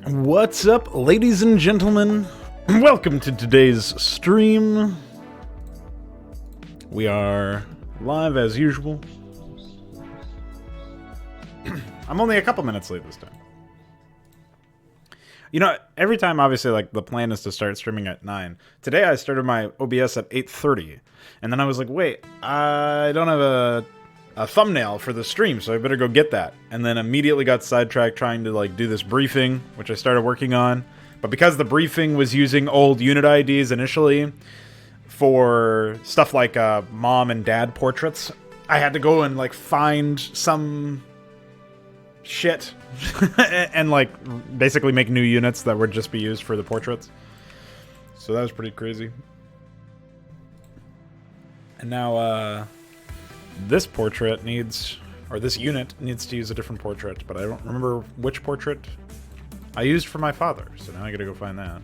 What's up, ladies and gentlemen? Welcome to today's stream. We are live as usual. I'm only a couple minutes late this time. You know, every time, obviously, like, the plan is to start streaming at 9. Today, I started my OBS at 8:30. And then I was like, wait, I don't have a thumbnail for the stream, so I better go get that. And then immediately got sidetracked trying to, like, do this briefing, which I started working on. But because the briefing was using old unit IDs initially for stuff like mom and dad portraits, I had to go and, like, find some shit and, like, basically make new units that would just be used for the portraits. So that was pretty crazy. And now, this portrait needs, or this unit needs to use a different portrait, but I don't remember which portrait I used for my father, so now I gotta go find that.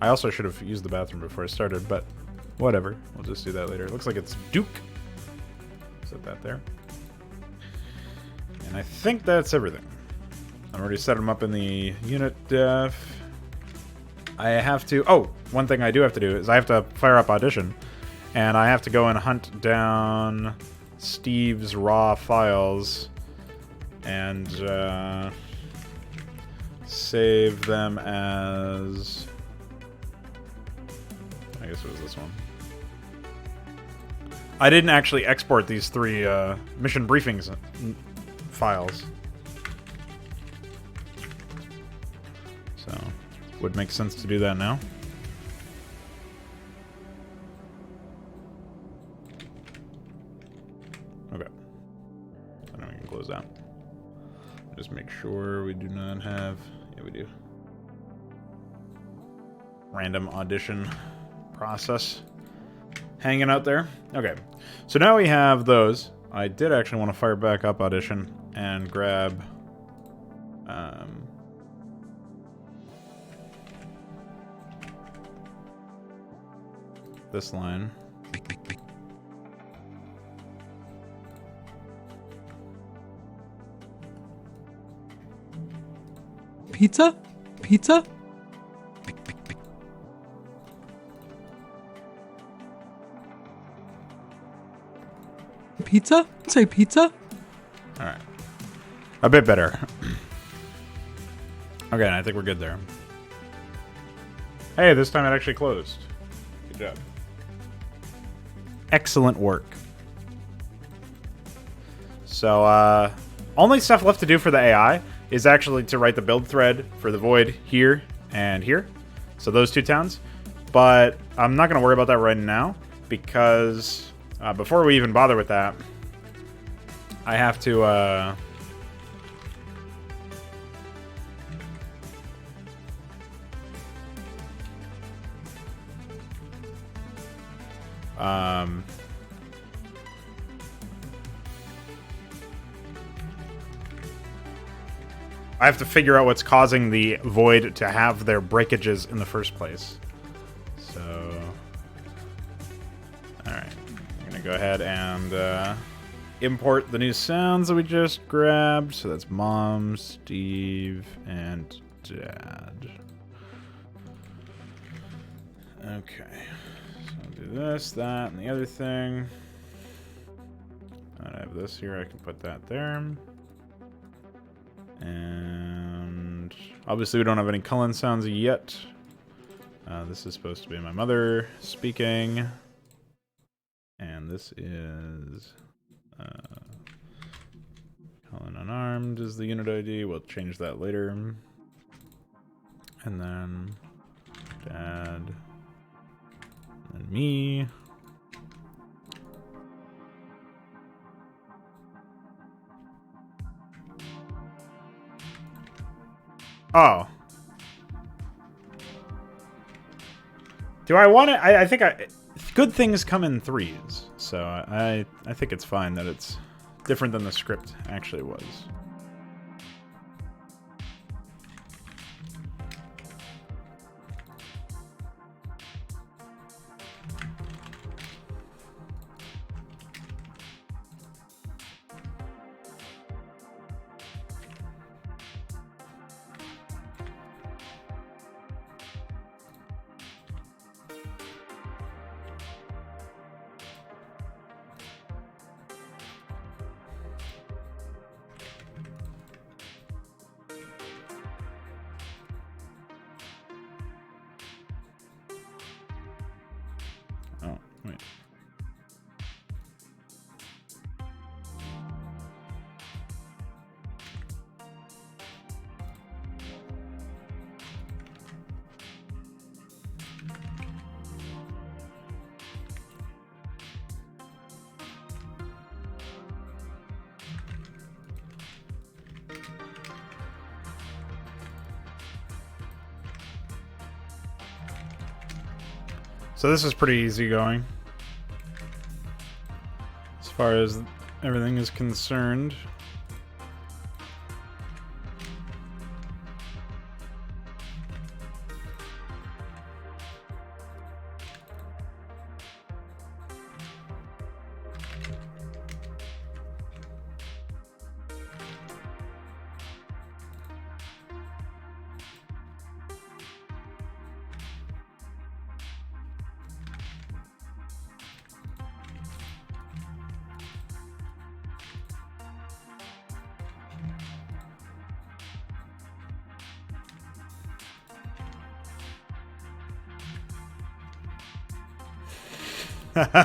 I also should have used the bathroom before I started, but whatever. We'll just do that later. It looks like it's Duke. Set that there. And I think that's everything. I've already set them up in the unit def. I have to... Oh, one thing I do have to do is I have to fire up Audition. And I have to go and hunt down Steve's raw files and save them as... I guess it was this one. I didn't actually export these 3 mission briefings files. So, would make sense to do that now. Okay. So now we can close that. Just make sure we do not have... Yeah, we do. Random audition process hanging out there. Okay. So now we have those. I did actually want to fire back up Audition and grab... this line. Pizza? Pizza? Pizza? Say pizza? Alright. A bit better. Okay, I think we're good there. Hey, this time it actually closed. Good job. Excellent work. So, only stuff left to do for the AI is actually to write the build thread for the Void here and here. So those 2 towns. But I'm not going to worry about that right now, because before we even bother with that, I have to... I have to figure out what's causing the Void to have their breakages in the first place. So... Alright. I'm gonna go ahead and import the new sounds that we just grabbed. So that's Mom, Steve, and Dad. Okay. So I'll do this, that, and the other thing. I have this here. I can put that there. And obviously we don't have any Cullen sounds yet. This is supposed to be my mother speaking. And this is Cullen unarmed is the unit ID. We'll change that later. And then Dad. And me. Oh. Do I want it? I think good things come in 3s. So I think it's fine that it's different than the script actually was. Wait. So this is pretty easy going, as far as everything is concerned.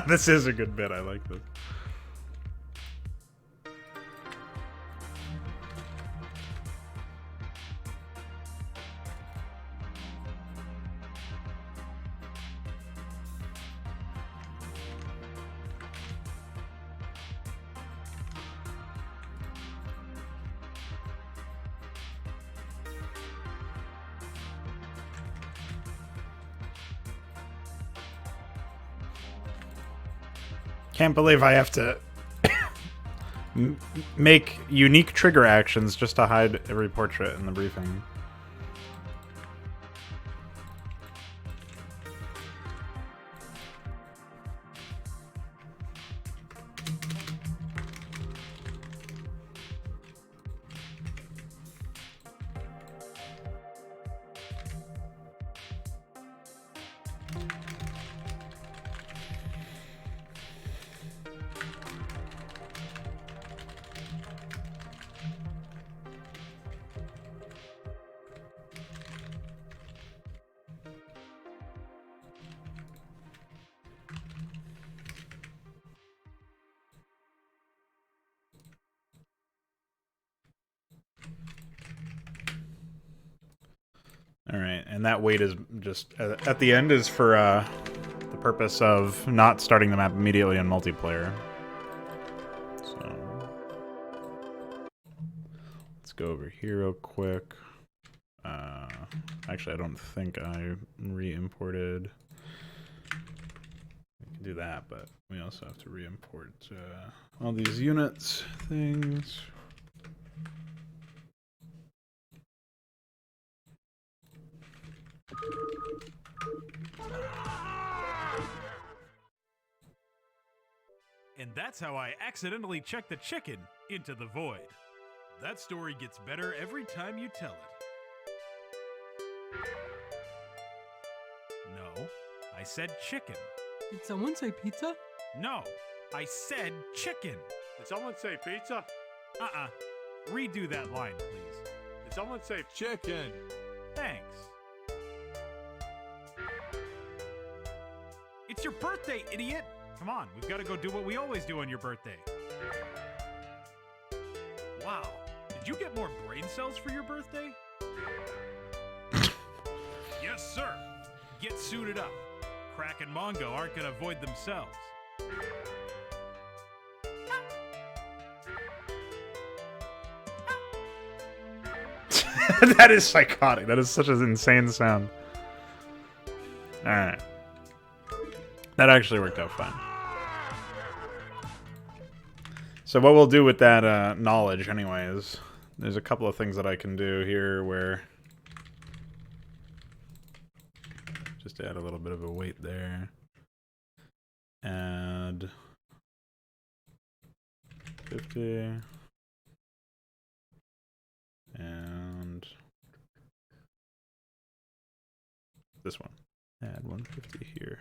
This is a good bit. I like this. Can't believe I have to make unique trigger actions just to hide every portrait in the briefing. Alright, and that wait is just, at the end, is for the purpose of not starting the map immediately in multiplayer. So, let's go over here real quick. Actually, I don't think I re-imported. We can do that, but we also have to re-import all these units things. And that's how I accidentally checked the chicken into the void. That story gets better every time you tell it. No, I said chicken. Did someone say pizza? No, I said chicken. Did someone say pizza? Redo that line, please. Did someone say chicken? Thanks. It's your birthday, idiot! Come on, we've got to go do what we always do on your birthday. Wow, did you get more brain cells for your birthday? Yes, sir. Get suited up. Crack and Mongo aren't going to avoid themselves. That is psychotic. That is such an insane sound. Alright. That actually worked out fine. So what we'll do with that knowledge anyway is there's a couple of things that I can do here where just add a little bit of a weight there. Add 50 and this one. Add 150 here.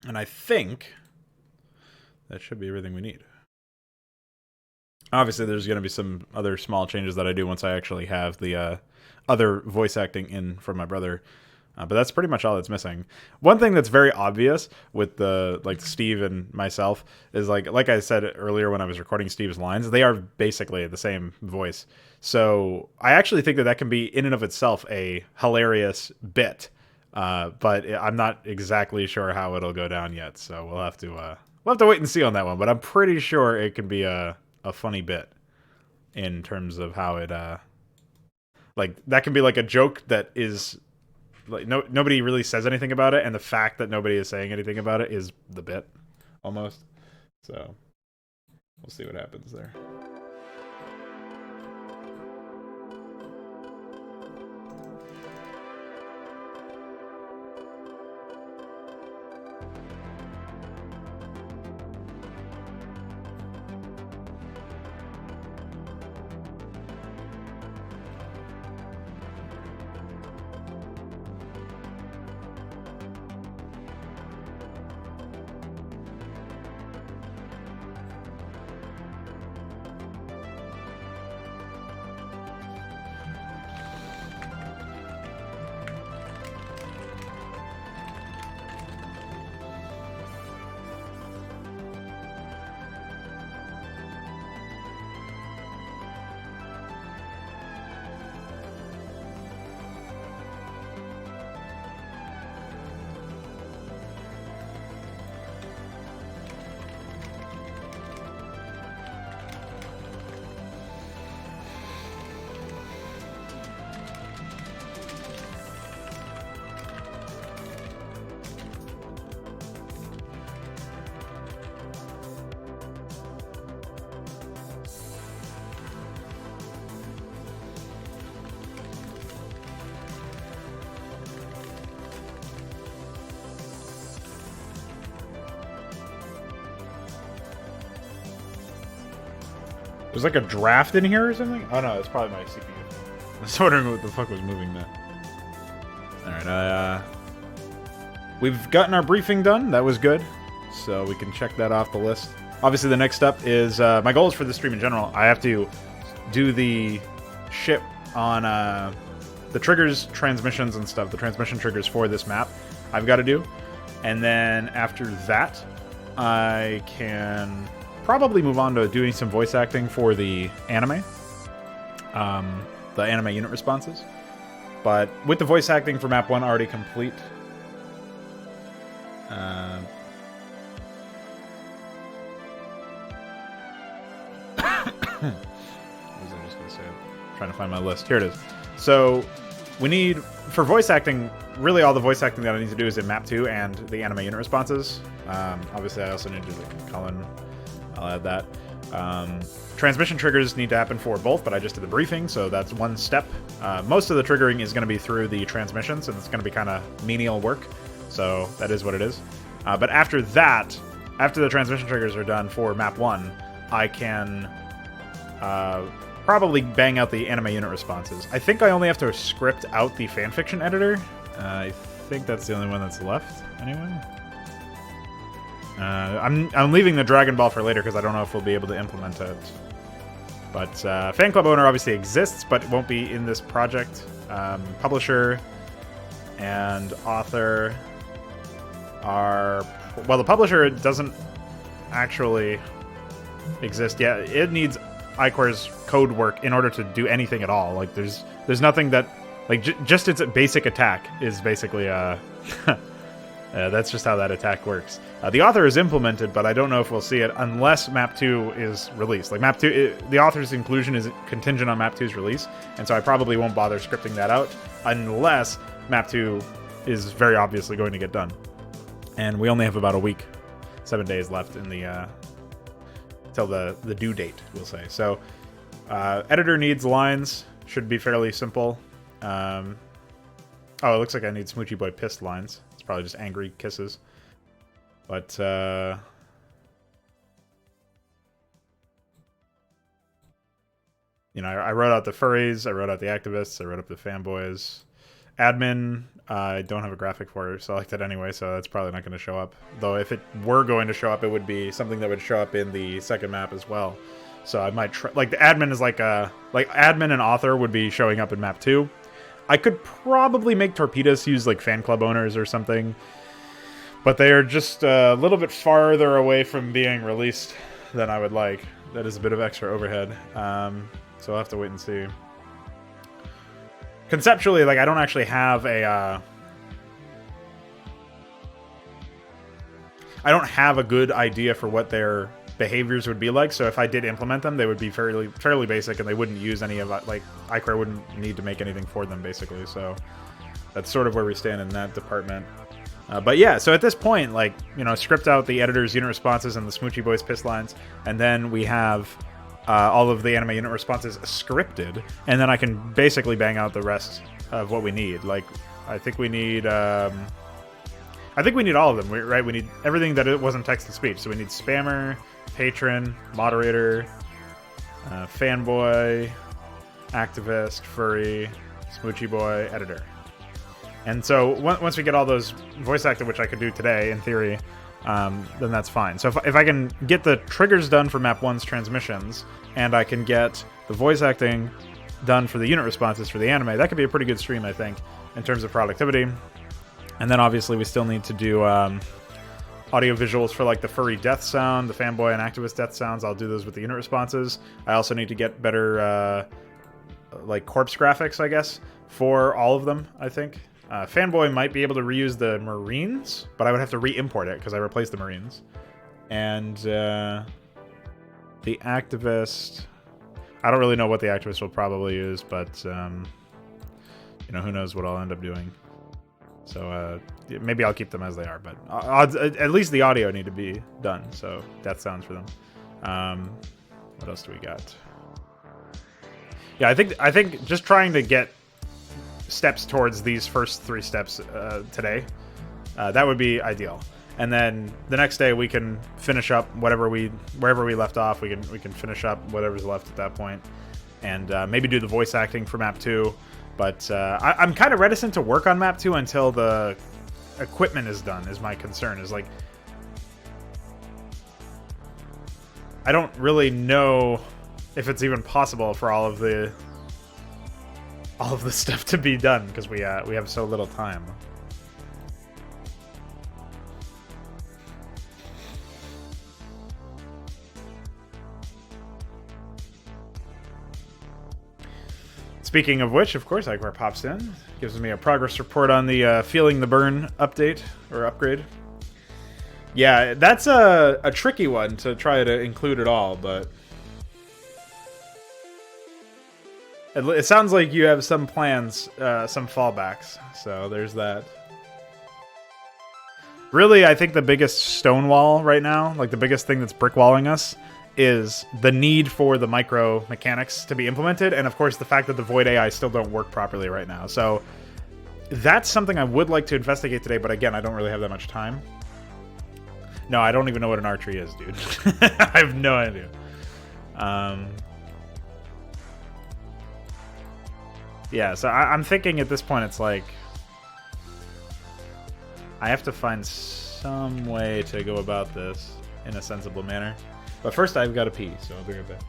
And I think that should be everything we need. Obviously, there's going to be some other small changes that I do once I actually have the other voice acting in for my brother. But that's pretty much all that's missing. One thing that's very obvious with the like Steve and myself is like I said earlier when I was recording Steve's lines, they are basically the same voice. So I actually think that that can be in and of itself a hilarious bit. But I'm not exactly sure how it'll go down yet. So we'll have to wait and see on that one. But I'm pretty sure it can be a funny bit in terms of how it like that can be like a joke that is. Like nobody really says anything about it, and the fact that nobody is saying anything about it is the bit, almost. So we'll see what happens there. There's like a draft in here or something? Oh no, it's probably my CPU. I was wondering what the fuck was moving there. Alright, we've gotten our briefing done. That was good. So we can check that off the list. Obviously the next step is, my goals for the stream in general. I have to do the ship on the triggers, transmissions and stuff. The transmission triggers for this map I've got to do. And then after that, I can probably move on to doing some voice acting for the anime unit responses. But with the voice acting for map 1 already complete, what was I just going to say? I'm trying to find my list. Here it is. So we need, for voice acting, really all the voice acting that I need to do is in map 2 and the anime unit responses. Obviously I also need to do the Cullen. I'll add that. Transmission triggers need to happen for both, but I just did the briefing, so that's one step. Most of the triggering is going to be through the transmissions, and it's going to be kind of menial work, so that is what it is. But after that, after the transmission triggers are done for map 1, I can probably bang out the anime unit responses. I think I only have to script out the fanfiction editor. I think that's the only one that's left, anyway. I'm leaving the Dragon Ball for later because I don't know if we'll be able to implement it. But Fan Club Owner obviously exists, but it won't be in this project. Publisher and author are... Well, the publisher doesn't actually exist yet. It needs Icor's code work in order to do anything at all. Like, there's nothing that... Like, just its basic attack is basically... that's just how that attack works. The author is implemented, but I don't know if we'll see it unless Map 2 is released. Like, Map 2, the author's inclusion is contingent on Map 2's release, and so I probably won't bother scripting that out unless Map 2 is very obviously going to get done. And we only have about a week, 7 days left in the till the due date, we'll say. So, editor needs lines, should be fairly simple. Oh, it looks like I need Smoochie Boy pissed lines. It's probably just angry kisses. But, you know, I wrote out the furries, I wrote out the activists, I wrote up the fanboys. Admin, I don't have a graphic for selected anyway, so that's probably not going to show up. Though if it were going to show up, it would be something that would show up in the second map as well. So I might try, like the admin is like admin and author would be showing up in map 2. I could probably make torpedoes use like fan club owners or something, but they are just a little bit farther away from being released than I would like. That is a bit of extra overhead, so I'll have to wait and see. Conceptually, like, I don't actually have a I don't have a good idea for what their behaviors would be like, so if I did implement them, they would be fairly basic, and they wouldn't use any of, like, iCar wouldn't need to make anything for them, basically, so that's sort of where we stand in that department. But yeah, so at this point, like, you know, script out the editor's unit responses and the Smoochy Boys piss lines, and then we have all of the anime unit responses scripted, and then I can basically bang out the rest of what we need. Like, I think we need all of them, right? We need everything that it wasn't text to speech. So we need spammer, patron, moderator, fanboy, activist, furry, Smoochy Boy, editor. And so once we get all those voice acted, which I could do today in theory, then that's fine. So if I can get the triggers done for map 1's transmissions, and I can get the voice acting done for the unit responses for the anime, that could be a pretty good stream, I think, in terms of productivity. And then obviously we still need to do audio visuals for like the furry death sound, the fanboy and activist death sounds. I'll do those with the unit responses. I also need to get better like corpse graphics, I guess, for all of them, I think. Fanboy might be able to reuse the Marines, but I would have to re-import it because I replaced the Marines. And the activist, I don't really know what the activist will probably use, but you know, who knows what I'll end up doing. So maybe I'll keep them as they are, but at least the audio need to be done, so death sounds for them. What else do we got? Yeah, I think just trying to get steps towards these first 3 steps today, that would be ideal. And then the next day we can finish up wherever we left off. We can finish up whatever's left at that point, and maybe do the voice acting for map 2. But I'm kind of reticent to work on map 2 until the equipment is done. Is my concern, is like, I don't really know if it's even possible for all of the stuff to be done because we have so little time. Speaking of which, of course, iCar pops in, gives me a progress report on the Feeling the Burn update or upgrade. Yeah, that's a tricky one to try to include it all, but it sounds like you have some plans, some fallbacks, so there's that. Really, I think the biggest stonewall right now, like the biggest thing that's brickwalling us, is the need for the micro mechanics to be implemented, and of course the fact that the Void AI still don't work properly right now. So that's something I would like to investigate today, but again, I don't really have that much time. No, I don't even know what an archery is, dude. I have no idea. Yeah, so I'm thinking at this point it's like I have to find some way to go about this in a sensible manner. But first I've got to pee, so I'll be right back.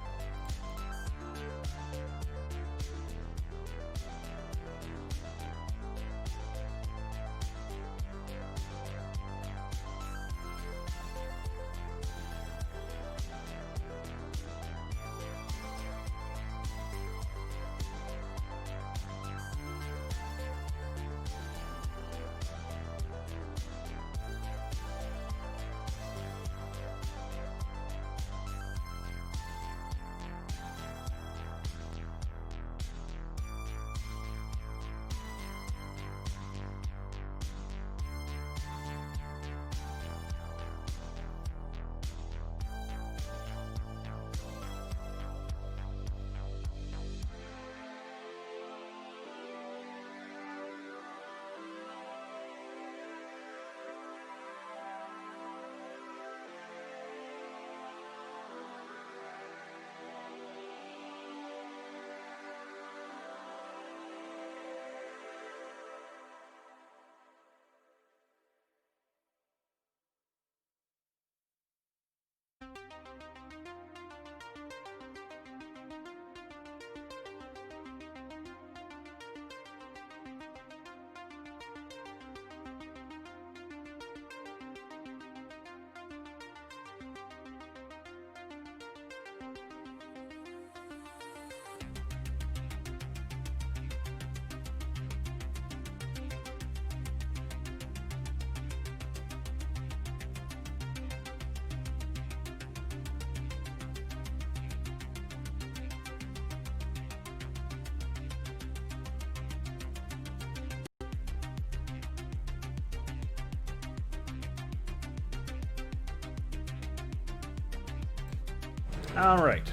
All right.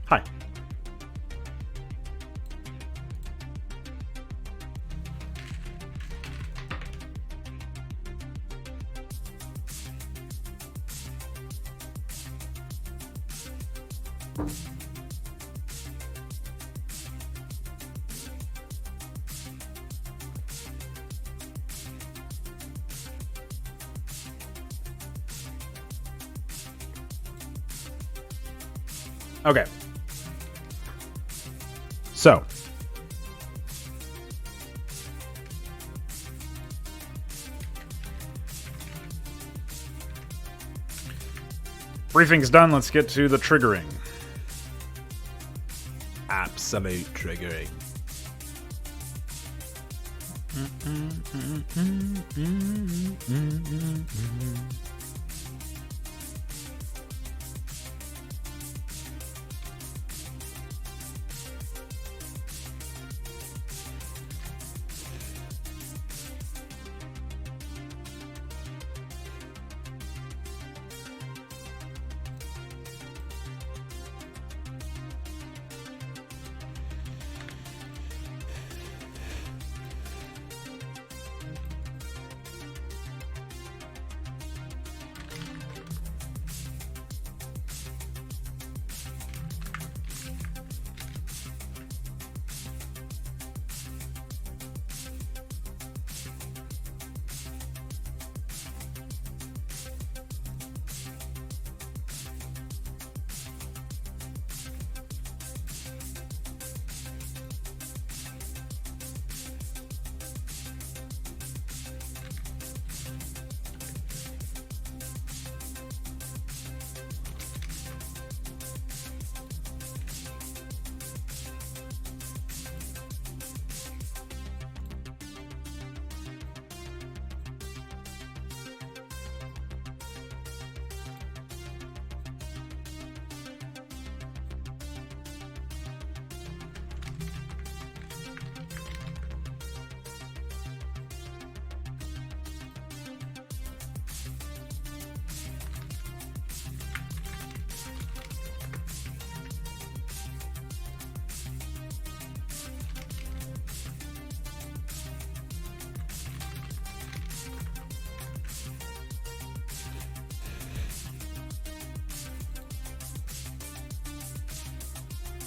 Hi. Okay. So. Briefing's done. Let's get to the triggering. Absolute triggering.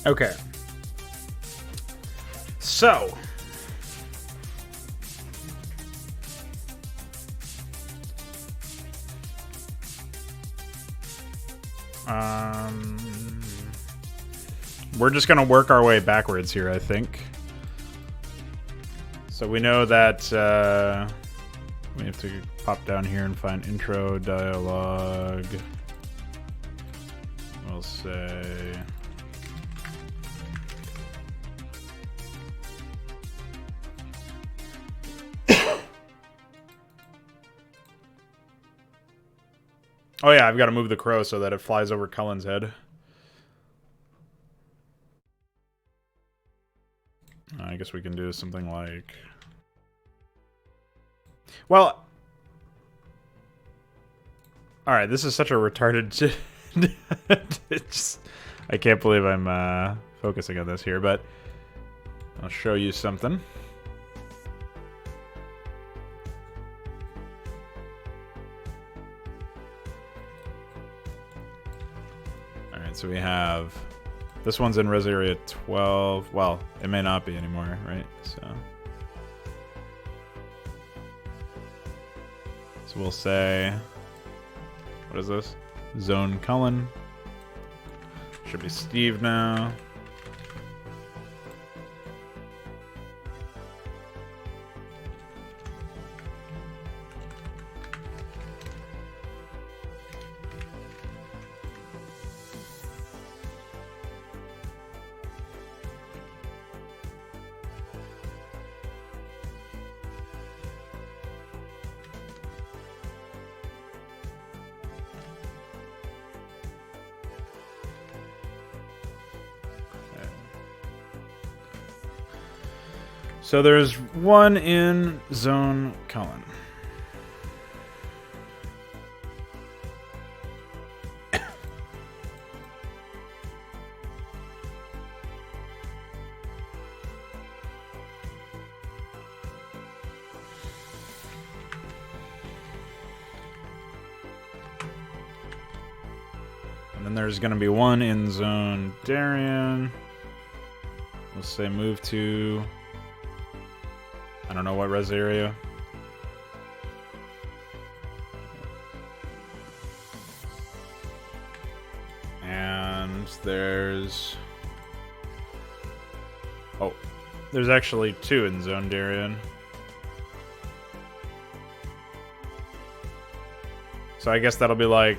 Okay. So. We're just going to work our way backwards here, I think. So we know that we have to pop down here and find intro dialogue. We'll say... Oh yeah, I've got to move the crow so that it flies over Cullen's head. I guess we can do something like... Well... Alright, this is such a retarded... I can't believe I'm focusing on this here, but... I'll show you something. Alright, so we have... This one's in Res Area 12. Well, it may not be anymore, right? So we'll say... What is this? Zone Cullen. Should be Steve now. So there's one in Zone Cullen. Then there's going to be one in Zone Darien. We'll say move to... I don't know what res area. And there's... Oh, there's actually 2 in Zone Darien. So I guess that'll be like...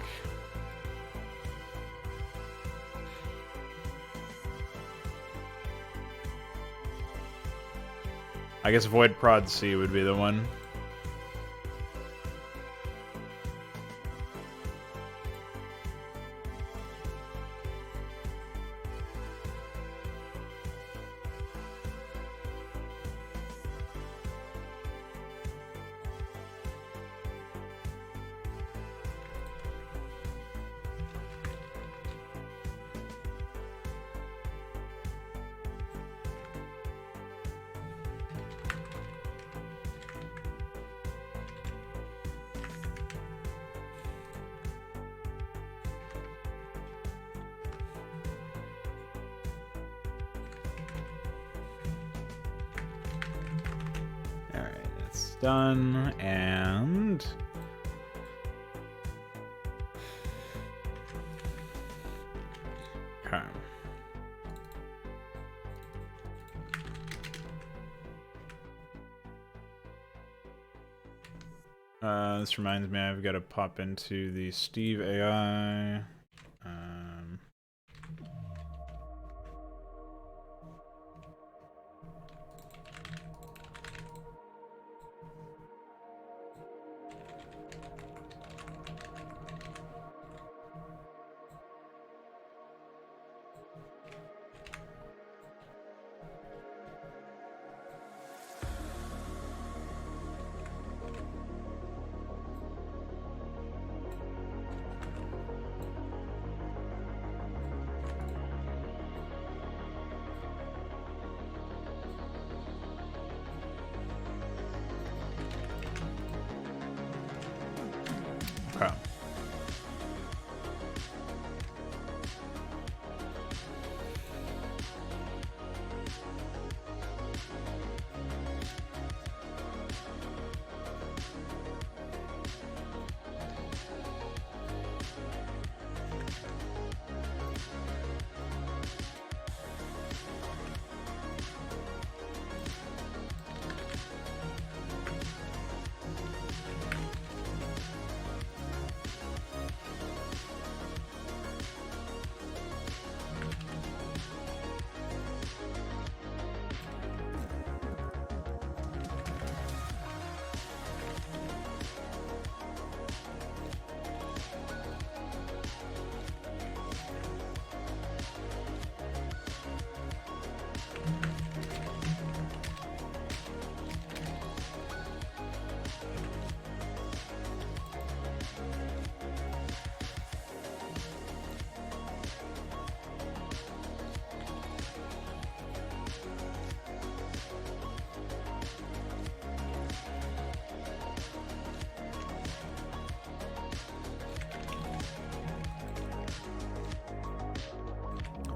I guess Void Prod C would be the one. Done, and okay. This reminds me, I've got to pop into the Steve AI. Okay.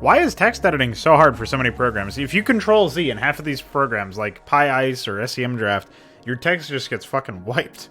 Why is text editing so hard for so many programs? If you control Z in half of these programs, like PyIce or SEM Draft, your text just gets fucking wiped.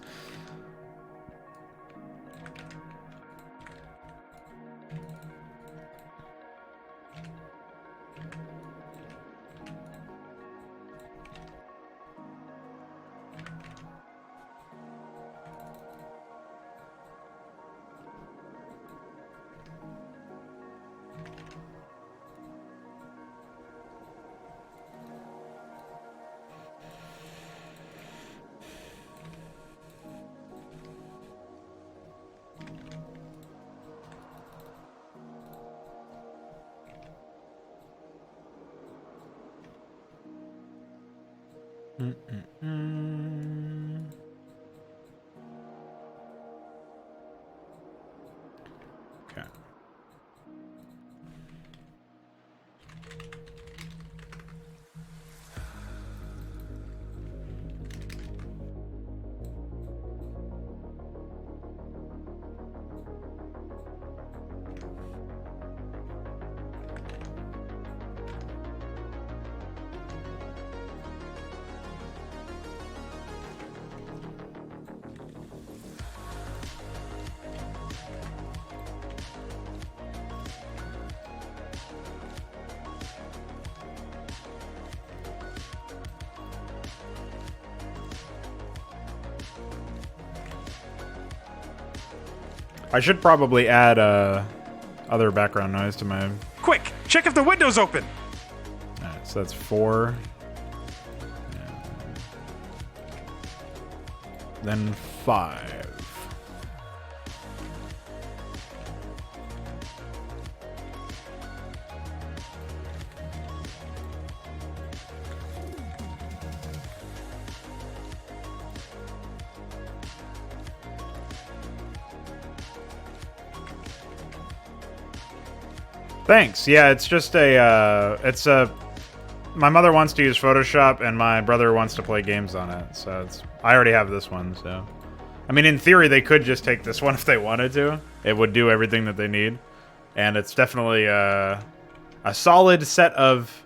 Okay. I should probably add other background noise to my... Quick, check if the window's open. Alright, so that's 4. Then 5. Thanks. Yeah, it's just my mother wants to use Photoshop and my brother wants to play games on it. So I already have this one, so I mean, in theory they could just take this one if they wanted to. It would do everything that they need. And it's definitely a solid set of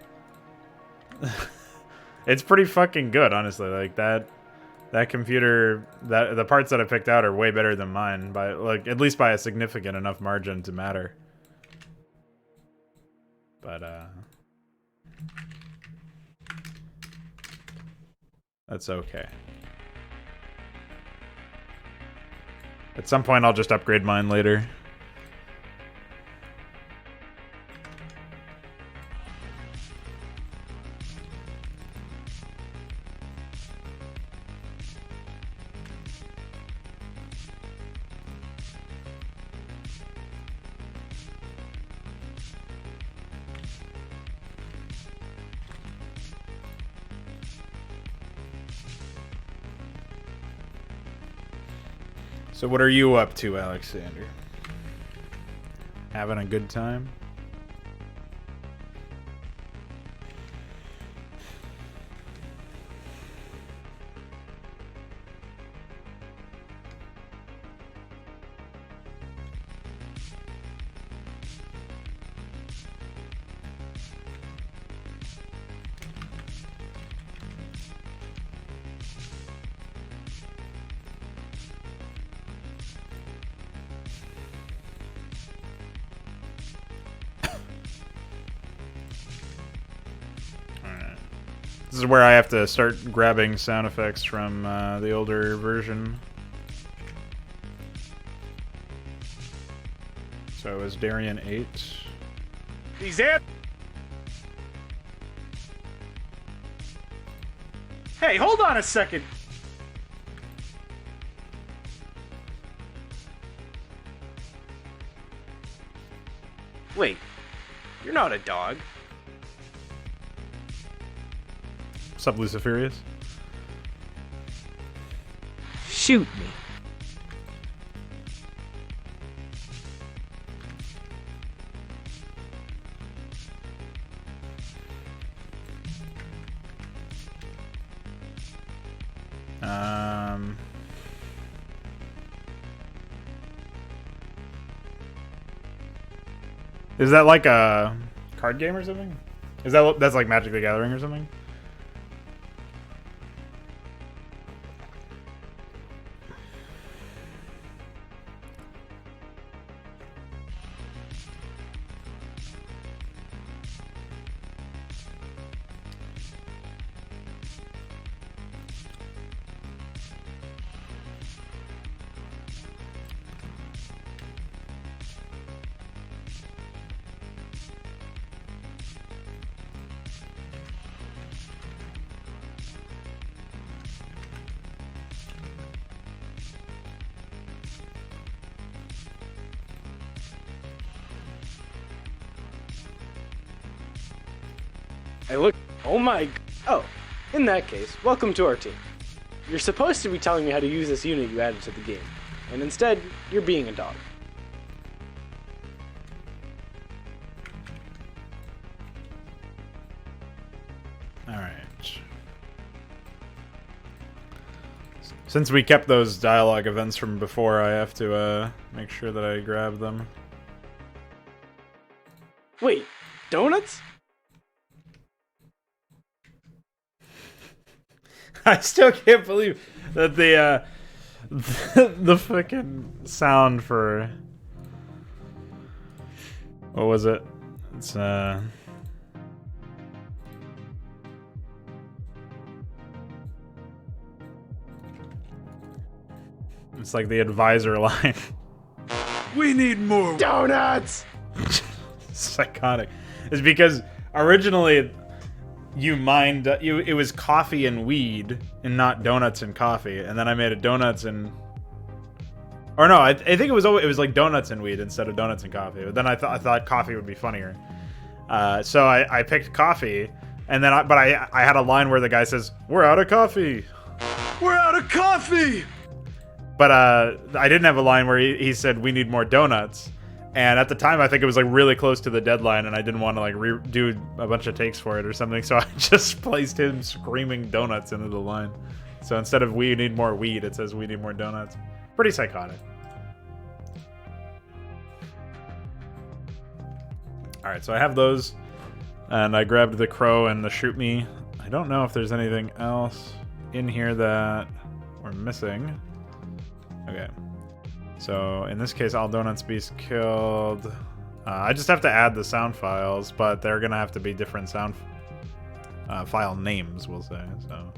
it's pretty fucking good, honestly. Like that computer, the parts that I picked out are way better than mine by like at least by a significant enough margin to matter. But, that's okay. At some point, I'll just upgrade mine later. So what are you up to, Alexander? Having a good time? This is where I have to start grabbing sound effects from the older version. So it was Darien 8. He's in. Hey, hold on a second. Wait, you're not a dog. What's up, Luciferius? Shoot me. Is that like a card game or something? That's like Magic the Gathering or something? I look. Oh my. Oh, in that case, welcome to our team. You're supposed to be telling me how to use this unit you added to the game, and instead, you're being a dog. Alright. Since we kept those dialogue events from before, I have to make sure that I grab them. Wait, donuts? I still can't believe that the fucking sound for what was it? It's it's like the advisor line. We need more. Donuts! Psychotic. Is because originally you mined it was coffee and weed and not donuts and coffee, and then I made it donuts and or no, I think it was like donuts and weed instead of donuts and coffee. But then I thought coffee would be funnier, so I picked coffee, and then I had a line where the guy says, "We're out of coffee." We're out of coffee. But I didn't have a line where he said, "We need more donuts." And at the time, I think it was like really close to the deadline, and I didn't want to like do a bunch of takes for it or something. So I just placed him screaming donuts into the line. So instead of "we need more weed," it says "we need more donuts." Pretty psychotic. All right, so I have those, and I grabbed the crow and the shoot me. I don't know if there's anything else in here that we're missing. Okay. So in this case, all donuts beast killed. I just have to add the sound files, but they're gonna have to be different sound file names, we'll say. So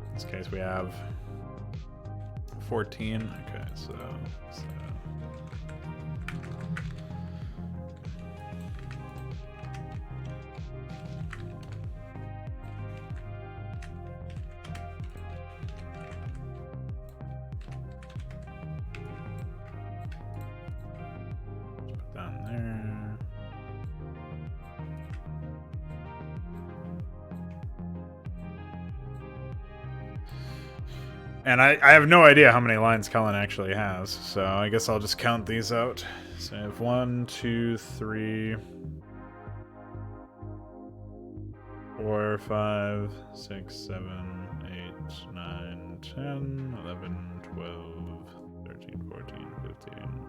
in this case, we have 14. Okay, so. Down there. And I have no idea how many lines Cullen actually has, so I guess I'll just count these out. So I have 1, 2, 3, 4, 5, 6, 7, 8, 9, 10, 11, 12, 13, 14, 15.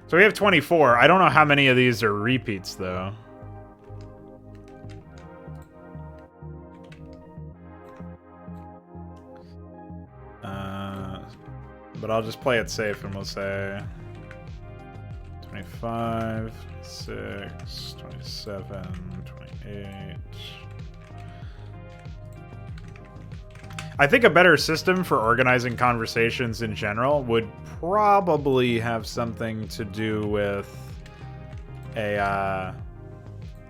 So we have 24. I don't know how many of these are repeats, though. But I'll just play it safe and we'll say 25, 26, 27, 28. I think a better system for organizing conversations in general would probably have something to do with a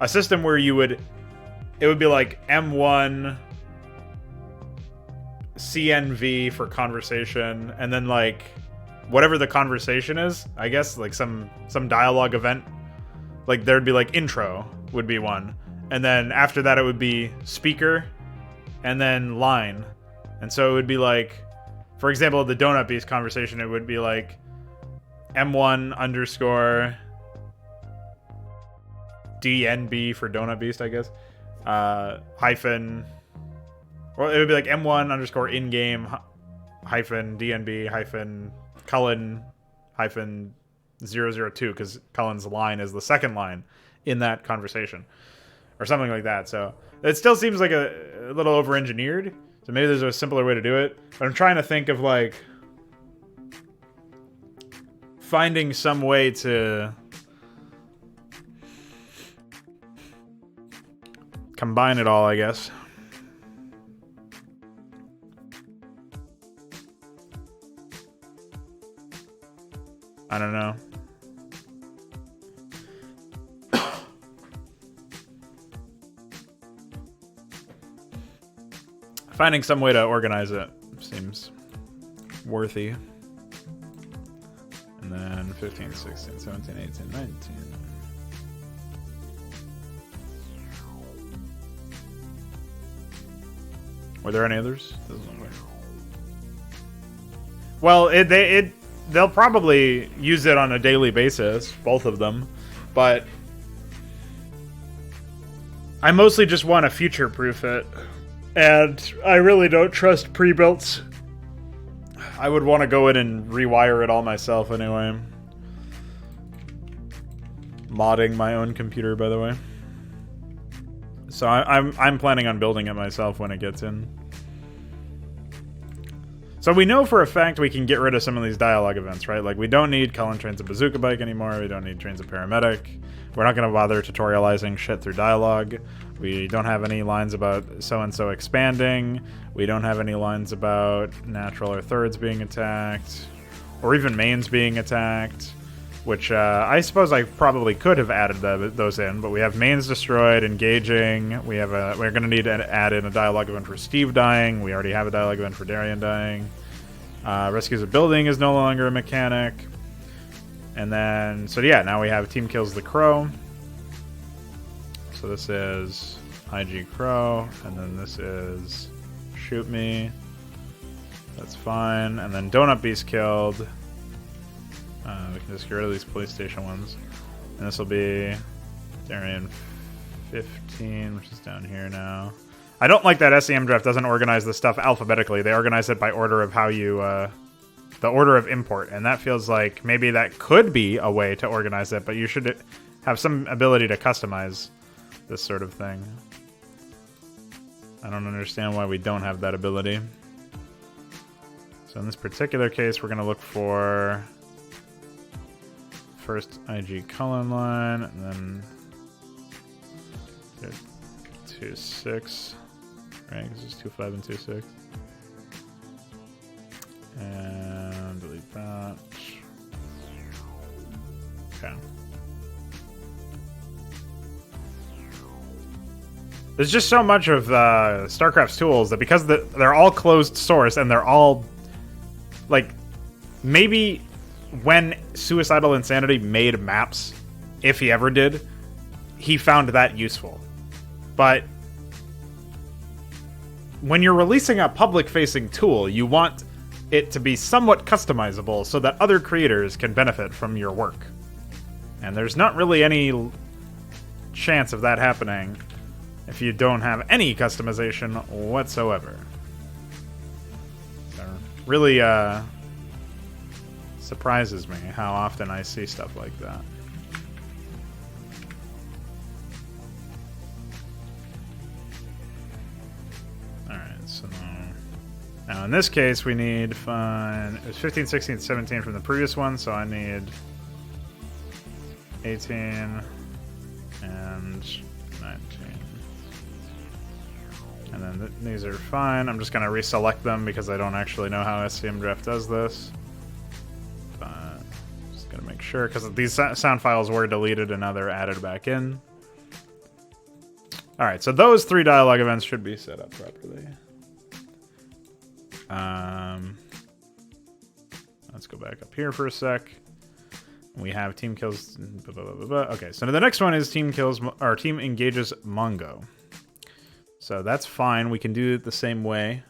system where it would be like M1 CNV for conversation, and then like whatever the conversation is, I guess like some dialogue event, like there'd be like intro would be one, and then after that it would be speaker, and then line. And so it would be like, for example, the Donut Beast conversation, it would be like M1 underscore DNB for Donut Beast, I guess. Hyphen, or it would be like M1 underscore in-game hyphen DNB hyphen Cullen hyphen 002, because Cullen's line is the second line in that conversation, or something like that. So it still seems like a little over-engineered. So maybe there's a simpler way to do it. But I'm trying to think of like finding some way to combine it all, I guess. I don't know. Finding some way to organize it seems worthy. And then 15, 16, 17, 18, 19. Were there any others? Well, they'll probably use it on a daily basis, both of them, but I mostly just want to future-proof it. And I really don't trust pre-builts. I would want to go in and rewire it all myself anyway. Modding my own computer, by the way. So I'm planning on building it myself when it gets in. So we know for a fact we can get rid of some of these dialogue events, right? Like, we don't need Cullen trains a bazooka bike anymore. We don't need trains a paramedic. We're not going to bother tutorializing shit through dialogue. We don't have any lines about so-and-so expanding. We don't have any lines about natural or thirds being attacked. Or even mains being attacked. Which, I suppose I probably could have added those in. But we have mains destroyed, engaging. We're going to need to add in a dialogue event for Steve dying. We already have a dialogue event for Darian dying. Rescues a building is no longer a mechanic. And then, so yeah, now we have Team Kills the Crow. So this is IG Crow, and then this is Shoot Me. That's fine. And then Donut Beast killed. We can just get rid of these police station ones. And this will be Darian 15, which is down here now. I don't like that SEM draft doesn't organize the stuff alphabetically. They organize it by order of how you, the order of import. And that feels like maybe that could be a way to organize it, but you should have some ability to customize this sort of thing. I don't understand why we don't have that ability. So in this particular case, we're going to look for first IG Cullen line, and then 2-6. Right, because it's 2-5 and 2-6. And delete that. Okay. There's just so much of Starcraft's tools that because they're all closed source and they're all, like, maybe when Suicidal Insanity made maps, if he ever did, he found that useful. But when you're releasing a public-facing tool, you want it to be somewhat customizable so that other creators can benefit from your work. And there's not really any chance of that happening if you don't have any customization whatsoever. So really surprises me how often I see stuff like that. Alright, so now in this case we need it was 15, 16, 17 from the previous one, so I need 18 and 19. And then these are fine. I'm just going to reselect them because I don't actually know how SCM Draft does this. But just going to make sure, because these sound files were deleted and now they're added back in. Alright, so those 3 dialogue events should be set up properly. Let's go back up here for a sec. We have Team Kills... Okay, so the next one is Team Kills... or Team Engages Mongo. So that's fine. We can do it the same way.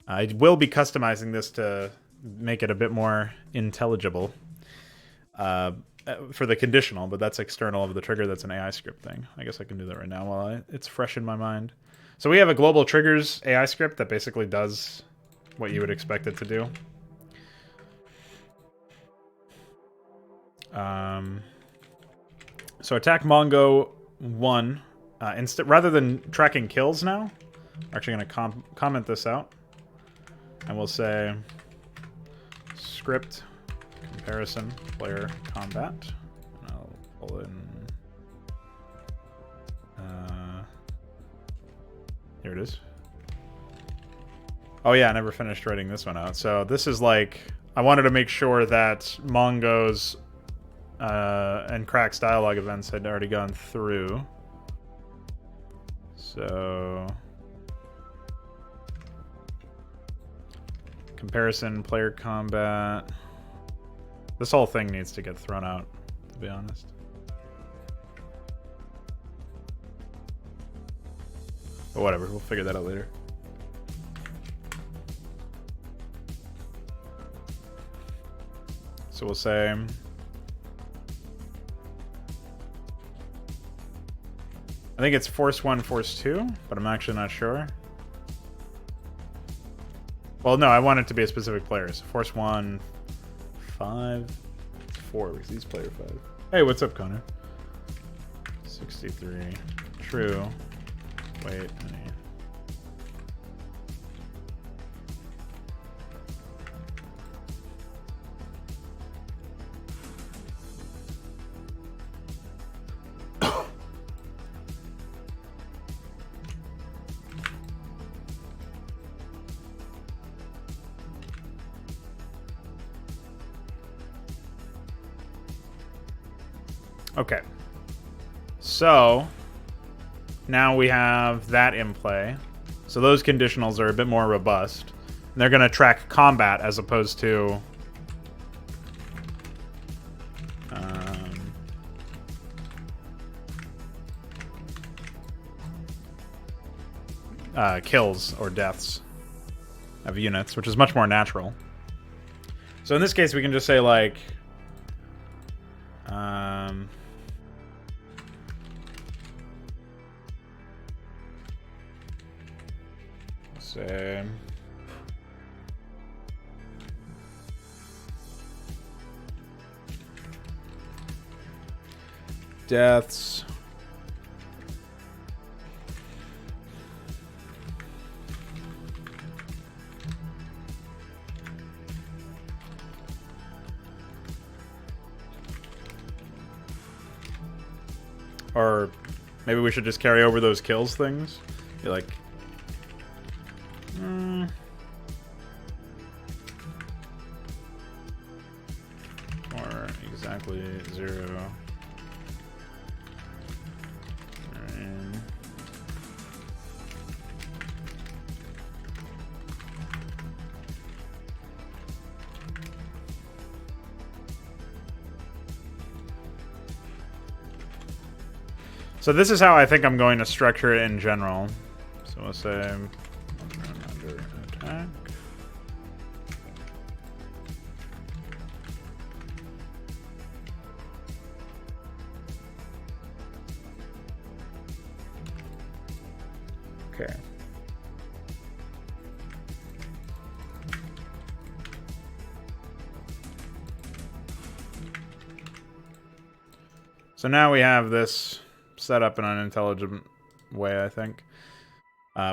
I will be customizing this to make it a bit more intelligible for the conditional, but that's external of the trigger. That's an AI script thing. I guess I can do that right now while it's fresh in my mind. So we have a global triggers AI script that basically does what you would expect it to do. So attack Mongo 1. Rather than tracking kills now, we're actually going to comment this out. And we'll say script comparison player combat. And I'll pull in... here it is. Oh yeah, I never finished writing this one out. So this is like... I wanted to make sure that Mongo's and Crack's dialogue events had already gone through. So comparison, player combat. This whole thing needs to get thrown out, to be honest. But whatever, we'll figure that out later. So we'll say I think it's Force 1, Force 2, but I'm actually not sure. Well, no, I want it to be a specific player. So Force 1, 5, 4, because he's player 5. Hey, what's up, Connor? 63. True. Wait, Okay. So now we have that in play. So those conditionals are a bit more robust. And they're going to track combat as opposed to kills or deaths of units, which is much more natural. So in this case, we can just say, like, say deaths or maybe we should just carry over those kills things. Be like, or exactly 0. So this is how I think I'm going to structure it in general. So we'll say under attack. Okay. So now we have this set up in an intelligent way, I think.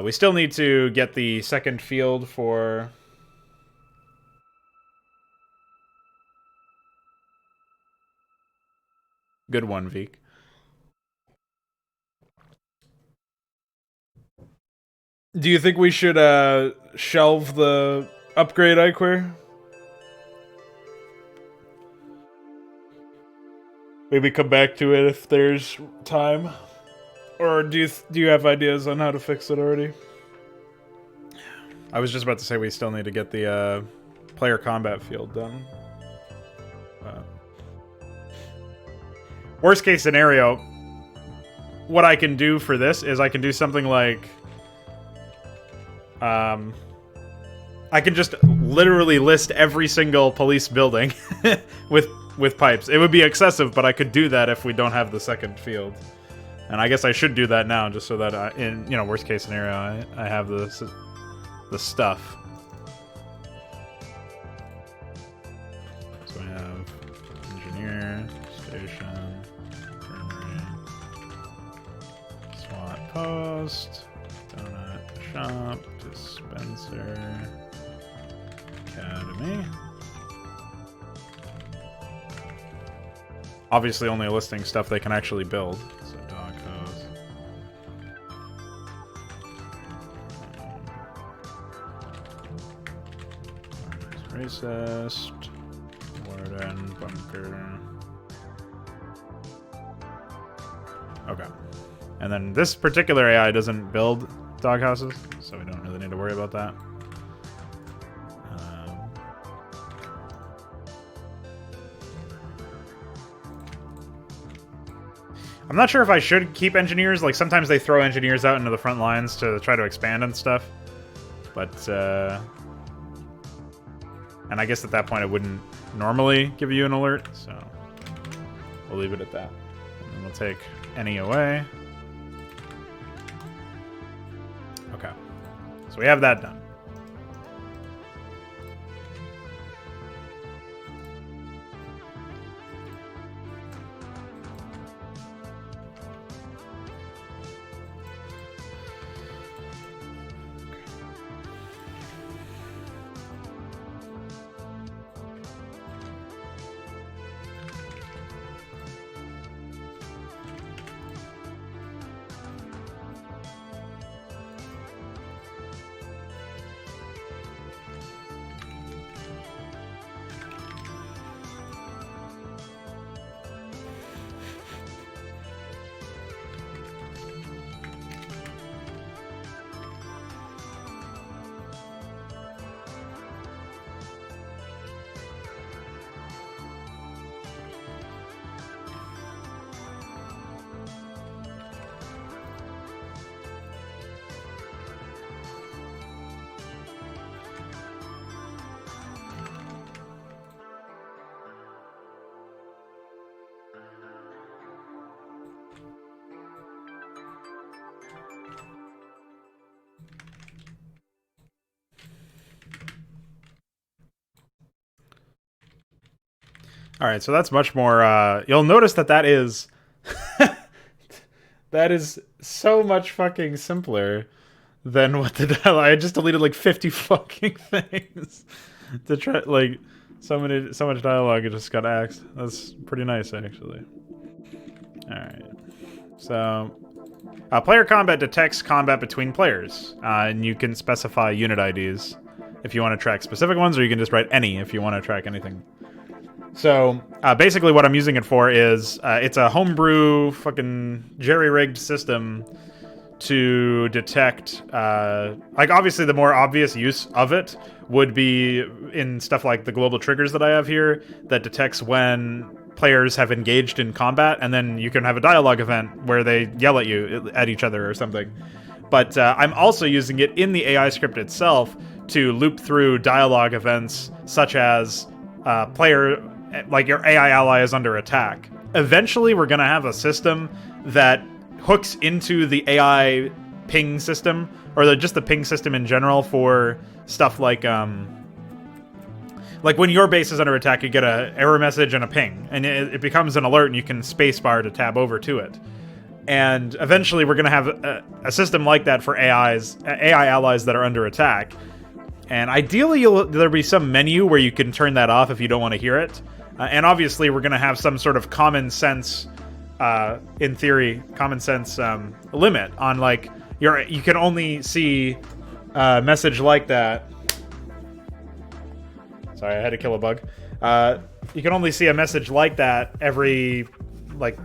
We still need to get the second field for good one, Veek. Do you think we should shelve the upgrade, Iquare? Maybe come back to it if there's time. Or do you have ideas on how to fix it already? I was just about to say we still need to get the player combat field done. Worst case scenario, what I can do for this is I can do something like I can just literally list every single police building with pipes. It would be excessive, but I could do that if we don't have the second field. And I guess I should do that now, just so that in worst case scenario, I have the stuff. So I have engineer, station, infirmary, SWAT post, donut shop, dispenser, academy. Obviously, only listing stuff they can actually build. So dog hose. Racist. Warden. Bunker. Okay. And then this particular AI doesn't build doghouses, so we don't really need to worry about that. I'm not sure if I should keep engineers. Like, sometimes they throw engineers out into the front lines to try to expand and stuff. But, and I guess at that point it wouldn't normally give you an alert, so we'll leave it at that. And then we'll take any away. Okay. So we have that done. All right, so that's much more. You'll notice that is that is so much fucking simpler than what the dialogue. I just deleted like 50 fucking things to try like so much dialogue. It just got axed. That's pretty nice actually. All right, so player combat detects combat between players, and you can specify unit IDs if you want to track specific ones, or you can just write any if you want to track anything. So basically what I'm using it for is it's a homebrew fucking jerry-rigged system to detect, like obviously the more obvious use of it would be in stuff like the global triggers that I have here that detects when players have engaged in combat, and then you can have a dialogue event where they yell at you, at each other or something. But I'm also using it in the AI script itself to loop through dialogue events such as like your AI ally is under attack. Eventually, we're going to have a system that hooks into the AI ping system, or just the ping system in general for stuff like when your base is under attack, you get an error message and a ping, and it becomes an alert, and you can spacebar to tab over to it. And eventually, we're going to have a system like that for AI allies that are under attack. And ideally, there'll be some menu where you can turn that off if you don't want to hear it. And obviously, we're going to have some sort of common sense, in theory, common sense limit on like you can only see a message like that. Sorry, I had to kill a bug. You can only see a message like that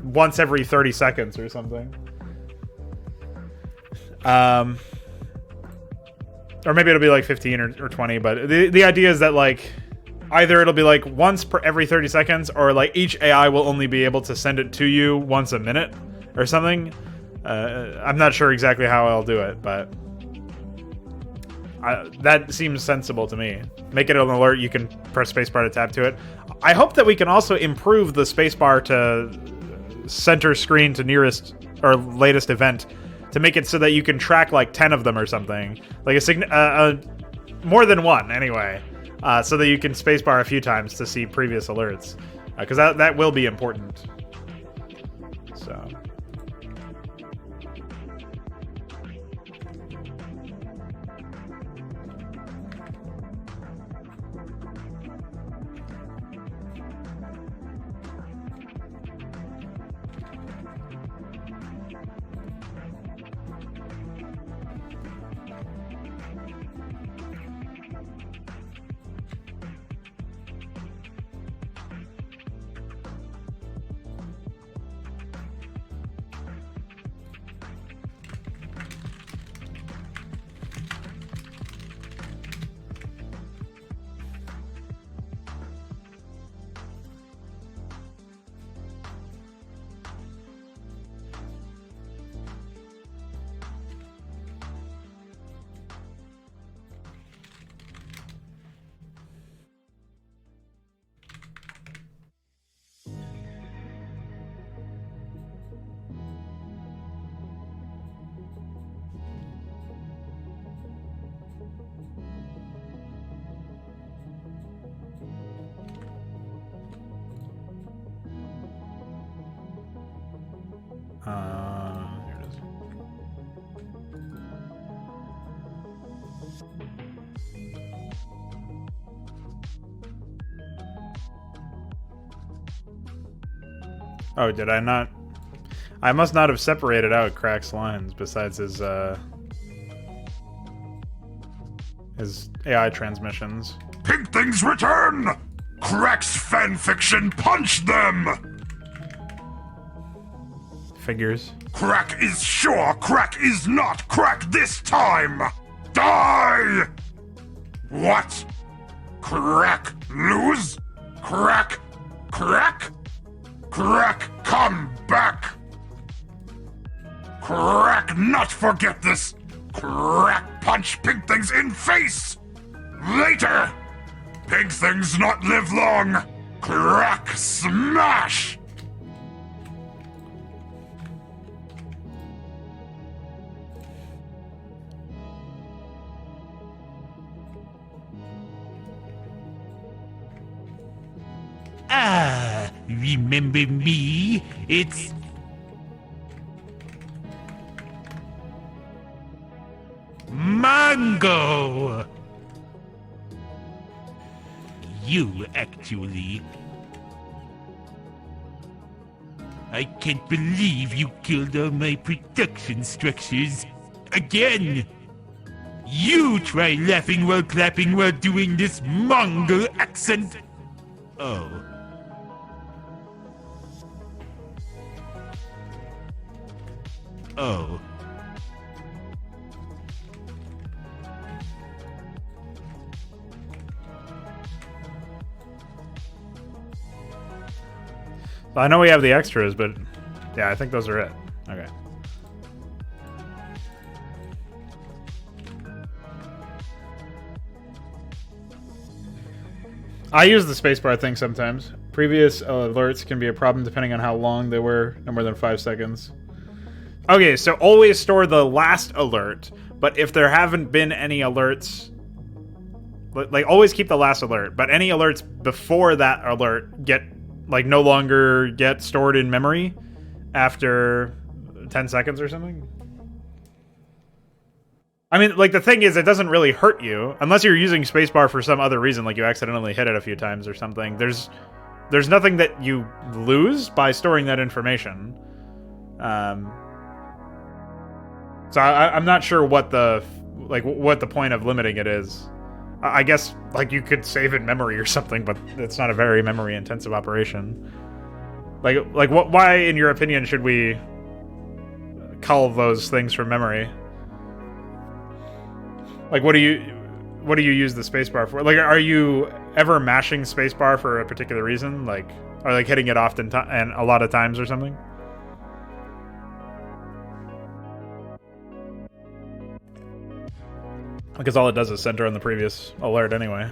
once every 30 seconds or something. Or maybe it'll be like 15 or 20, but the idea is that like either it'll be like once per every 30 seconds, or like each AI will only be able to send it to you once a minute or something. I'm not sure exactly how I'll do it, but that seems sensible to me. Make it an alert, you can press spacebar to tab to it. I hope that we can also improve the spacebar to center screen to nearest or latest event to make it so that you can track like 10 of them or something. Like more than one, anyway. So that you can spacebar a few times to see previous alerts. Because that will be important. So... here it is. Oh, did I not? I must not have separated out Crack's lines besides his AI transmissions. Pink Things return! Crack's fanfiction, punch them! Figures. Crack is sure, Crack is not, Crack this time! Die! What? Crack lose? Crack? Crack? Crack come back! Crack not forget this! Crack punch Pink Things in face! Later! Pink Things not live long! Crack smash! Ah! remember me? It's... Mango! You, actually. I can't believe you killed all my production structures. Again! You try laughing while clapping while doing this Mongol accent. Oh. Oh. I know we have the extras, but yeah, I think those are it. Okay. I use the spacebar thing sometimes. Previous alerts can be a problem depending on how long they were, no more than 5 seconds. Okay, so always store the last alert, but if there haven't been any alerts, like always keep the last alert, but any alerts before that alert get no longer get stored in memory after 10 seconds or something. I mean, like, the thing is, it doesn't really hurt you unless you're using spacebar for some other reason, like you accidentally hit it a few times or something. There's nothing that you lose by storing that information. So I'm not sure what the point of limiting it is. I guess, like, you could save in memory or something, but it's not a very memory-intensive operation. Like, why, in your opinion, should we cull those things from memory? Like, what do you use the spacebar for? Like, are you ever mashing spacebar for a particular reason? Like, or like hitting it often and a lot of times or something? Because all it does is center on the previous alert anyway.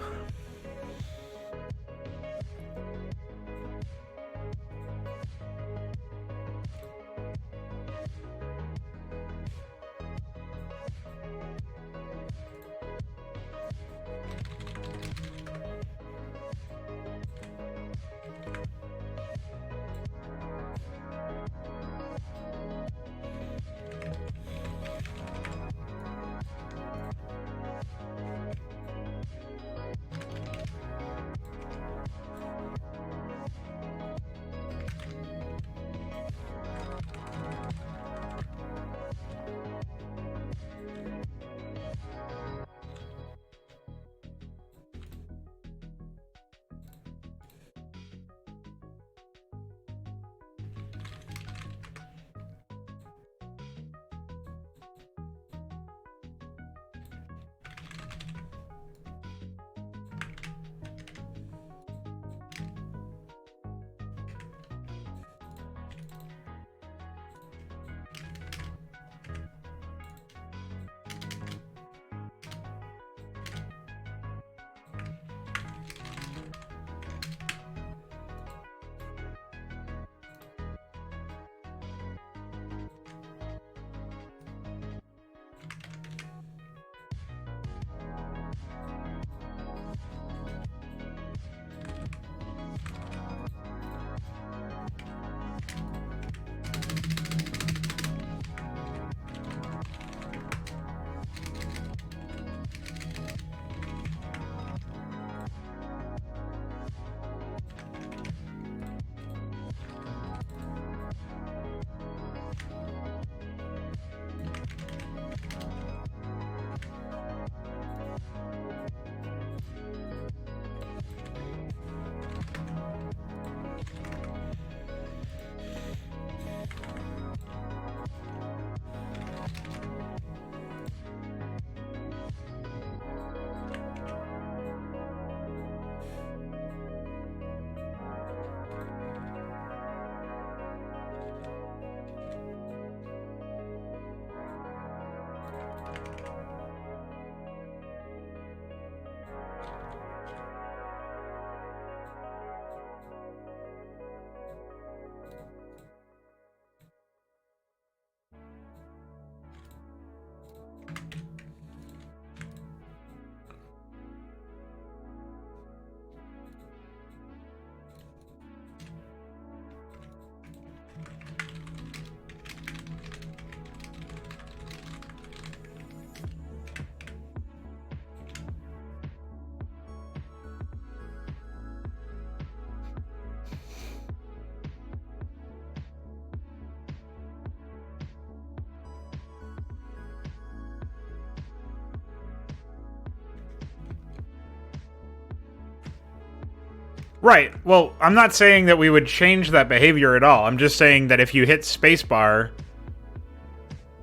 Right. Well, I'm not saying that we would change that behavior at all. I'm just saying that if you hit spacebar,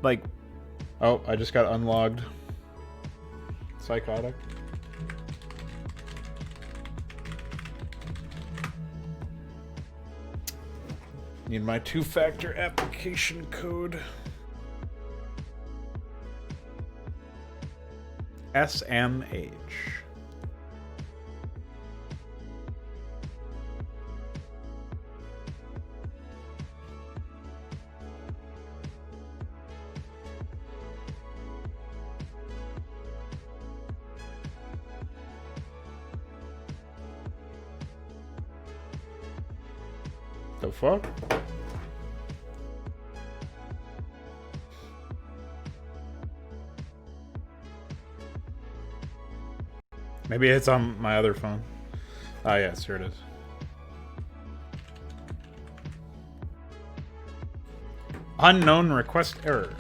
like, oh, I just got unlogged. Psychotic. Need my two-factor application code. SMH. The fuck? Maybe it's on my other phone. Ah, yes, here it is. Unknown request error.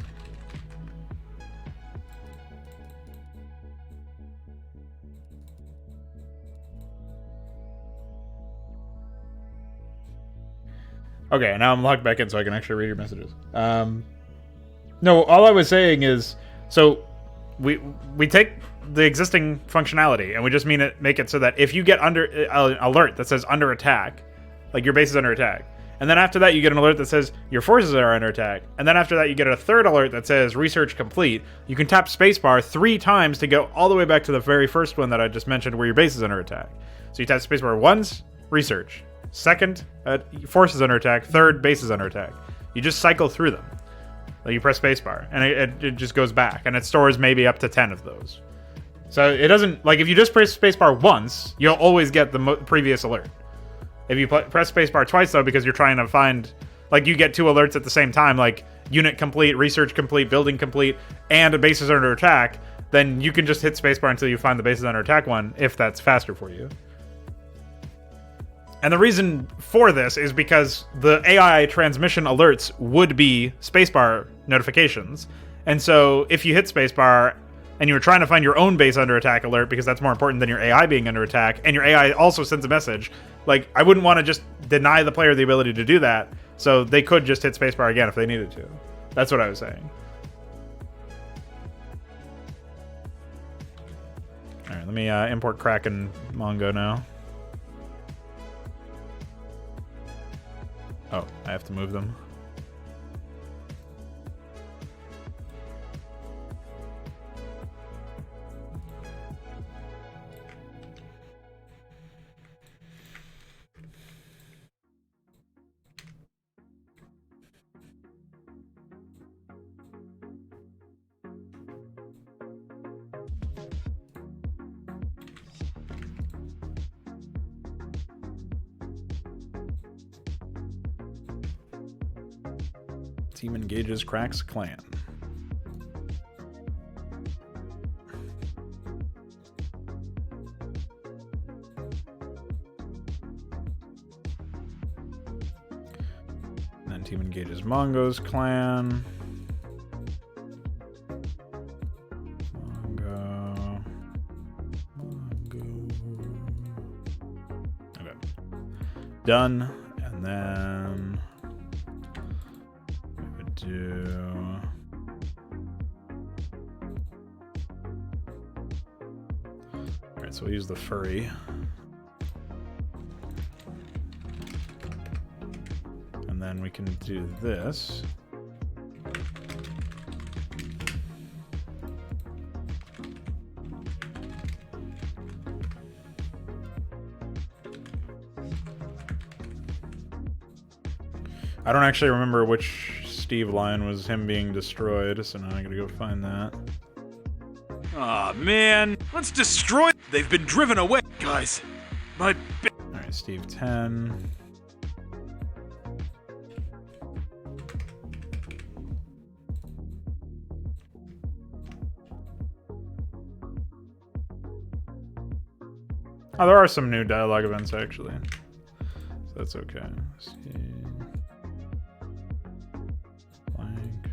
Okay, now I'm logged back in so I can actually read your messages. No, all I was saying is, so we take the existing functionality and we just make it so that if you get under an alert that says under attack, like your base is under attack, and then after that you get an alert that says your forces are under attack, and then after that you get a third alert that says research complete, you can tap spacebar 3 times to go all the way back to the very first one that I just mentioned where your base is under attack. So you tap spacebar once, research. Second, forces under attack. Third, base is under attack. You just cycle through them. Like you press spacebar, and it just goes back, and it stores maybe up to 10 of those. So it doesn't, like, if you just press spacebar once, you'll always get the previous alert. If you press spacebar twice, though, because you're trying to find, like, you get 2 alerts at the same time, like unit complete, research complete, building complete, and a base is under attack, then you can just hit spacebar until you find the base is under attack one, if that's faster for you. And the reason for this is because the AI transmission alerts would be spacebar notifications. And so if you hit spacebar and you're trying to find your own base under attack alert because that's more important than your AI being under attack, and your AI also sends a message, like, I wouldn't want to just deny the player the ability to do that, so they could just hit spacebar again if they needed to. That's what I was saying. Alright, let me import Kraken Mongo now. Oh, I have to move them. Team engages cracks clan. And then team engages Mongo's clan. Mongo. Okay. Done. And then do alright, so we'll use the furry. And then we can do this. I don't actually remember which Steve line was him being destroyed, so now I gotta go find that. Aw, man. Let's destroy. They've been driven away. Guys, my. Alright, Steve 10. Oh, there are some new dialogue events, actually. So that's okay. Let's see. Blank.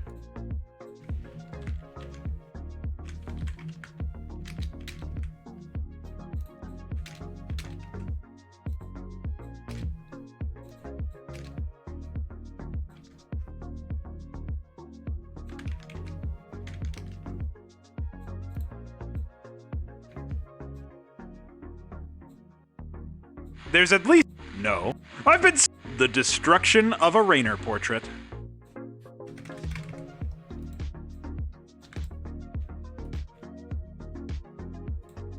There's at least... No. I've been... The destruction of a Rainer portrait.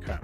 Okay.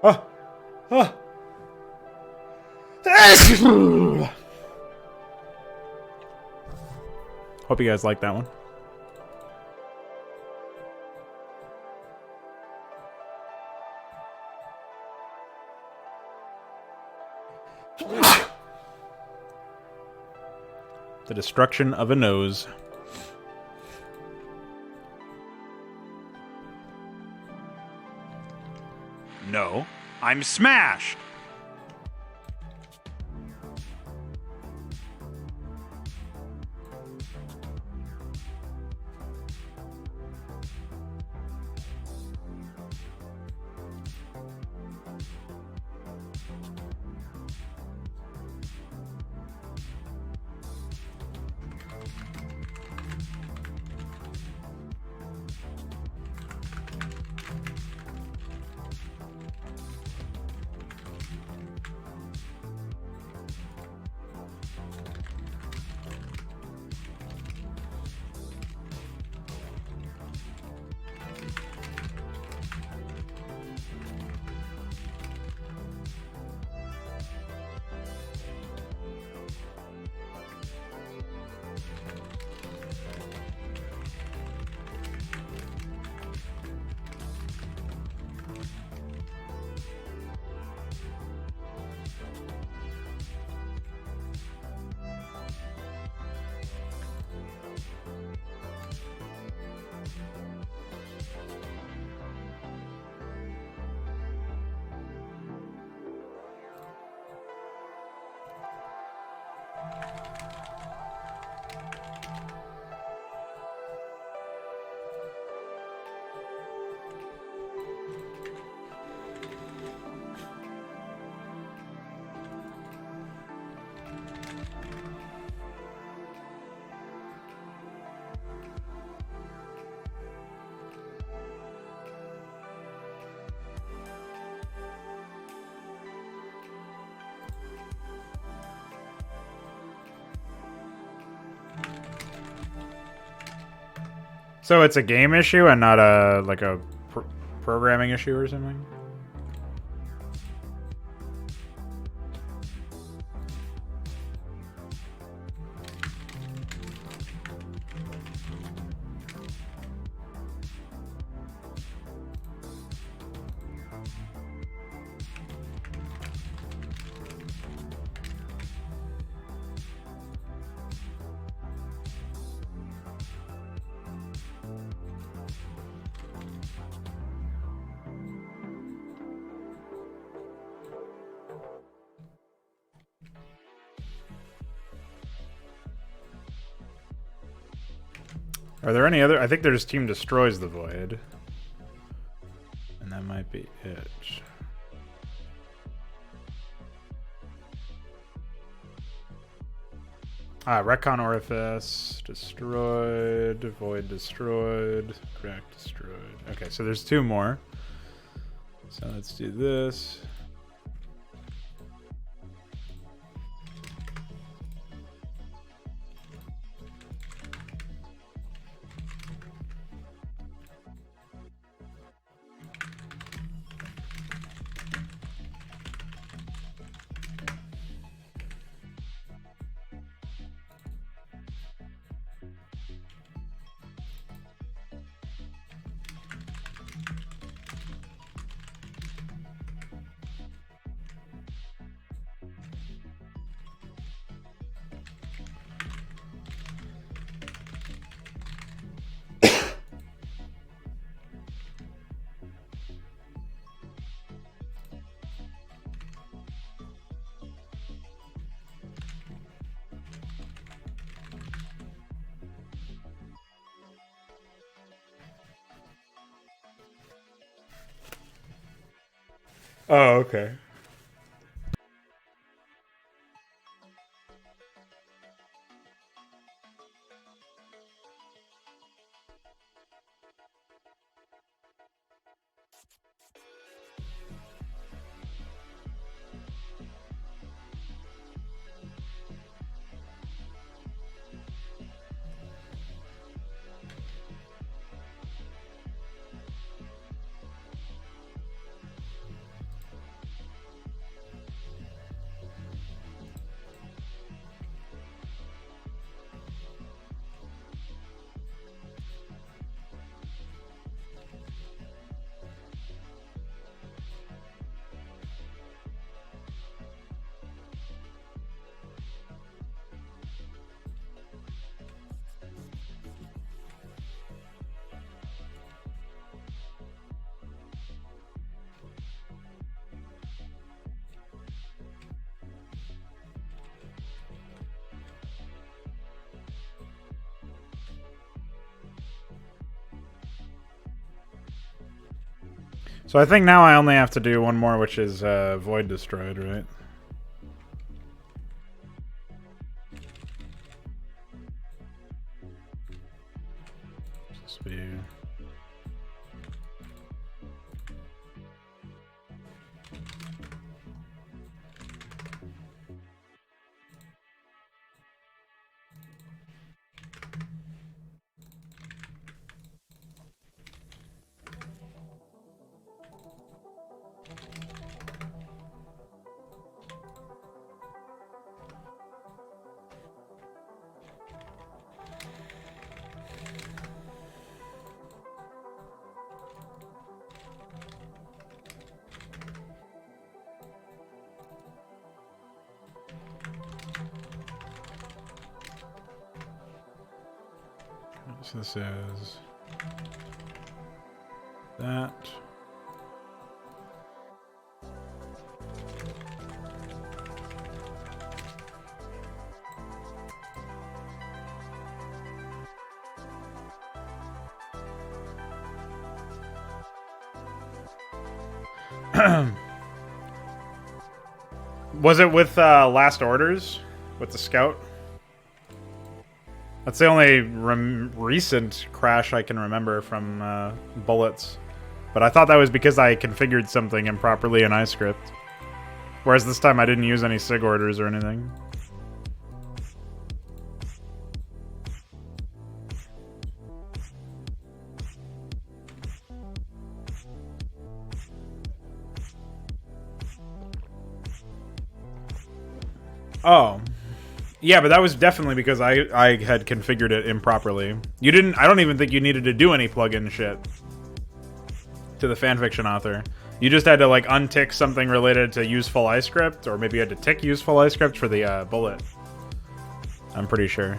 Oh! Oh! Hope you guys like that one. The destruction of a nose. No. I'm smashed. So it's a game issue and not a like a programming issue or something? Are there any other? I think there's Team Destroys the Void. And that might be it. Retcon Orifice, destroyed, Void destroyed, Crack destroyed. Okay, so there's two more. So let's do this. Oh, okay. So I think now I only have to do one more, which is Void Destroyed, right? This be... So this is that. Was it with Last Orders? With the Scout? That's the only recent crash I can remember from bullets. But I thought that was because I configured something improperly in iScript. Whereas this time I didn't use any SIG orders or anything. Oh. Yeah, but that was definitely because I had configured it improperly. You didn't... I don't even think you needed to do any plugin shit to the fanfiction author. You just had to, like, untick something related to useful iScript, or maybe you had to tick useful iScript for the bullet. I'm pretty sure.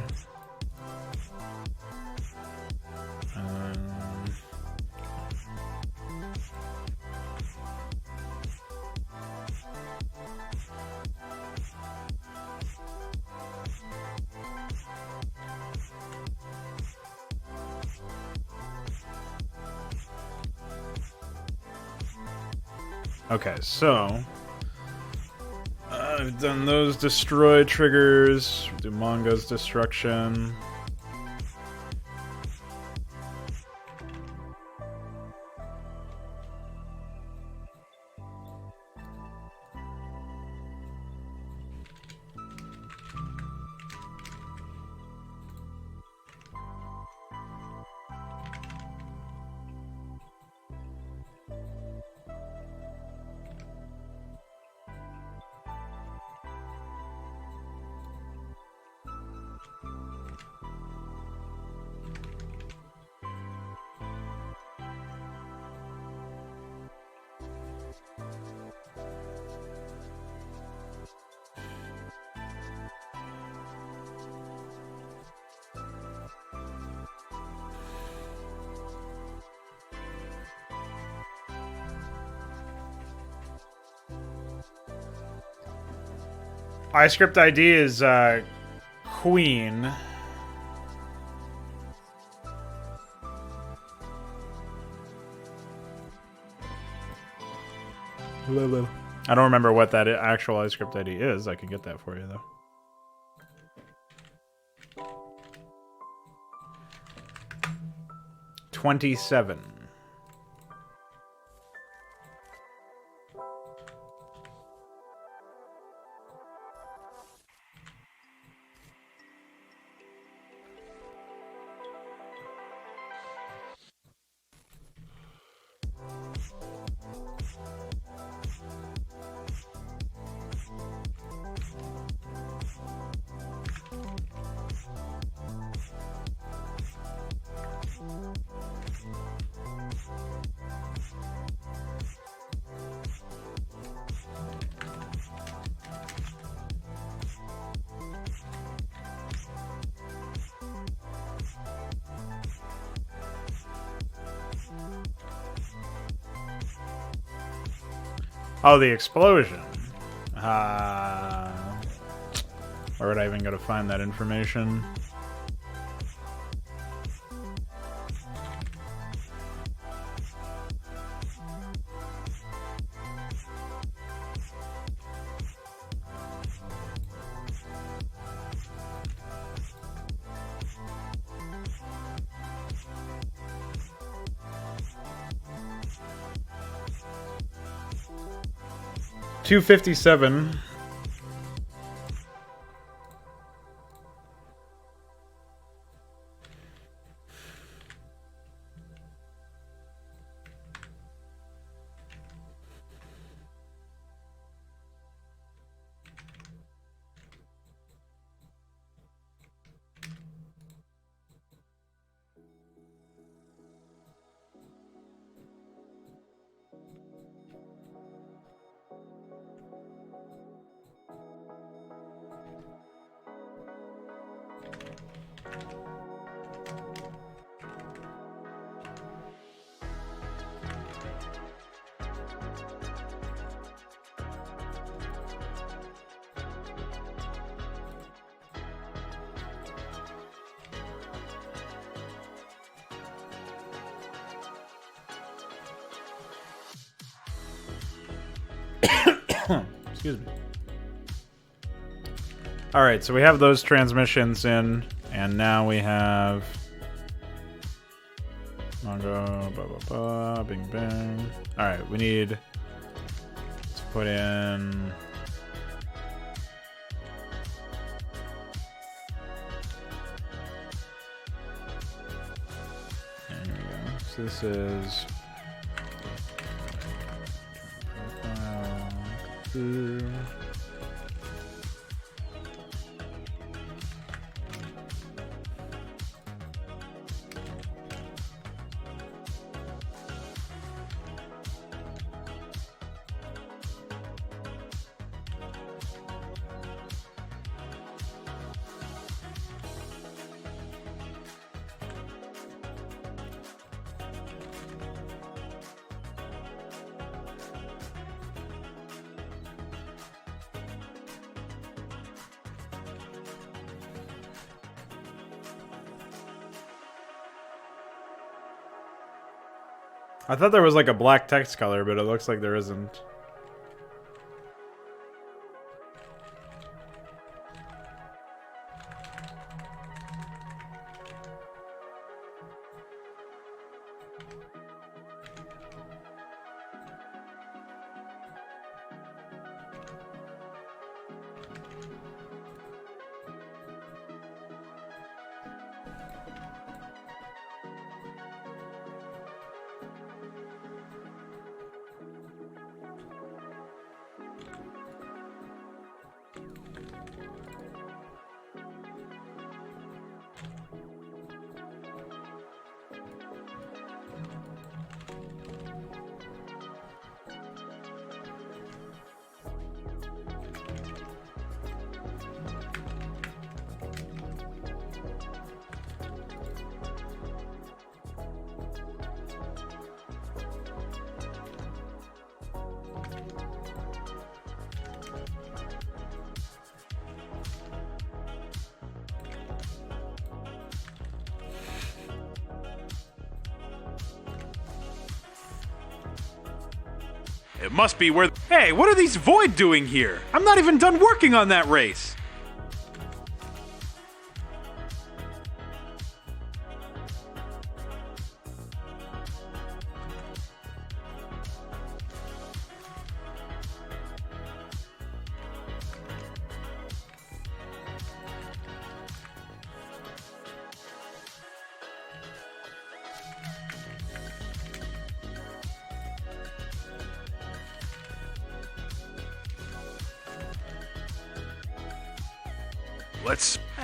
Okay, so I've done those destroy triggers. Do Mongo's destruction. iScript ID is Queen. I don't remember what that actual iScript ID is. I can get that for you, though. $27. Oh, the explosion. Where would I even go to find that information? $257. Excuse me. All right, so we have those transmissions in, and now we have Mongo, blah, blah, blah, bing, bang. All right, we need to put in... There we go. So this is... I thought there was like a black text color, but it looks like there isn't. It must be where... Hey, what are these Void doing here? I'm not even done working on that race!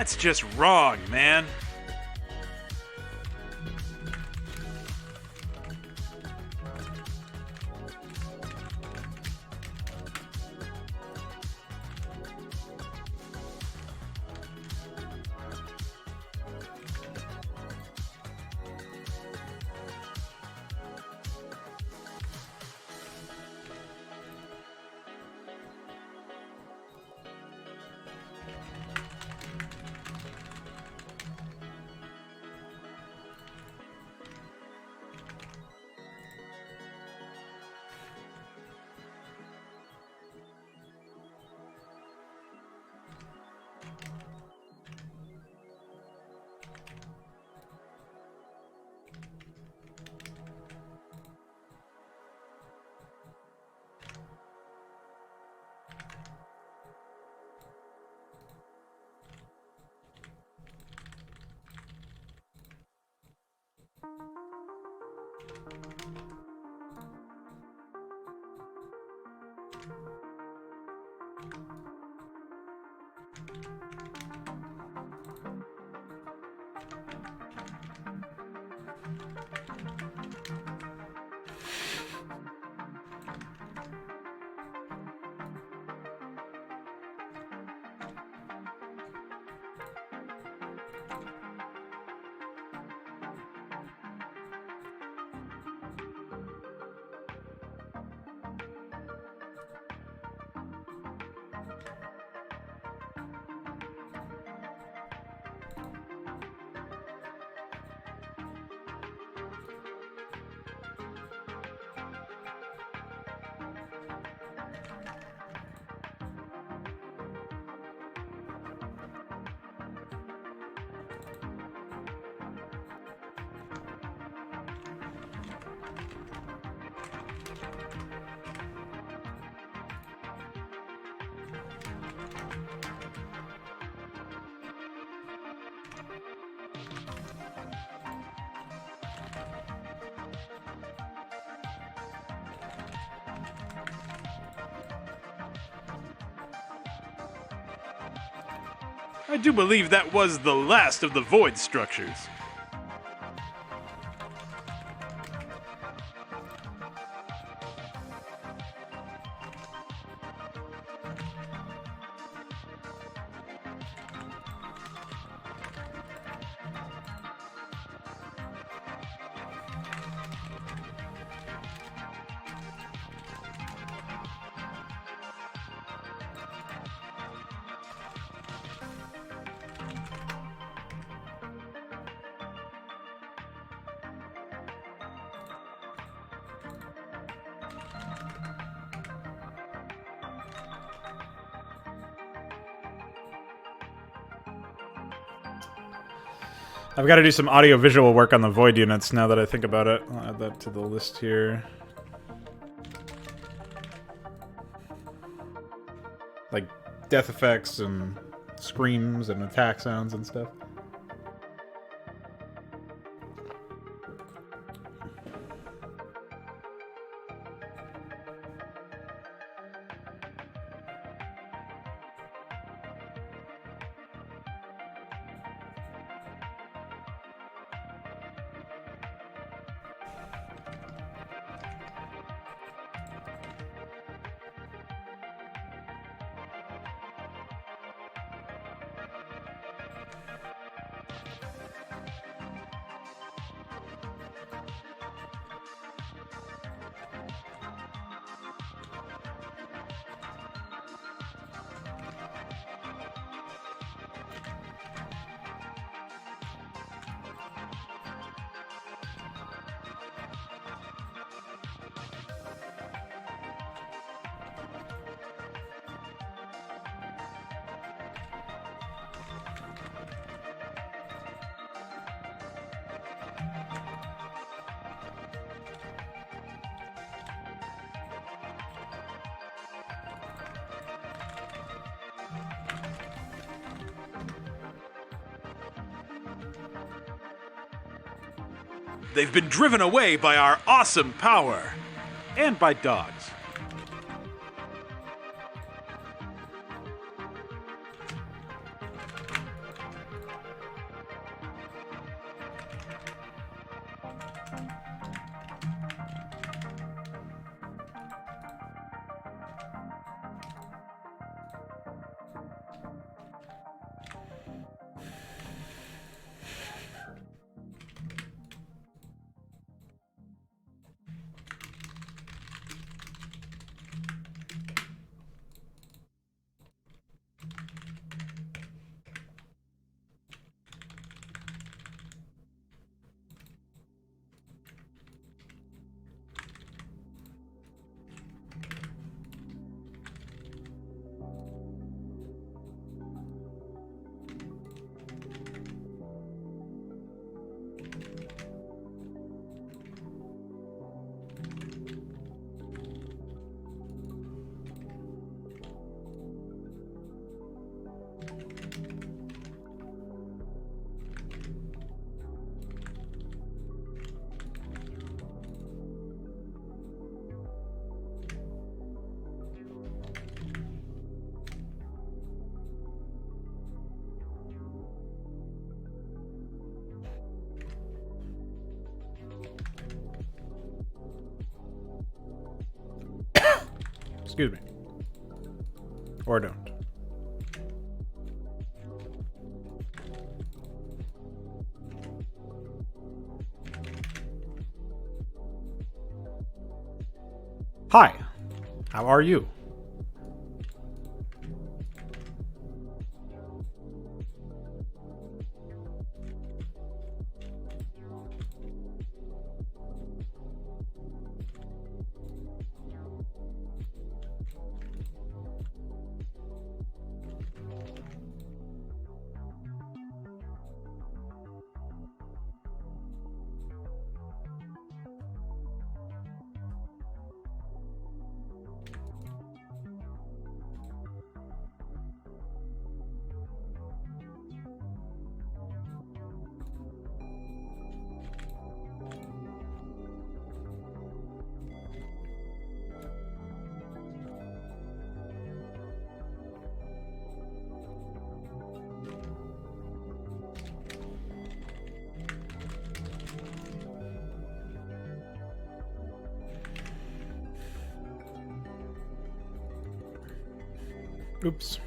That's just wrong, man. I do believe that was the last of the Void structures. I've got to do some audio-visual work on the Void units now that I think about it. I'll add that to the list here. Like death effects and screams and attack sounds and stuff. They've been driven away by our awesome power. And by dogs. Excuse me. Or don't. Hi. How are you? Oops.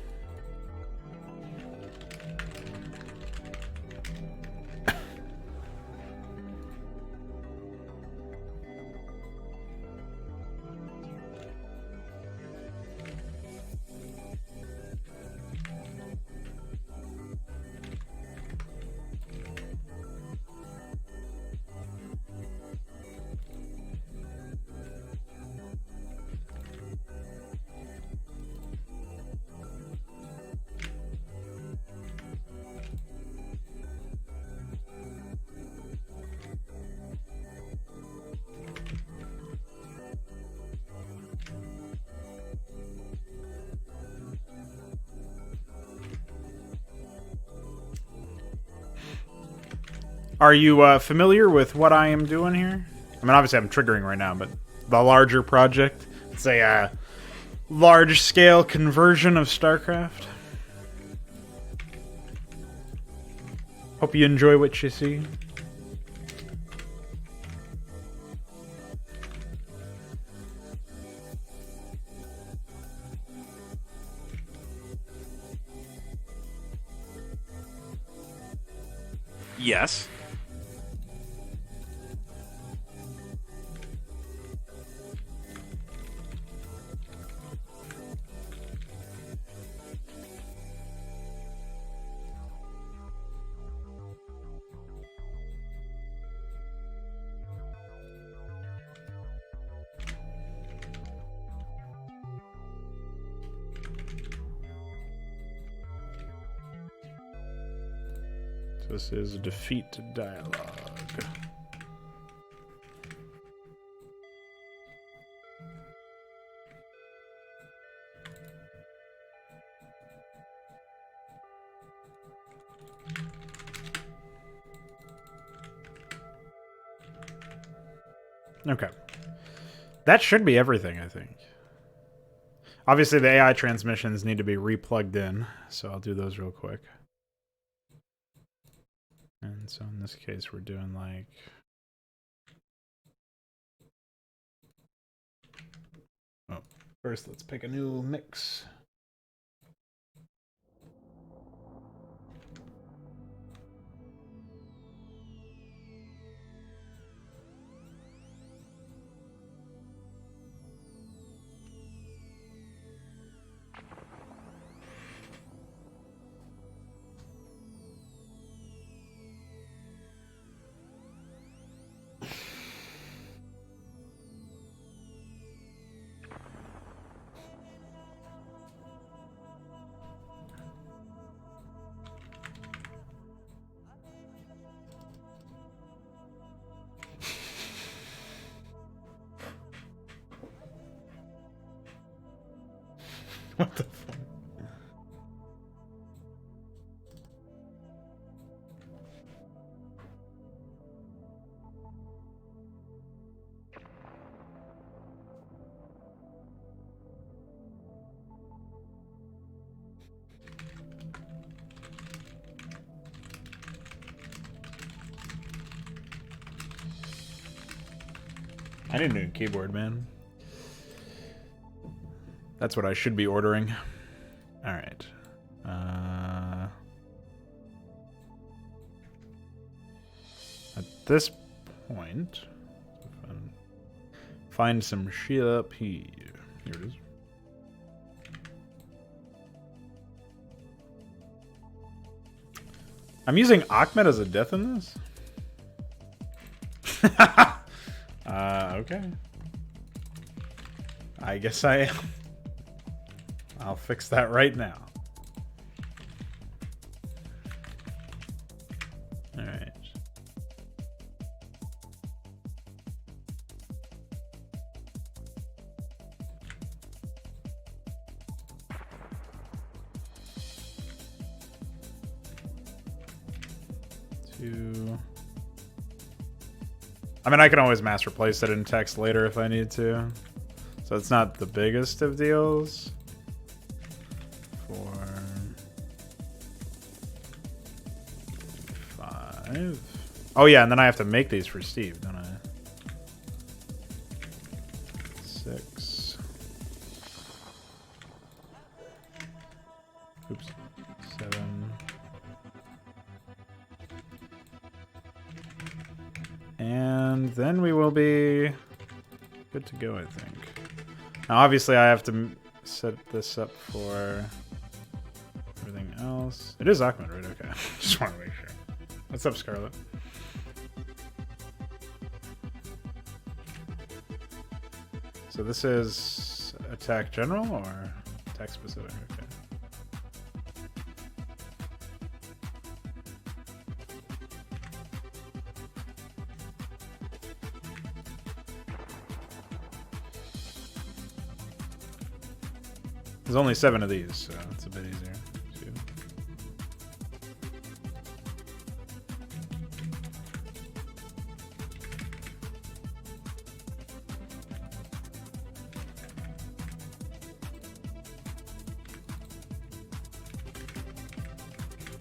Are you familiar with what I am doing here? I mean, obviously I'm triggering right now, but the larger project. It's a large-scale conversion of Starcraft. Hope you enjoy what you see. Yes. This is defeat dialogue. Okay. That should be everything, I think. Obviously, the AI transmissions need to be replugged in, so I'll do those real quick. And so in this case, we're doing like... Oh, first let's pick a new mix. What the fuck? I need a new keyboard, man. That's what I should be ordering. All right. At this point, find some shit up here. Here it is. I'm using Ahmed as a death in this? Okay. I guess I am. I'll fix that right now. Alright. I mean, I can always mass replace it in text later if I need to. So it's not the biggest of deals. For 5. Oh yeah, and then I have to make these for Steve, don't I? 6. Oops. 7. And then we will be good to go, I think. Now, obviously, I have to set this up for everything else. It is Ahmed, right? Okay. Just want to make sure. What's up, Scarlet? So this is attack general or attack specific? Okay. There's only 7 of these, so it's a bit easier.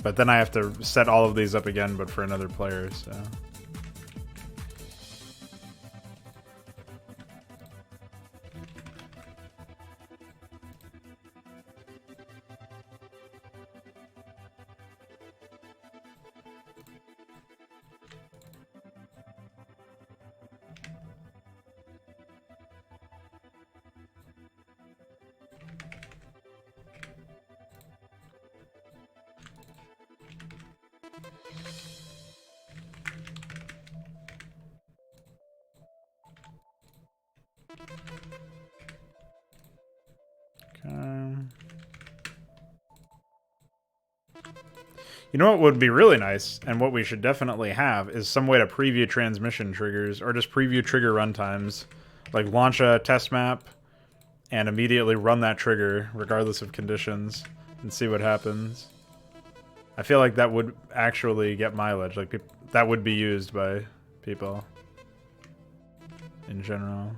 But then I have to set all of these up again, but for another player, so... You know what would be really nice, and what we should definitely have, is some way to preview transmission triggers, or just preview trigger runtimes. Like, launch a test map, and immediately run that trigger, regardless of conditions, and see what happens. I feel like that would actually get mileage. Like, that would be used by people. in general.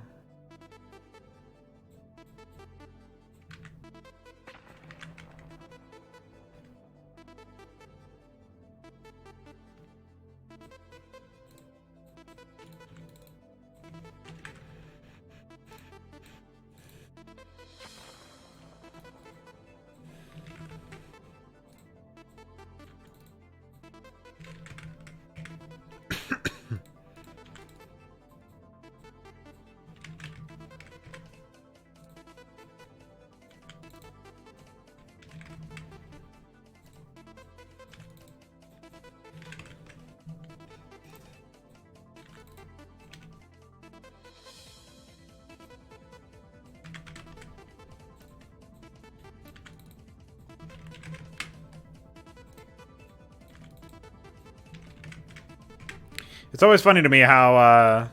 It's always funny to me how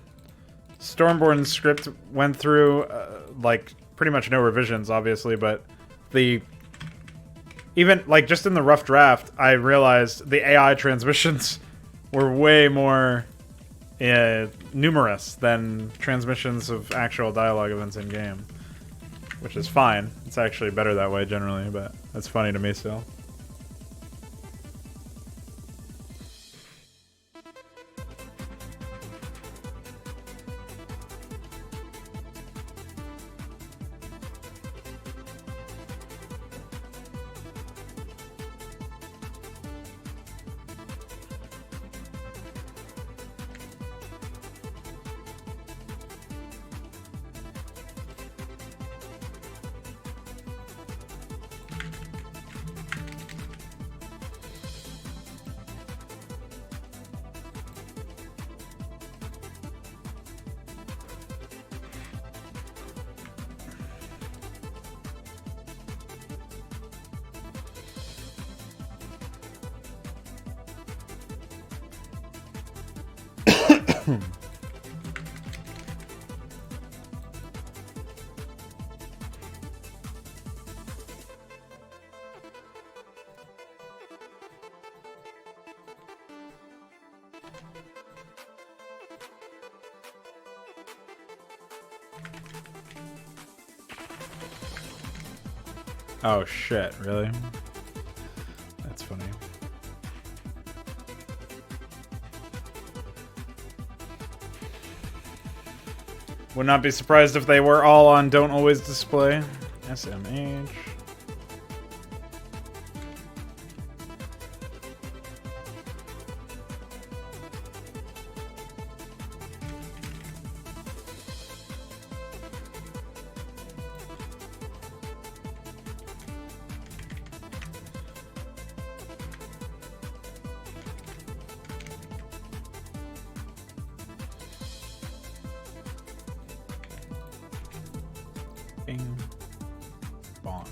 Stormborn's script went through like pretty much no revisions, obviously, but even like just in the rough draft, I realized the AI transmissions were way more numerous than transmissions of actual dialogue events in game, which is fine. It's actually better that way generally, but that's funny to me still. Oh shit, really? That's funny. Would not be surprised if they were all on Don't Always Display. SMH. Bing. Bong.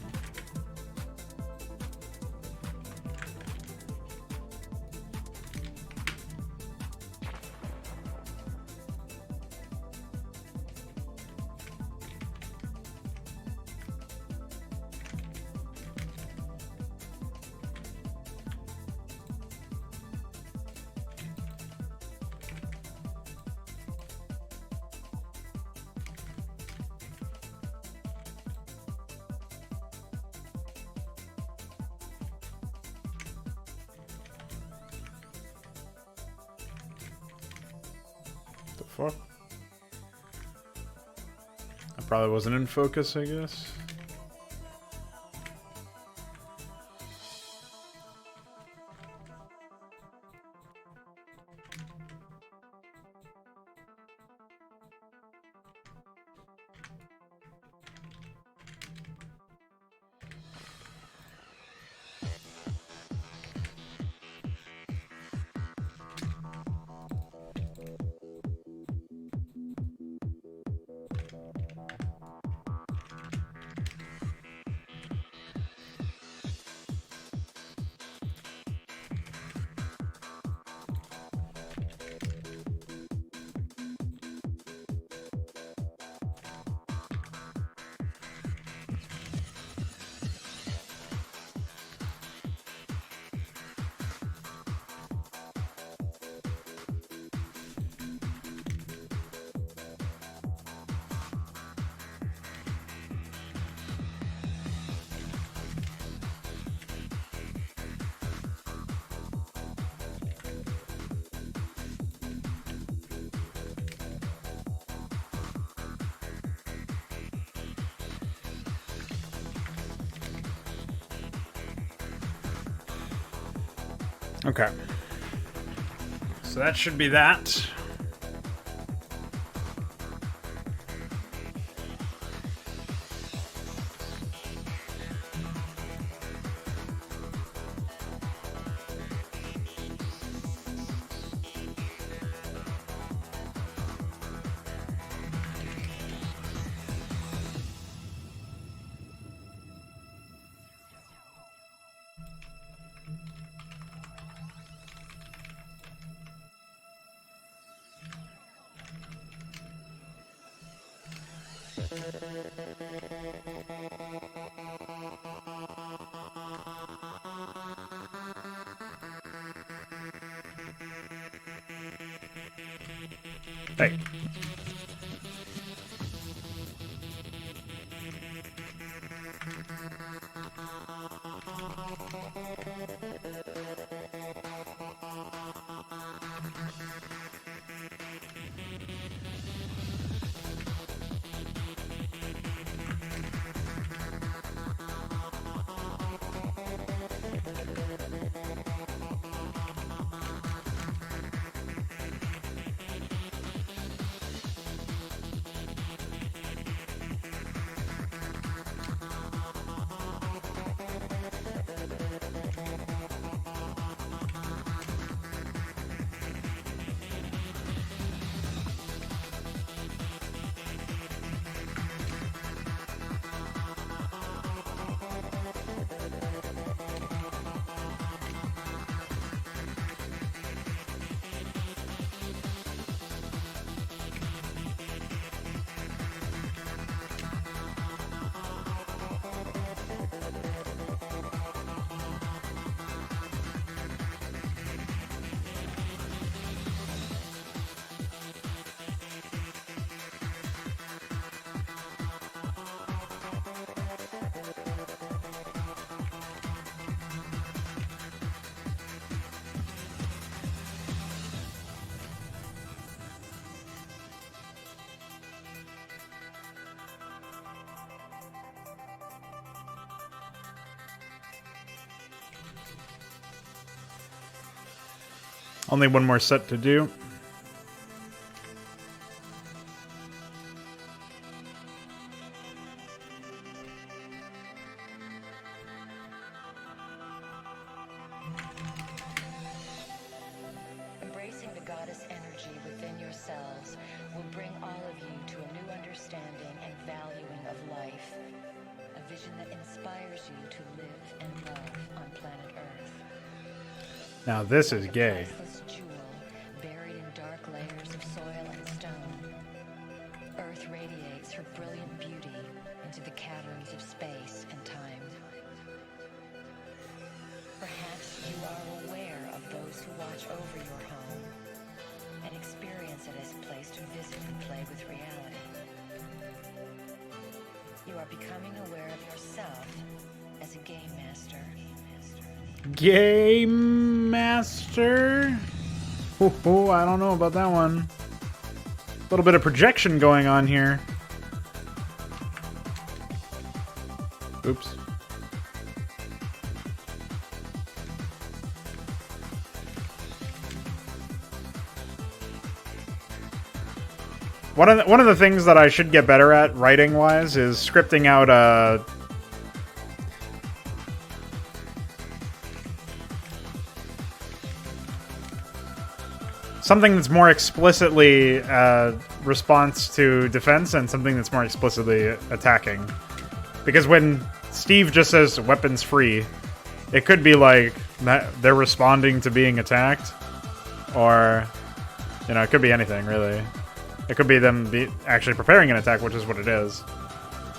The fuck? I probably wasn't in focus, I guess. Okay. So that should be that. Hey. Only one more set to do. Embracing the goddess energy within yourselves will bring all of you to a new understanding and valuing of life. A vision that inspires you to live and love on planet Earth. Now this is gay. Priceless jewel buried in dark layers of soil and stone. Earth radiates her brilliant beauty into the caverns of space and time. Perhaps you are aware of those who watch over your home and experience it as a place to visit and play with reality. You are becoming aware of yourself as a game master. Game Master? Oh, I don't know about that one. A little bit of projection going on here. Oops. One of the things that I should get better at writing-wise is scripting out something that's more explicitly response to defense and something that's more explicitly attacking. Because when Steve just says weapons free, it could be like they're responding to being attacked, or, you know, it could be anything really. It could be them actually preparing an attack, which is what it is.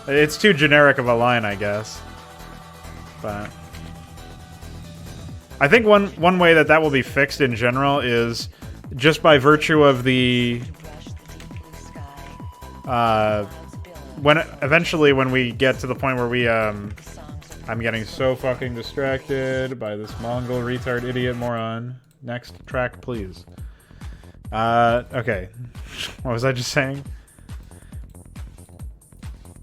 It's too generic of a line, I guess. But I think one way that will be fixed in general is just by virtue of the eventually when we get to the point where we I'm getting so fucking distracted by this Mongol retard idiot moron. Next track, please. Okay. What was I just saying?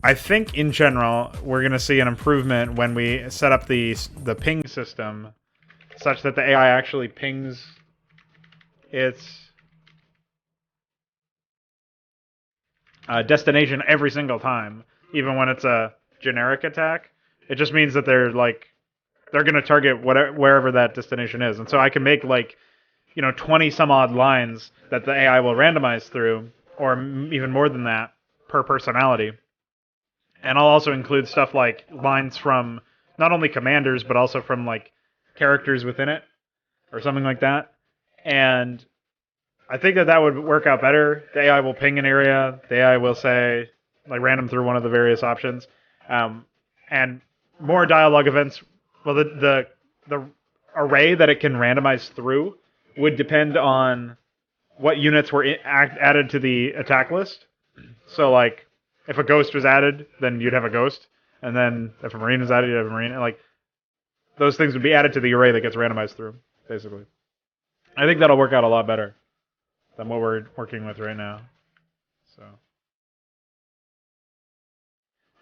I think in general we're gonna see an improvement when we set up the ping system such that the AI actually pings its destination every single time, even when it's a generic attack. It just means that they're going to target wherever that destination is. And so I can make 20 some odd lines that the AI will randomize through, or even more than that per personality. And I'll also include stuff like lines from not only commanders, but also from characters within it or something like that. And I think that would work out better. The AI will ping an area. The AI will say, random through one of the various options. And more dialogue events, well, the array that it can randomize through would depend on what units were added to the attack list. So, if a ghost was added, then you'd have a ghost. And then if a marine is added, you'd have a marine. And, those things would be added to the array that gets randomized through, basically. I think that'll work out a lot better than what we're working with right now. So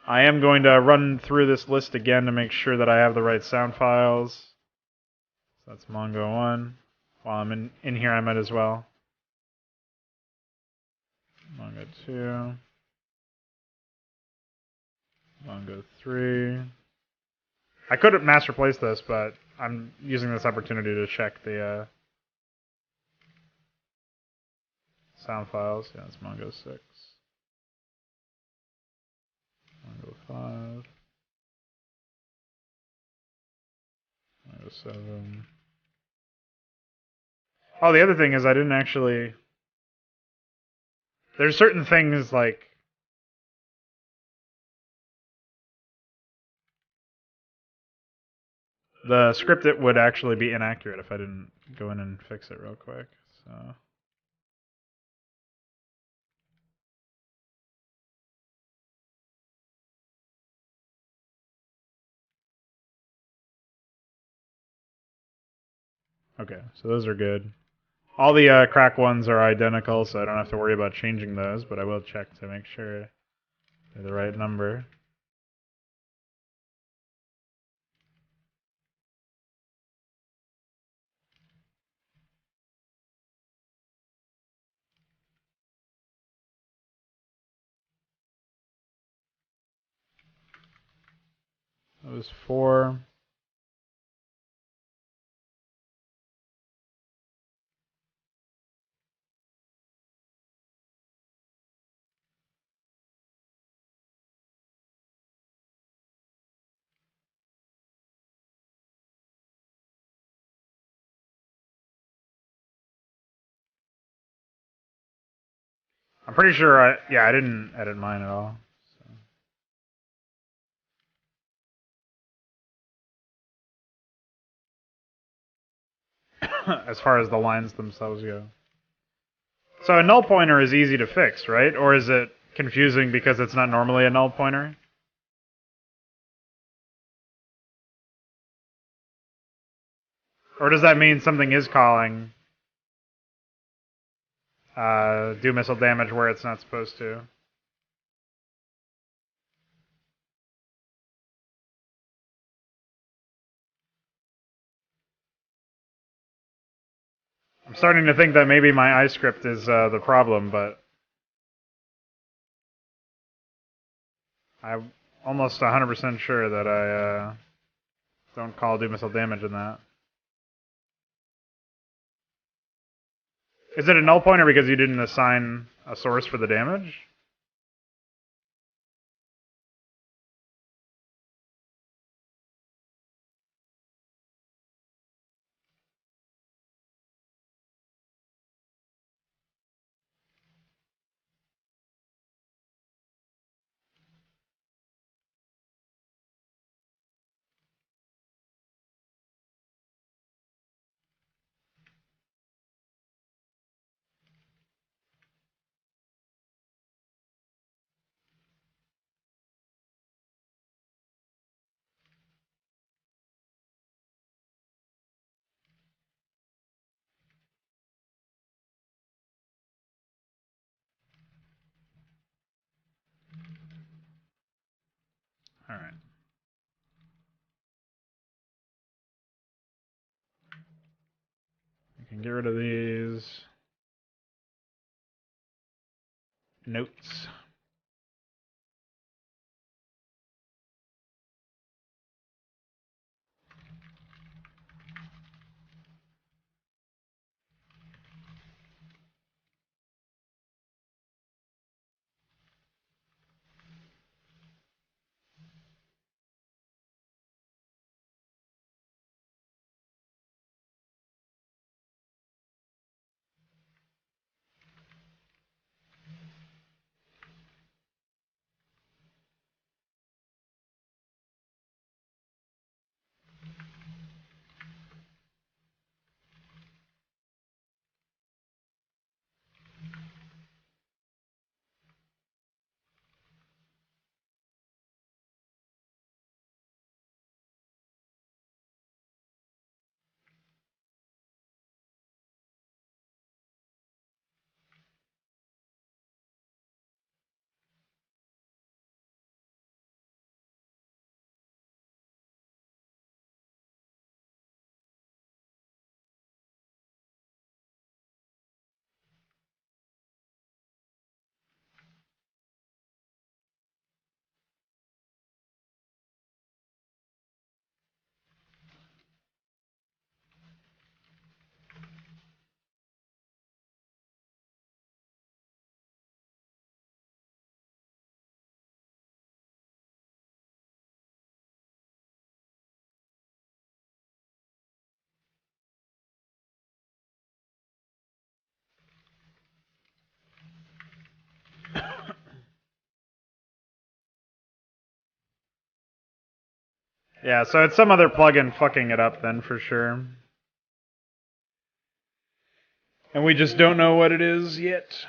I am going to run through this list again to make sure that I have the right sound files. So that's Mongo 1. While I'm in here, I might as well. Mongo 2. Mongo 3. I could mass replace this, but I'm using this opportunity to check the sound files. Yeah, it's Mongo 6. Mongo 5. Mongo 7. Oh, the other thing is I didn't actually... There's certain things like... The script it would actually be inaccurate if I didn't go in and fix it real quick. So okay, so those are good. All the crack ones are identical, so I don't have to worry about changing those, but I will check to make sure they're the right number. That was 4. I'm pretty sure I didn't edit mine at all. So. As far as the lines themselves go. So a null pointer is easy to fix, right? Or is it confusing because it's not normally a null pointer? Or does that mean something is calling do missile damage where it's not supposed to? I'm starting to think that maybe my iScript is the problem, but I'm almost 100% sure that I don't call do missile damage in that. Is it a null pointer because you didn't assign a source for the damage? All right. Get rid of these. Notes. Yeah, so it's some other plugin fucking it up then for sure. And we just don't know what it is yet.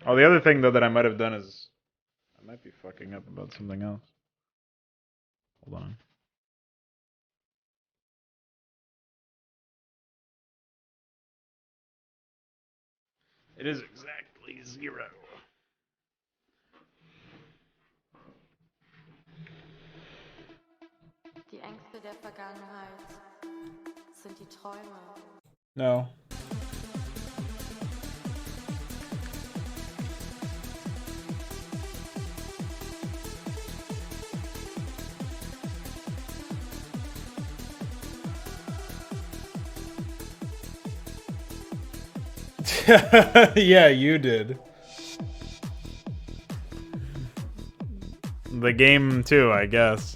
Oh, the other thing though that I might have done is I might be fucking up about something else. Hold on. It is exactly 0. Die Ängste der Vergangenheit sind die Träume. No. Yeah, you did. The game too, I guess.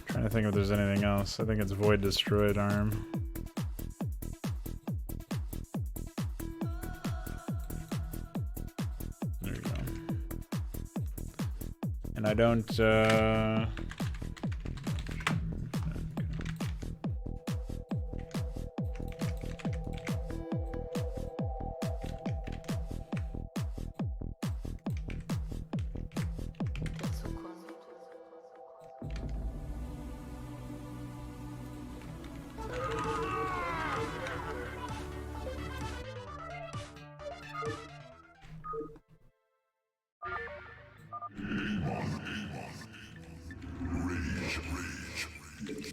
Trying to think if there's anything else. I think it's Void Destroyed Arm. There you go. And I don't, Der Zukunft.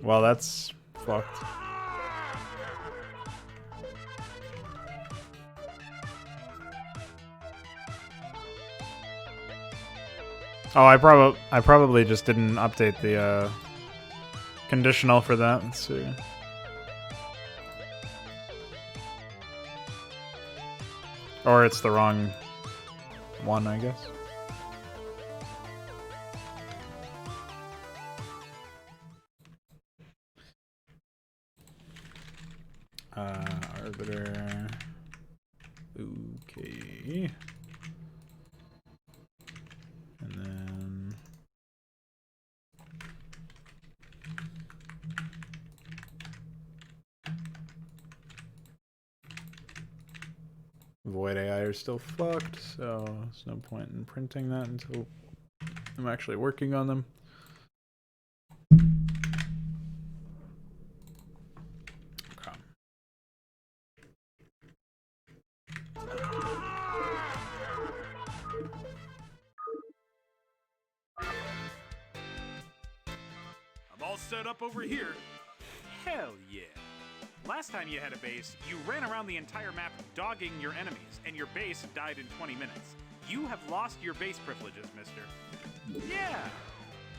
well, that's fucked. Oh, I probably just didn't update the conditional for that. Let's see. Or it's the wrong one, I guess. Arbiter. E. And then... Void AI are still fucked, so there's no point in printing that until I'm actually working on them. Okay. I'm all set up over here. Hell yeah. Last time you had a base, you ran around the entire map dogging your enemies, and your base died in 20 minutes. You have lost your base privileges, mister. Yeah!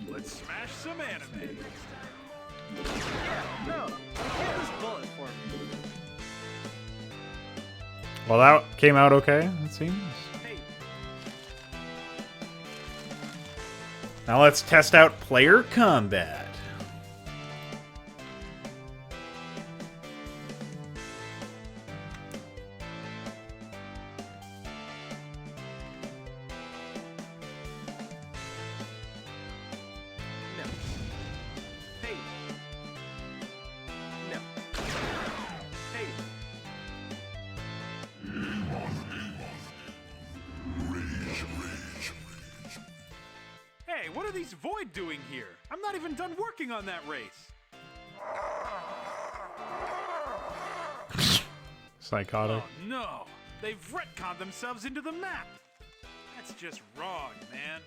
Let's smash some anime. Yeah, no. Hit this bullet for me. Well, that came out okay, it seems. Hey, Now let's test out player combat. no. Hey. No. Hey. Hey, what are these Void doing here? I'm not even done working on that race. Psychotic. Oh no! They've retconned themselves into the map! That's just wrong, man.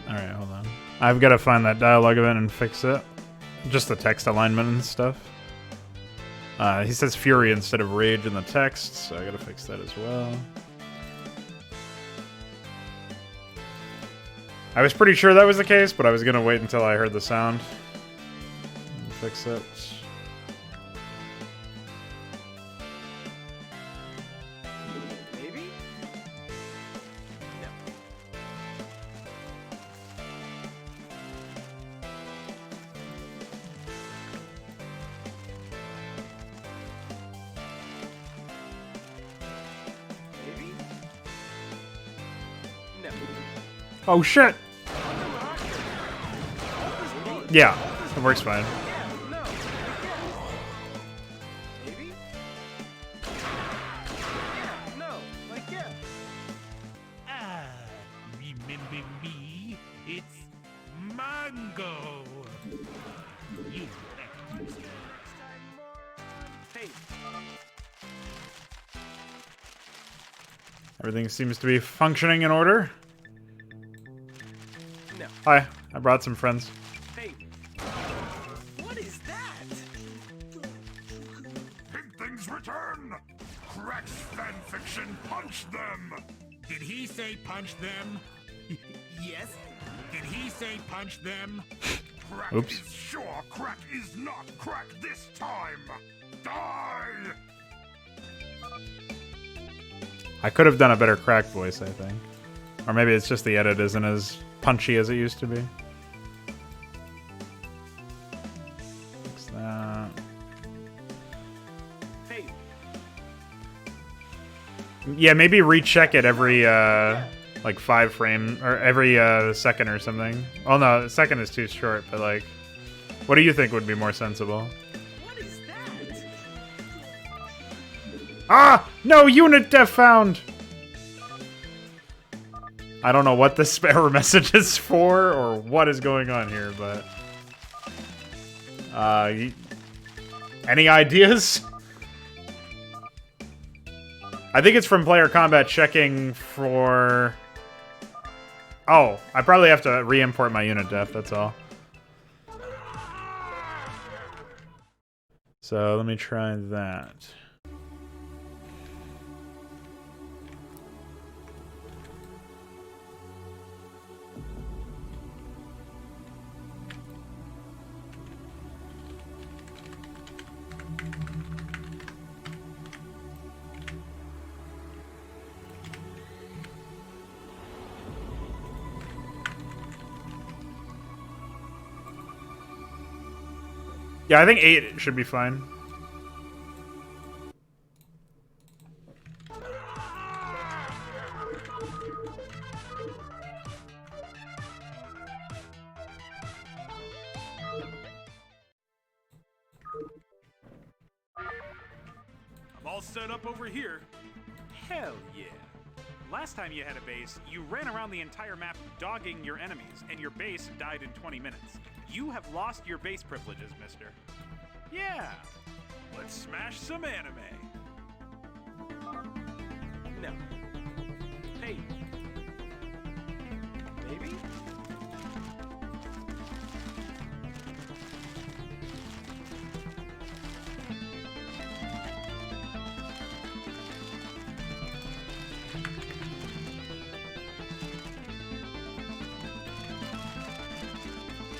Alright, hold on. I've got to find that dialogue event and fix it. Just the text alignment and stuff. He says Fury instead of Rage in the text, so I gotta fix that as well. I was pretty sure that was the case, but I was gonna wait until I heard the sound and fix it. Maybe? No. Maybe? No. Oh shit! Yeah, it works fine. Yeah, no. Maybe? Yeah, no. Like, yeah. Ah, remember me? It's Mango. You Hey. Everything seems to be functioning in order. No. Hi, I brought some friends. Hey. What is that? Pink things return! Crack's fanfiction, punch them! Did he say punch them? Yes. Did he say punch them? Crack Oops. is sure Crack is not Crack this time! Die! I could have done a better crack voice, I think. Or maybe it's just the edit isn't as punchy as it used to be. Fix that. Hey. Yeah, maybe recheck it every, like 5 frames, or every, second or something. Oh no, a second is too short, but like, what do you think would be more sensible? What is that? Ah! No, unit def found! I don't know what this error message is for, or what is going on here, but... any ideas? I think it's from player combat checking for... Oh, I probably have to re-import my unit def, that's all. So, let me try that. Yeah, I think 8 should be fine. all set up over here. Hell yeah. Last time you had a base, you ran around the entire map dogging your enemies, and your base died in 20 minutes. You have lost your base privileges, mister. Yeah. Let's smash some anime. No. Hey. Maybe?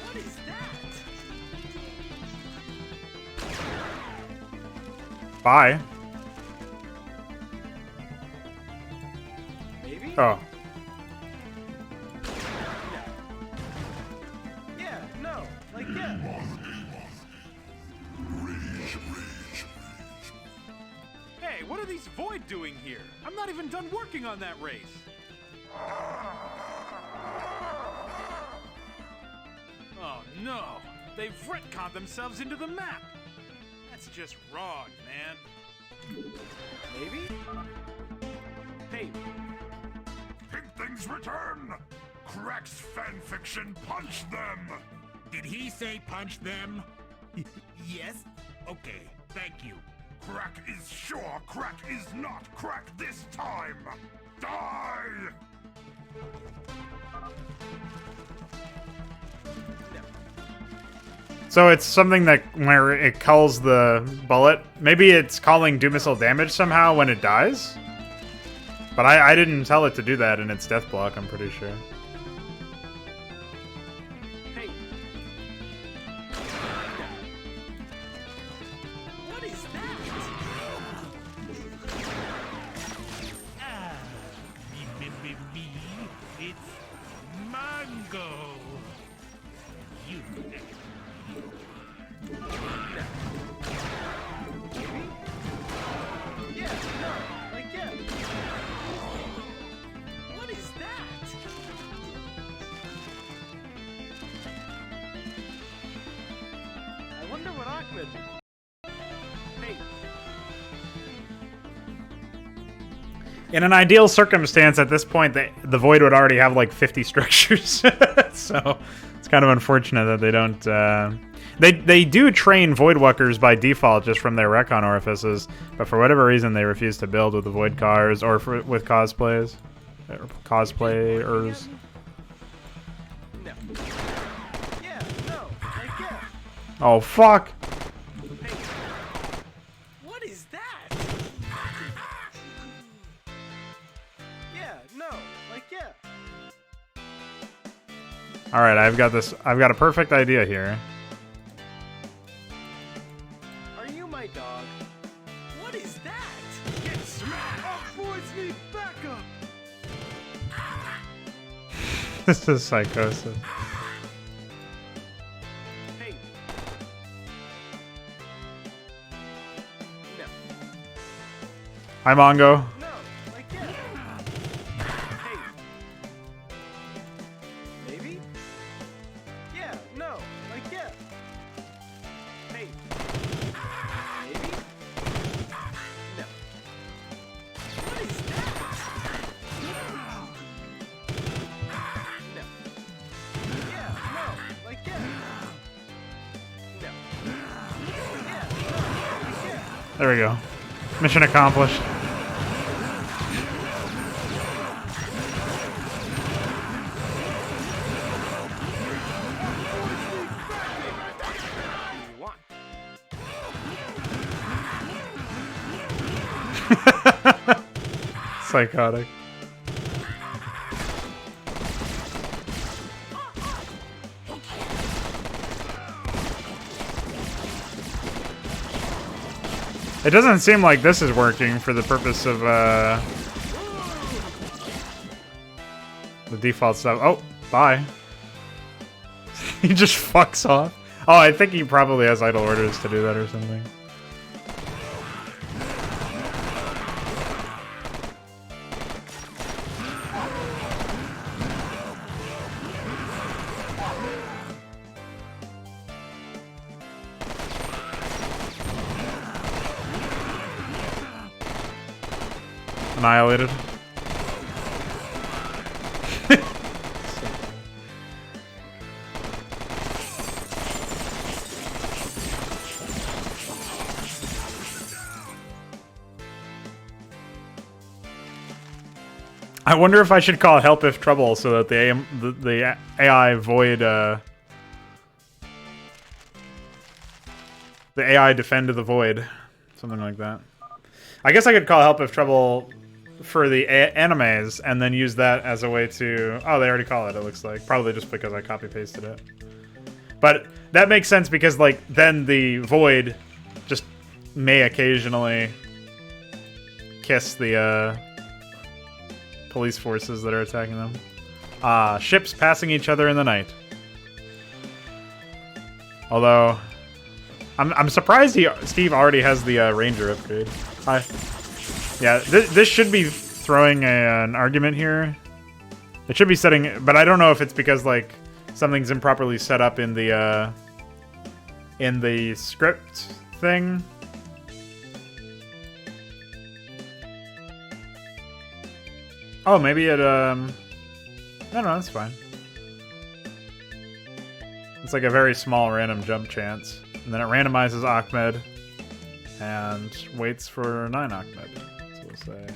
What is that? Bye. Maybe? Oh. Yeah, no. Like, yeah. Hey, what are these Void doing here? I'm not even done working on that race. Oh no, they've retconned themselves into the map. That's just wrong, man. Maybe? Hey, Pink Things return! Crack's fanfiction, punch them! Did he say punch them? Yes? Okay, thank you. Crack is sure, Crack is not Crack this time! Die! So it's something that where it calls the bullet. Maybe it's calling do missile damage somehow when it dies. But I didn't tell it to do that in its death block, I'm pretty sure. hey. What is that? Ah, me, it's Mango. You. Yeah, no. Like, yeah. What is that? I wonder what Ahmed. Hey, In an ideal circumstance, at this point, the Void would already have like 50 structures. So it's kind of unfortunate that they don't. They do train Voidwalkers by default just from their recon orifices, but for whatever reason, they refuse to build with the Void cars or with cosplays. Or cosplayers. no. Yeah, no. Like, yeah. Oh, fuck! Hey, What is that? yeah, no. Like, yeah. Alright, I've got a perfect idea here. Are you my dog? What is that? Get smashed! Our boys need backup! This is psychosis. Hey. No. Hi, Mongo. No. Like, yeah. Hey. Maybe? Yeah, no. Like, yeah. Hey. Maybe? No. What is that? No. Yeah, no. Like, yeah. No. Yeah, no. Like, yeah. There we go. Mission accomplished. You want? Psychotic. It doesn't seem like this is working for the purpose of the default stuff. Oh, bye. He just fucks off. Oh, I think he probably has idle orders to do that or something. Annihilated. I wonder if I should call help if trouble so that the AI void the AI defend the void, something like that. I guess I could call help if trouble for the animes and then use that as a way to. Oh, they already call it. It looks like probably just because I copy pasted it. But that makes sense because like then the void just may occasionally kiss the police forces that are attacking them. Ships passing each other in the night. Although, I'm surprised Steve already has the Ranger upgrade. Hi. Yeah, this should be throwing an argument here. It should be setting, but I don't know if it's because like something's improperly set up in the script thing. Oh, maybe it, no, that's fine. It's like a very small random jump chance. And then it randomizes Ahmed and waits for 9 Ahmed. So we'll say...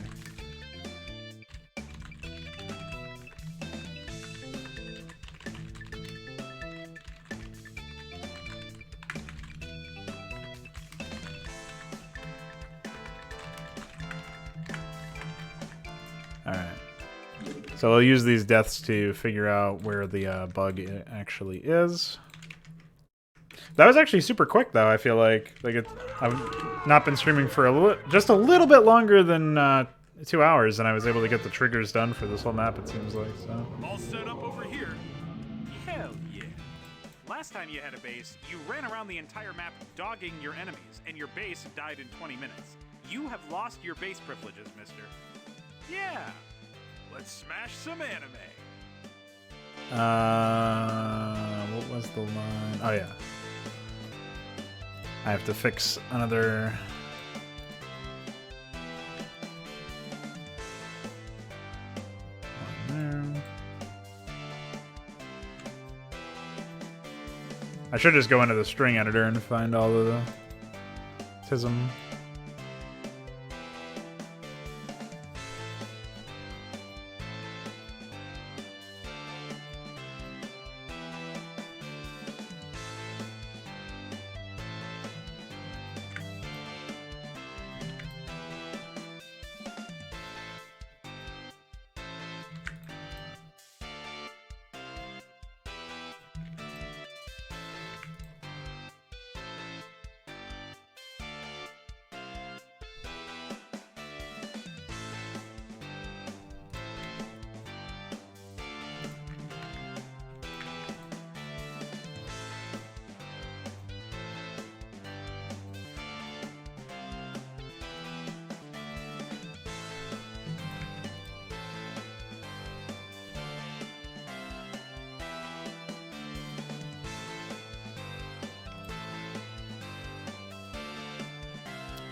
Alright. So we'll use these deaths to figure out where the bug actually is. That was actually super quick, though. I feel like I've not been streaming for just a little bit longer than 2 hours, and I was able to get the triggers done for this whole map. It seems like so. I'm all set up over here. Hell yeah! Last time you had a base, you ran around the entire map dogging your enemies, and your base died in 20 minutes. You have lost your base privileges, mister. Yeah. Let's smash some anime. What was the line? Oh, yeah. I have to fix another... one there. I should just go into the string editor and find all of the TISM.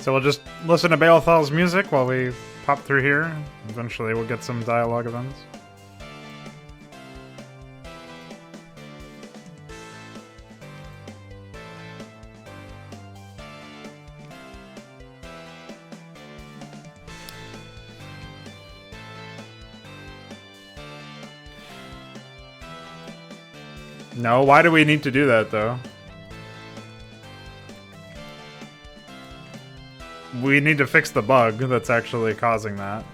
So we'll just listen to Balthal's music while we pop through here. Eventually we'll get some dialogue events. No, why do we need to do that though? We need to fix the bug that's actually causing that.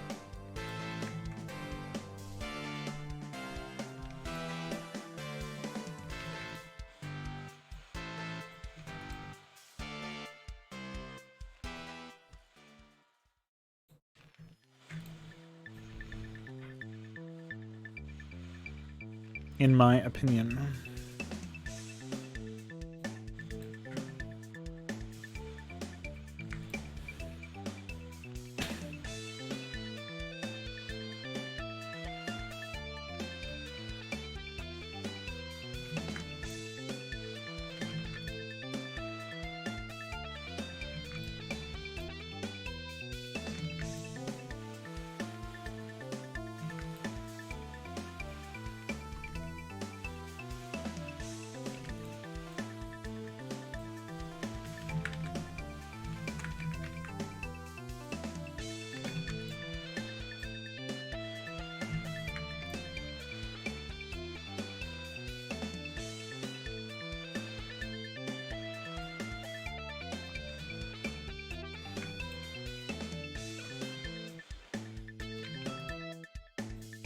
In my opinion.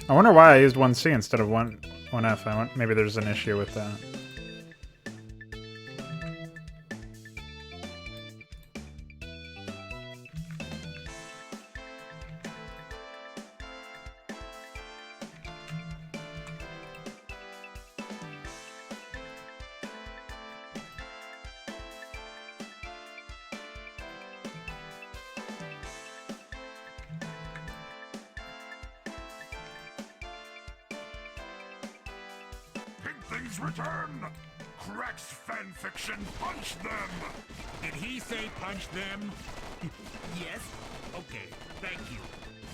I wonder why I used 1C instead of 1F. Maybe there's an issue with that. Things return! Crack's fanfiction, punch them! Did he say punch them? Yes? Okay, thank you.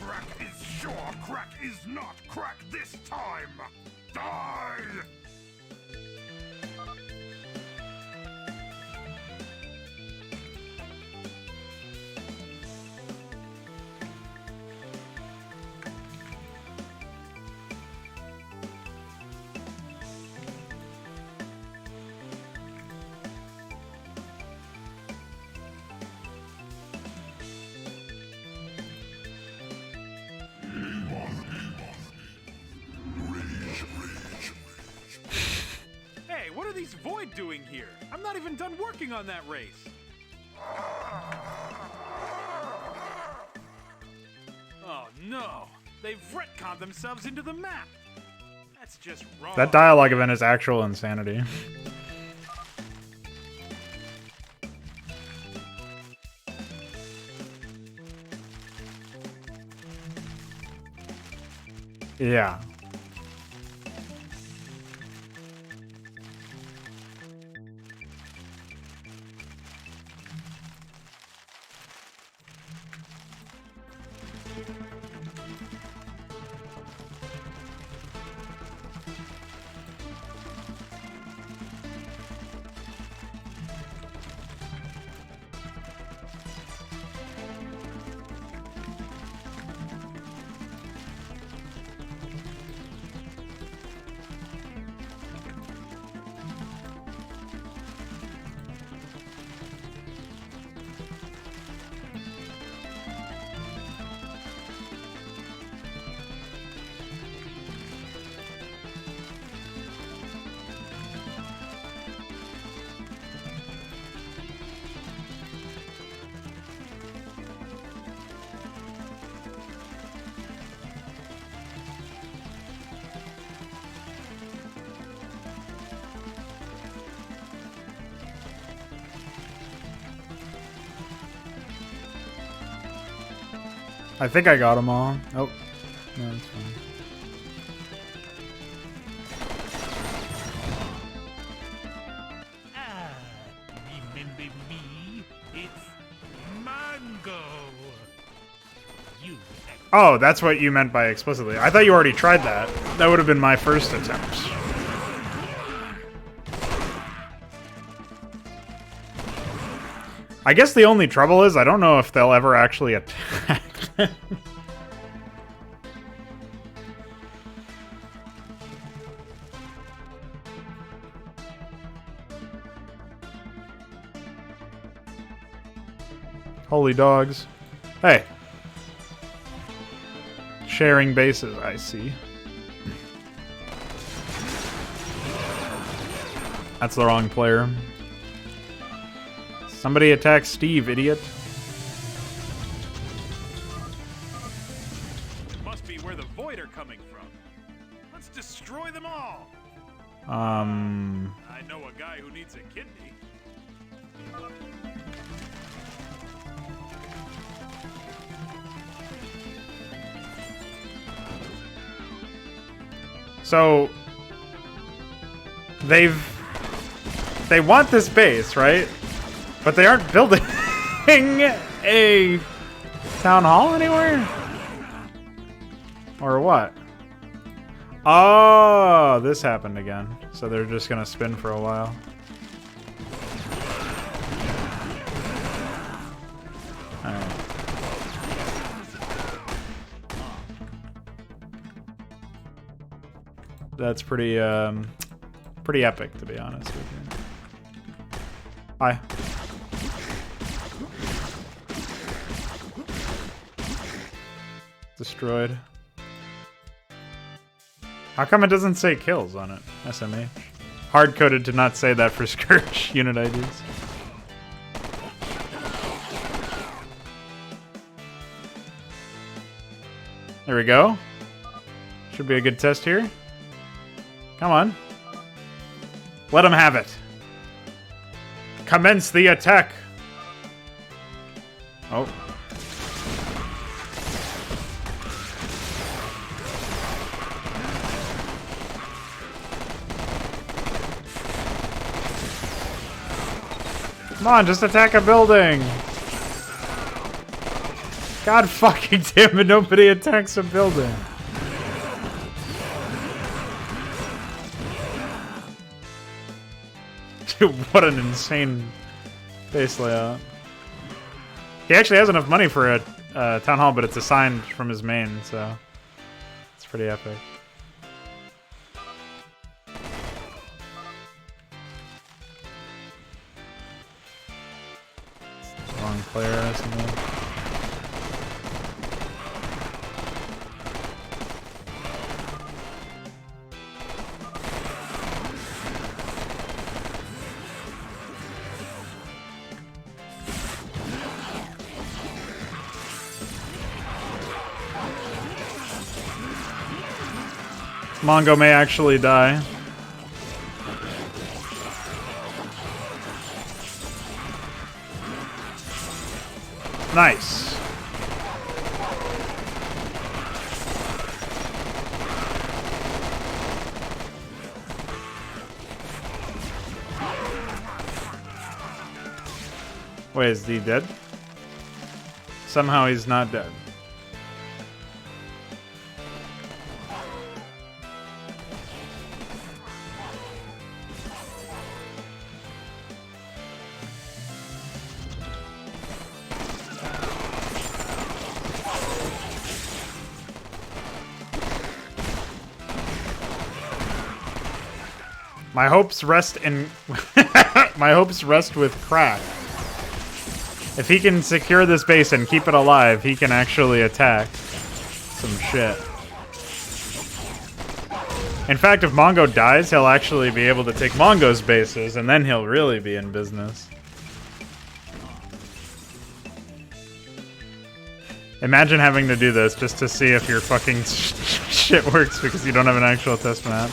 Crack is sure, crack is not crack this time! Die! Hey, what are these Void doing here? I'm not even done working on that race. Oh no, they've retconned themselves into the map. That's just wrong. That dialogue event is actual insanity. Yeah. I think I got them all. Oh, no, that's fine. Ah, remember me? It's Mango. You. Oh, that's what you meant by explicitly. I thought you already tried that. That would have been my first attempt. I guess the only trouble is I don't know if they'll ever actually attack them. Holy dogs. Hey. Sharing bases, I see. That's the wrong player. Somebody attack Steve, idiot. Must be where the Void are coming from. Let's destroy them all. I know a guy who needs a kidney. So they want this base, right? But they aren't building a town hall anywhere? Or what? Oh, this happened again. So they're just gonna spin for a while. Alright. That's pretty epic, to be honest with you. Hi. Destroyed. How come it doesn't say kills on it? SMH. Hard coded to not say that for Scourge unit IDs. There we go. Should be a good test here. Come on. Let him have it. Commence the attack. Oh. Come on, just attack a building. God fucking damn it, nobody attacks a building. Dude, what an insane base layout. He actually has enough money for a town hall, but it's assigned from his main, so it's pretty epic. Wrong player, something. Mongo may actually die. Nice. Wait, is he dead? Somehow he's not dead. My hopes rest in my hopes rest with Crack. If he can secure this base and keep it alive, he can actually attack some shit. In fact, if Mongo dies, he'll actually be able to take Mongo's bases, and then he'll really be in business. Imagine having to do this just to see if your fucking shit works because you don't have an actual test map.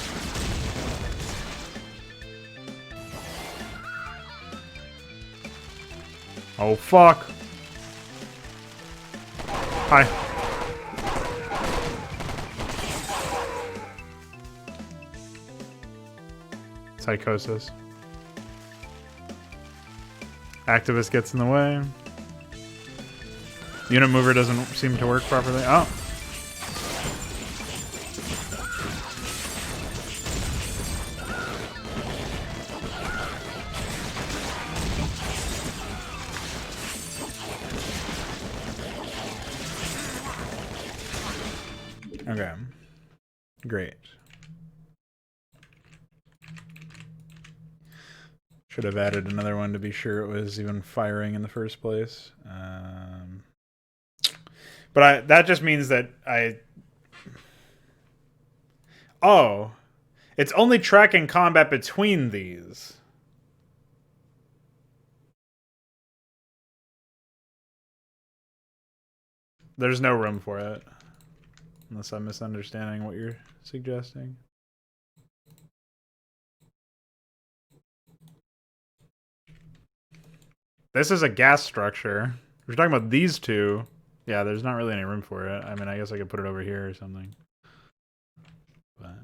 Oh, fuck. Hi. Psychosis. Activist gets in the way. Unit mover doesn't seem to work properly. Oh. Okay. Great. Should have added another one to be sure it was even firing in the first place. But that just means that Oh. It's only tracking combat between these. There's no room for it. Unless I'm misunderstanding what you're suggesting. This is a gas structure. If you're talking about these two, yeah, there's not really any room for it. I mean, I guess I could put it over here or something. But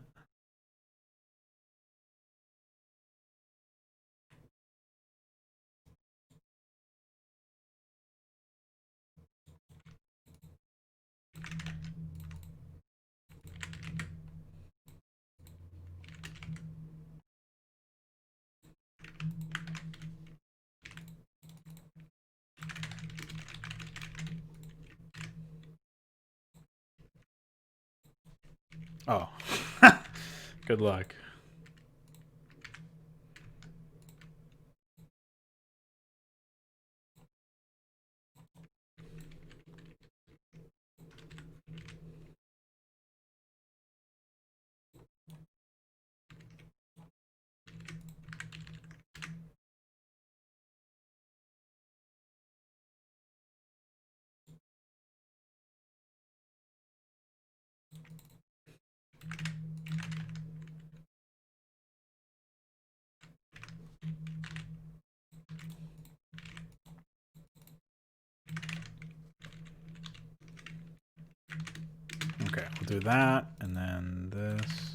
oh. Good luck. do that, and then this.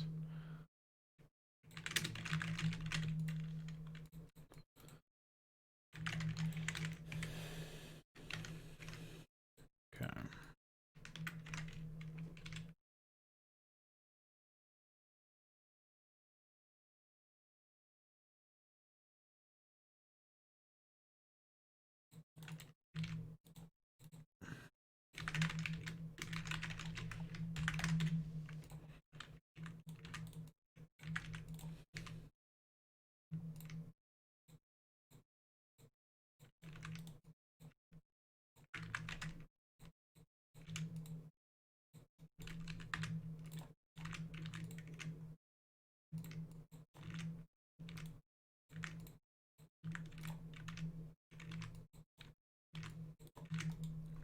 Okay.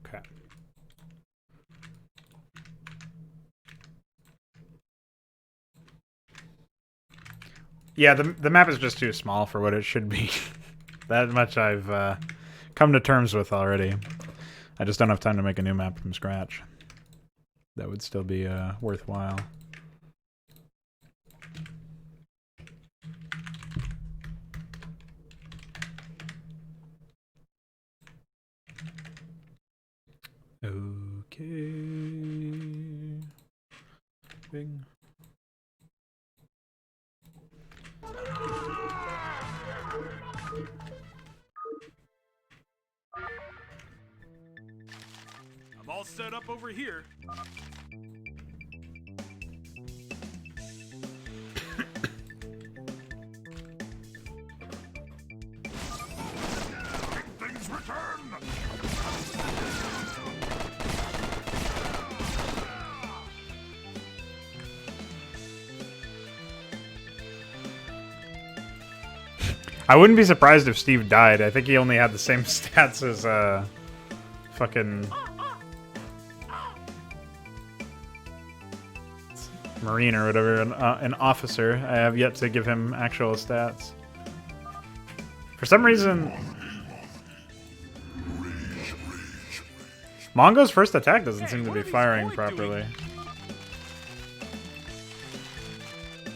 Okay. Yeah, the map is just too small for what it should be. That much I've come to terms with already. I just don't have time to make a new map from scratch. That would still be worthwhile. Okay. Bing. I'm all set up over here. Things return! I wouldn't be surprised if Steve died. I think he only had the same stats as fucking Marine or whatever, an officer. I have yet to give him actual stats. For some reason, Mongo's first attack doesn't seem to be firing properly.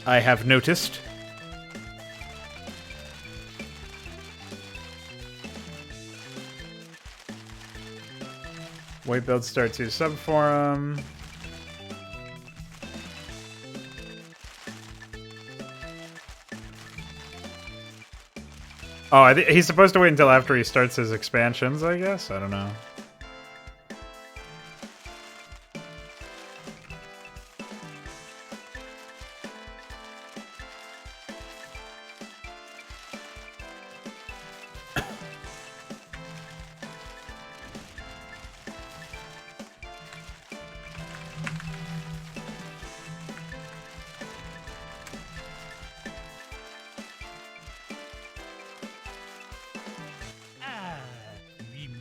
I have noticed. White build start 2 subforum. Oh, he's supposed to wait until after he starts his expansions, I guess? I don't know.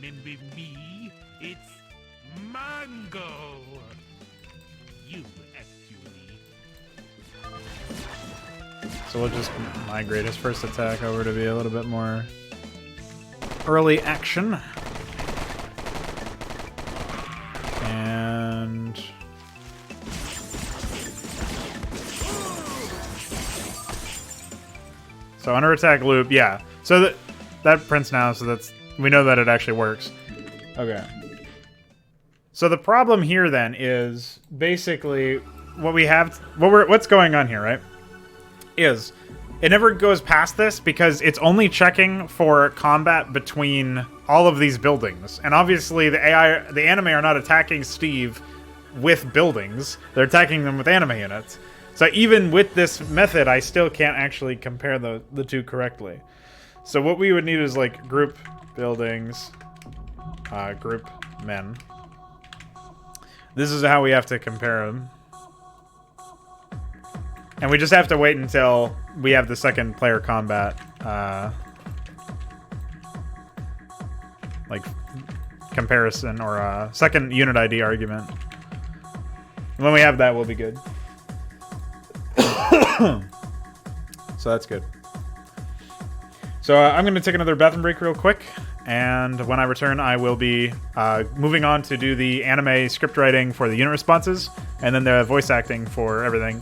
Remember me? It's Mango. You actually. So we'll just migrate his first attack over to be a little bit more early action. And so under attack loop, yeah. So that prints now, so we know that it actually works. Okay. So the problem here then is basically what's going on here, right? Is it never goes past this because it's only checking for combat between all of these buildings. And obviously the anime are not attacking Steve with buildings. They're attacking them with anime units. So even with this method, I still can't actually compare the two correctly. So what we would need is like group buildings, group men. This is how we have to compare them. And we just have to wait until we have the second player combat, like, comparison or second unit ID argument. And when we have that, we'll be good. So that's good. So I'm going to take another bathroom break real quick, and when I return, I will be moving on to do the anime script writing for the unit responses, and then the voice acting for everything.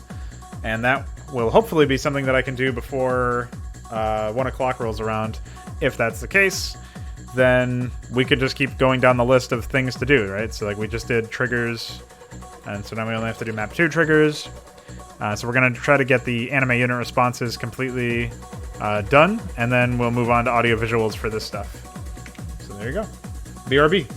And that will hopefully be something that I can do before 1 o'clock rolls around. If that's the case, then we could just keep going down the list of things to do, right? So like we just did triggers, and so now we only have to do map 2 triggers. So we're going to try to get the anime unit responses completely done, and then we'll move on to audio visuals for this stuff. So there you go. BRB.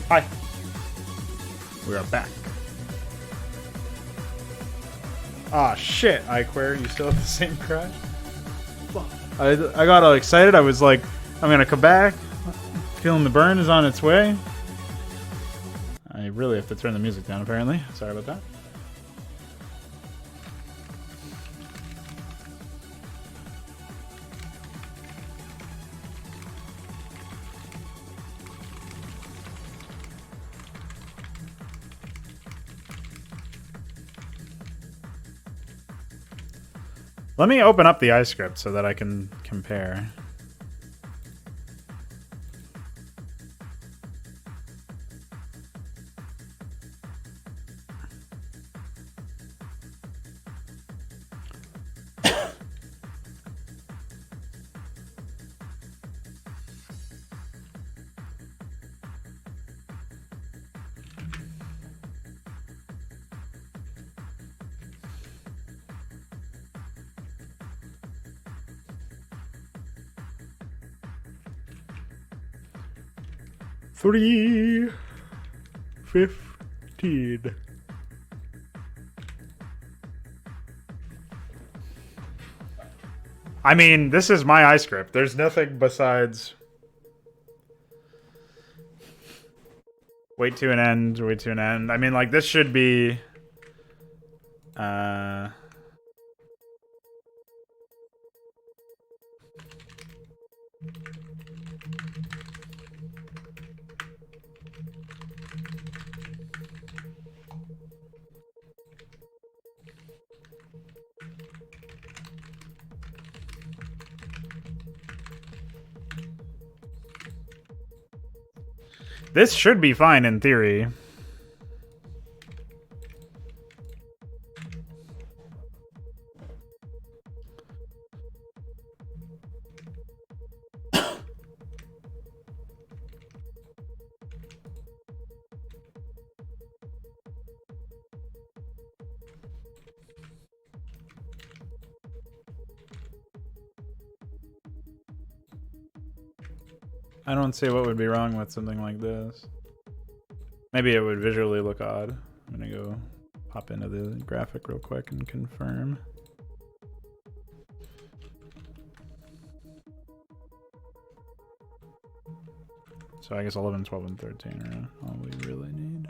Hi. We are back. Ah, shit, iQuare, you still have the same crash? I got all excited. I was like, I'm gonna come back. Feeling the burn is on its way. I really have to turn the music down, apparently. Sorry about that. Let me open up the iScript so that I can compare. $3.15. I mean, this is my iScript. There's nothing besides wait to an end, wait to an end. I mean, like, this should be this should be fine in theory. I don't see what would be wrong with something like this. Maybe it would visually look odd. I'm gonna go pop into the graphic real quick and confirm. So I guess 11, 12, and 13 are all we really need.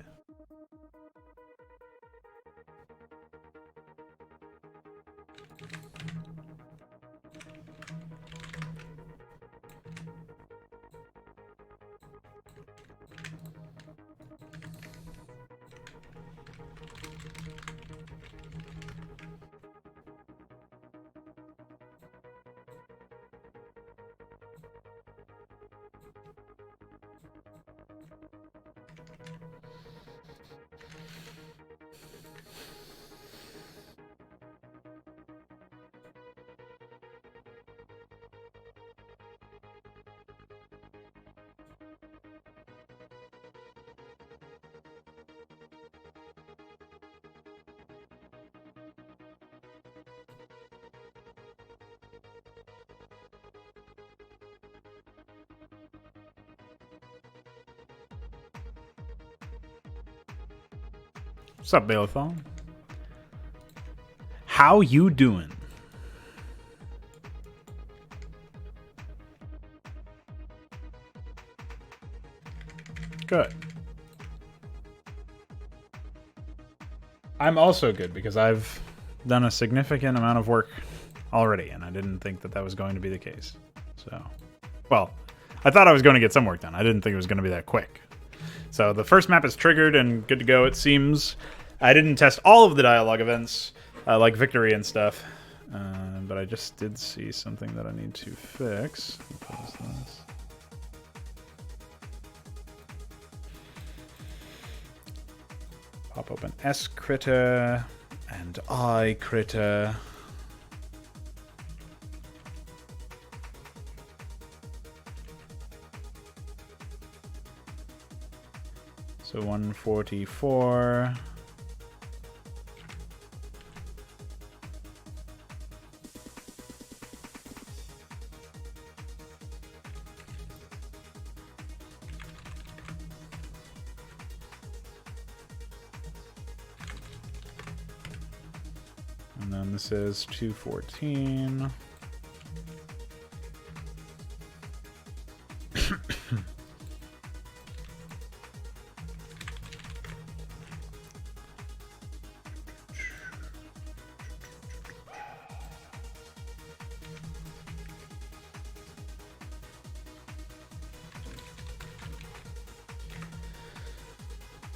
What's up, Balathon? How you doing? Good. I'm also good because I've done a significant amount of work already, and I didn't think that that was going to be the case. So, well, I thought I was going to get some work done. I didn't think it was going to be that quick. So the first map is triggered and good to go, it seems. I didn't test all of the dialogue events, like victory and stuff, but I just did see something that I need to fix. Pause this. Pop open S critter and I critter. So 144. And then this is 214.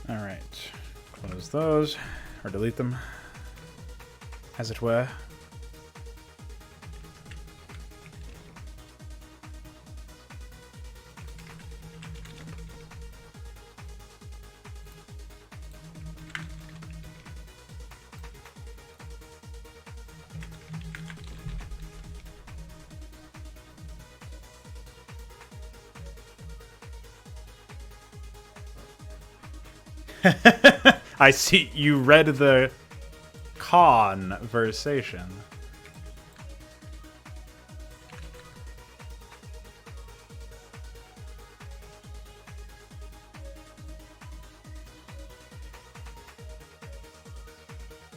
All right, close those, or delete them, as it were. I see you read the conversation.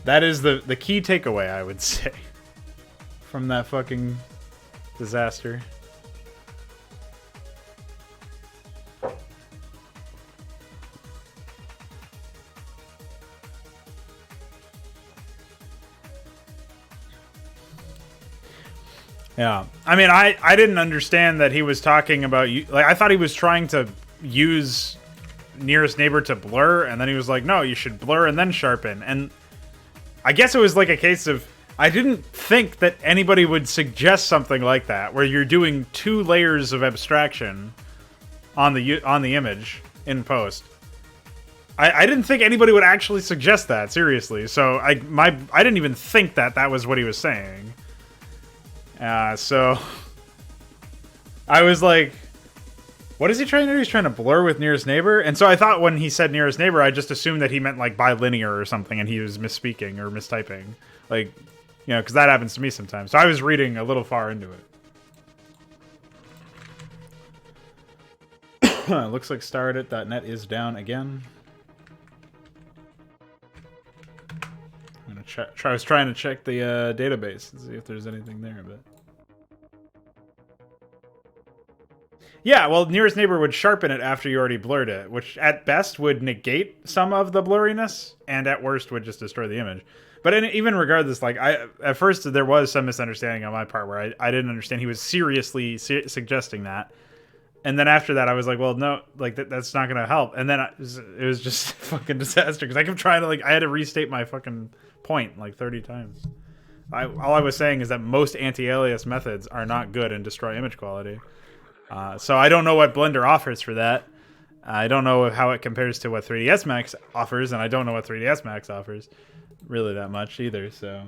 That is the key takeaway, I would say, from that fucking disaster. Yeah, I mean, I didn't understand that he was talking about you. Like, I thought he was trying to use nearest neighbor to blur, and then he was like, no, you should blur and then sharpen. And I guess it was like a case of, I didn't think that anybody would suggest something like that, where you're doing 2 layers of abstraction on the image in post. I didn't think anybody would actually suggest that, seriously. So I didn't even think that was what he was saying. So I was like, what is he trying to do? He's trying to blur with nearest neighbor. And so I thought when he said nearest neighbor, I just assumed that he meant like bilinear or something, and he was misspeaking or mistyping. Like, you know, because that happens to me sometimes. So I was reading a little far into it. Looks like staredit.net is down again. I was trying to check the database and see if there's anything there, but yeah, well, nearest neighbor would sharpen it after you already blurred it, which at best would negate some of the blurriness, and at worst would just destroy the image. But even regardless, like, at first there was some misunderstanding on my part where I didn't understand he was seriously suggesting that. And then after that, I was like, well, no, like, that's not going to help. And then it was just fucking disaster, because I kept trying to, like, I had to restate my fucking point, like, 30 times. All I was saying is that most anti-alias methods are not good and destroy image quality. So I don't know what Blender offers for that. I don't know how it compares to what 3ds Max offers, and I don't know what 3ds Max offers really that much either, so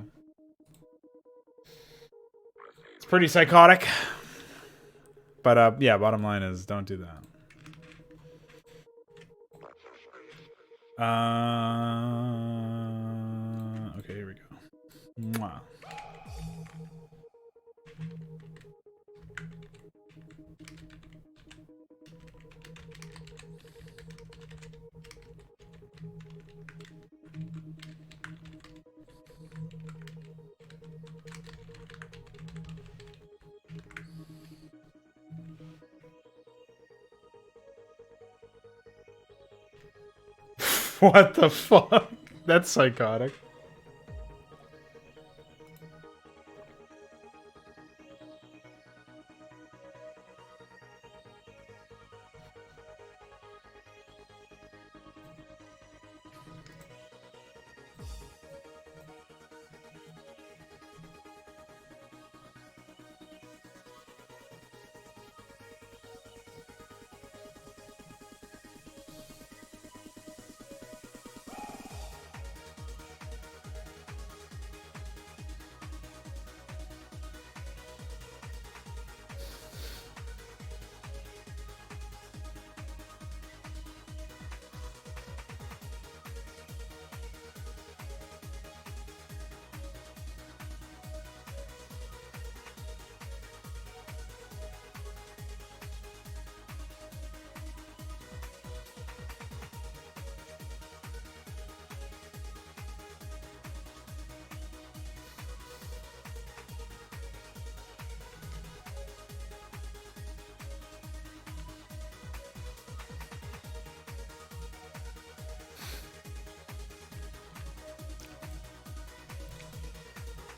it's pretty psychotic. But yeah, bottom line is, don't do that. Okay, here we go. Mwah. What the fuck? That's psychotic.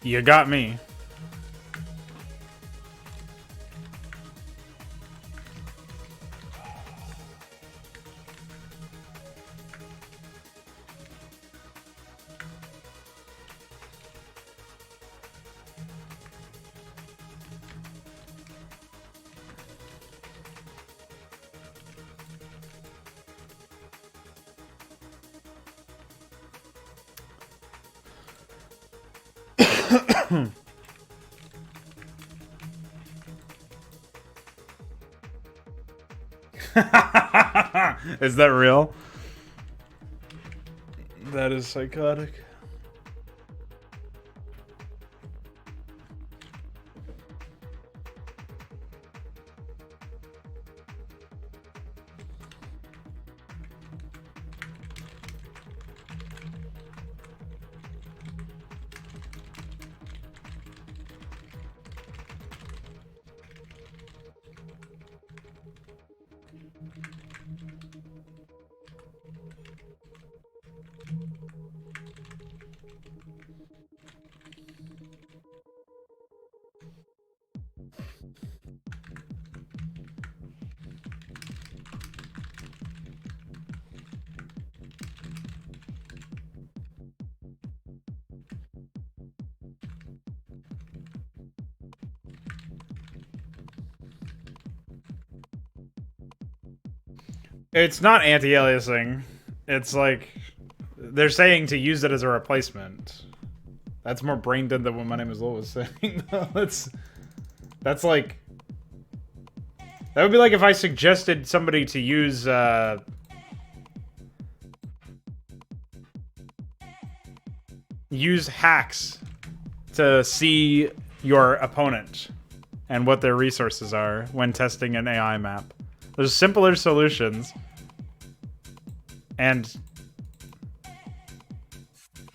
You got me. Is that real? That is psychotic. It's not anti-aliasing. It's like they're saying to use it as a replacement. That's more brain dead than what My Name Is Lowell was saying. That's like that would be like if I suggested somebody to use use hacks to see your opponent and what their resources are when testing an AI map. There's simpler solutions. And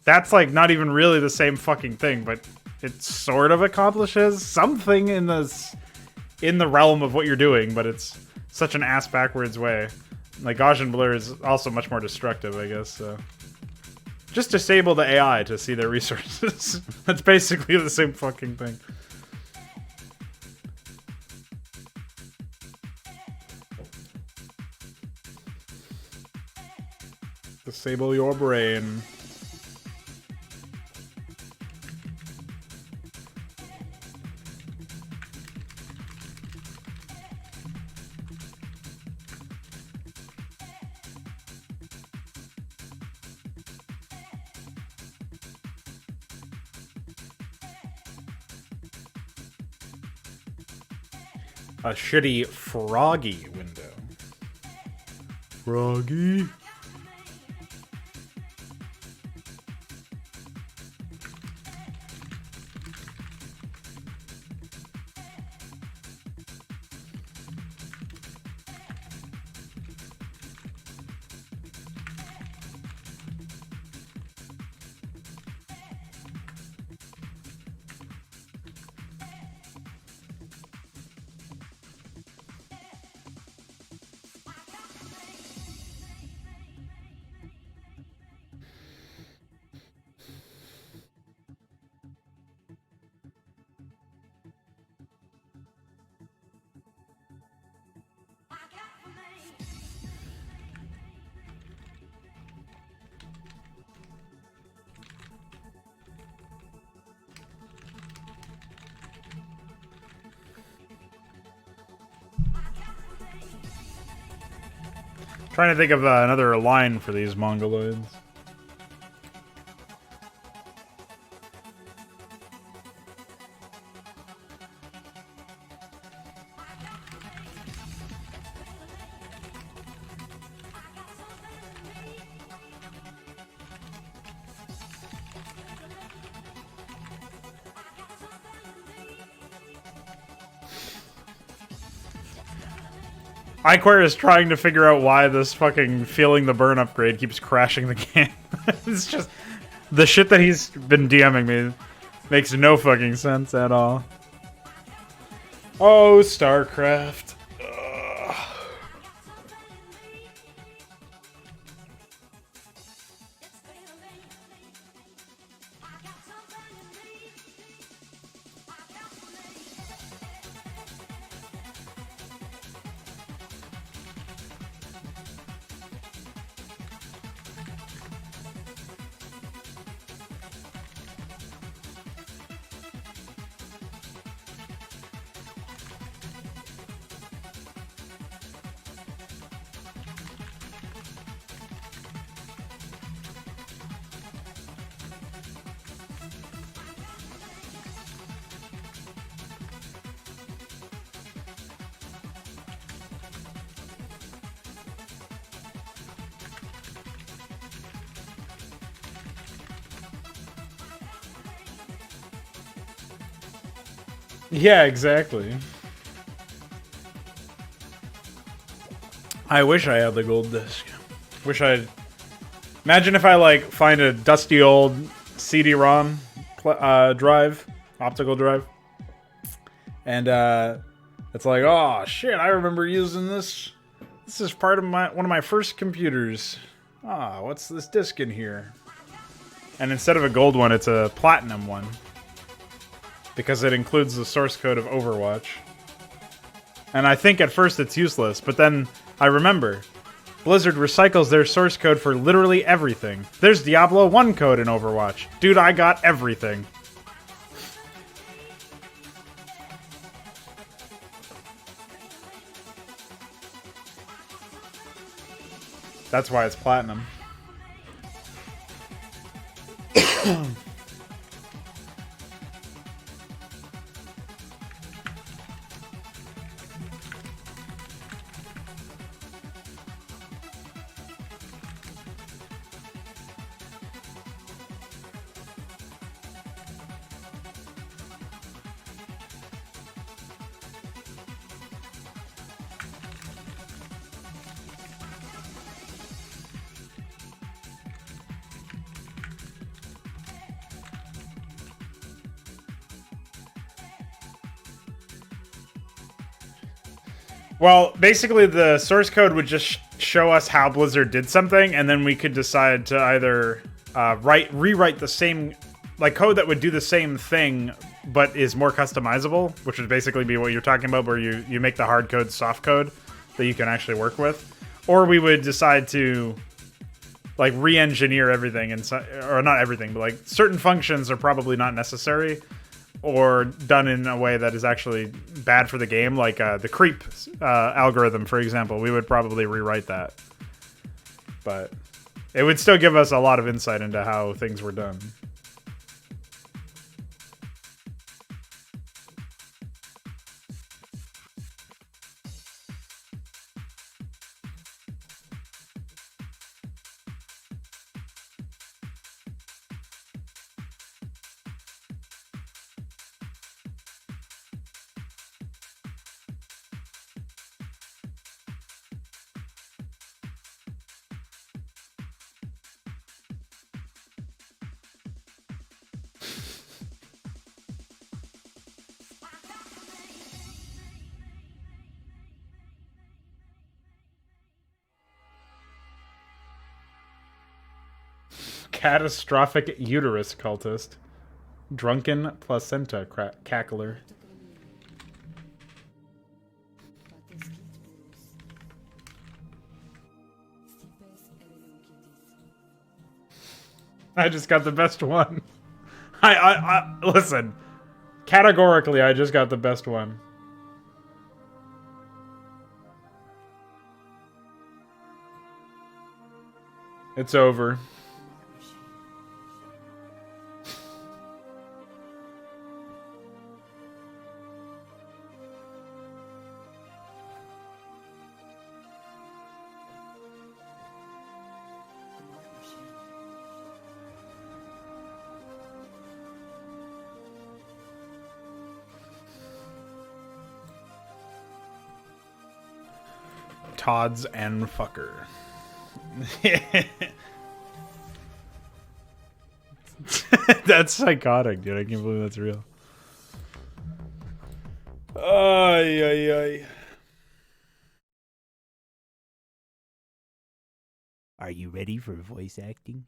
that's like not even really the same fucking thing, but it sort of accomplishes something in the realm of what you're doing, but it's such an ass backwards way. Like Gaussian blur is also much more destructive, I guess, so. Just disable the AI to see their resources. That's basically the same fucking thing. Disable your brain. A shitty froggy window. Froggy? Trying to think of another line for these mongoloids. iQuare is trying to figure out why this fucking Feeling the Burn upgrade keeps crashing the game. It's just... the shit that he's been DMing me makes no fucking sense at all. Oh, Starcraft. Ugh. Yeah, exactly. I wish I had the gold disc. Wish I'd... Imagine if I, like, find a dusty old CD-ROM drive, optical drive, and, it's like, oh, shit, I remember using this. This is part of one of my first computers. Ah, what's this disc in here? And instead of a gold one, it's a platinum one. Because it includes the source code of Overwatch. And I think at first it's useless, but then I remember. Blizzard recycles their source code for literally everything. There's Diablo 1 code in Overwatch. Dude, I got everything. That's why it's platinum. Well, basically the source code would just show us how Blizzard did something, and then we could decide to either rewrite the same, like, code that would do the same thing, but is more customizable, which would basically be what you're talking about, where you make the hard code soft code that you can actually work with. Or we would decide to, like, re-engineer everything, or not everything, but, like, certain functions are probably not necessary, or done in a way that is actually bad for the game, like the creep algorithm, for example. We would probably rewrite that. But it would still give us a lot of insight into how things were done. Catastrophic uterus cultist. Drunken placenta cackler. I just got the best one. I listen. Categorically, I just got the best one. It's over. Todd's and fucker. That's psychotic, dude. I can't believe that's real. Ay, ay, ay. Are you ready for voice acting?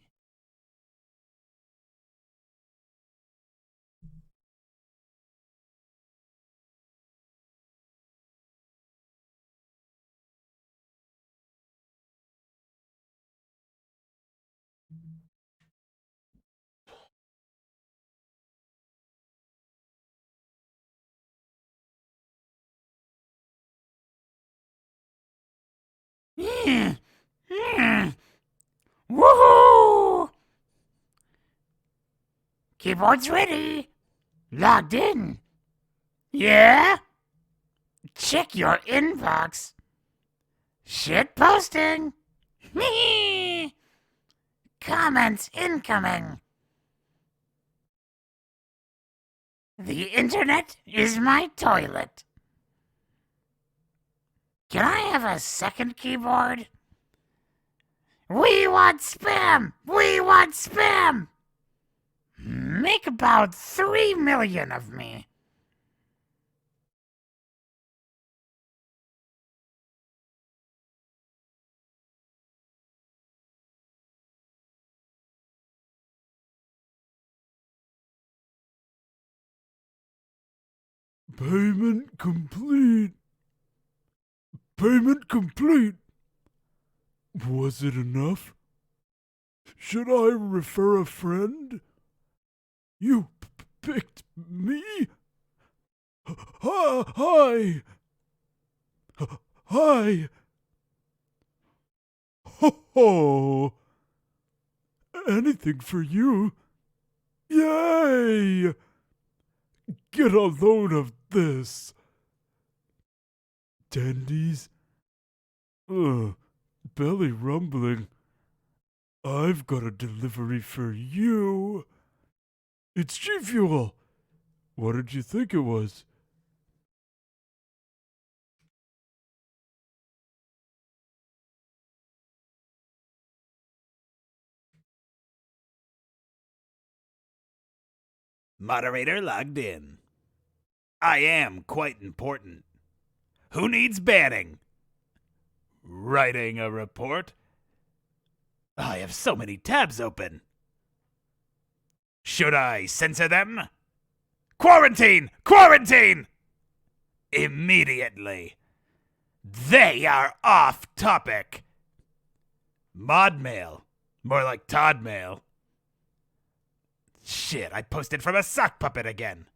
Woohoo! Keyboard's ready. Logged in. Yeah? Check your inbox. Shit posting. Comments incoming. The internet is my toilet. Can I have a second keyboard? We want spam! We want spam! Make about 3 million of me. Payment complete. Payment complete. Was it enough? Should I refer a friend? You picked me? Hi! Hi! Ho ho! Anything for you? Yay! Get a load of this. Dandies? Ugh, belly rumbling. I've got a delivery for you. It's G Fuel. What did you think it was? Moderator logged in. I am quite important. Who needs banning? Writing a report? I have so many tabs open. Should I censor them? Quarantine! Quarantine! Immediately. They are off topic. Mod mail. More like Todd mail. Shit, I posted from a sock puppet again.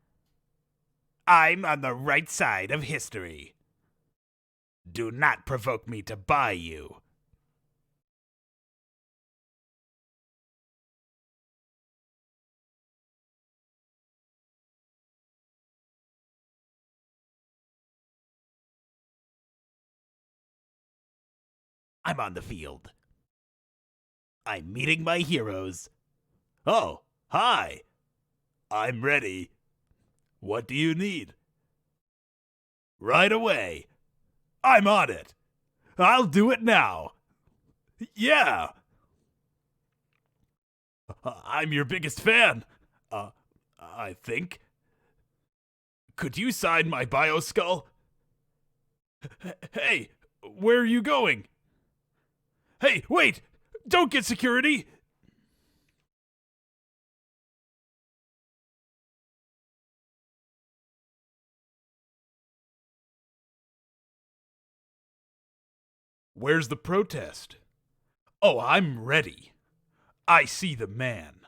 I'm on the right side of history. Do not provoke me to buy you. I'm on the field. I'm meeting my heroes. Oh, hi. I'm ready. What do you need? Right away. I'm on it. I'll do it now. Yeah. I'm your biggest fan. I think. Could you sign my bio skull? Hey, where are you going? Hey, wait! Don't get security! Where's the protest? Oh, I'm ready. I see the man.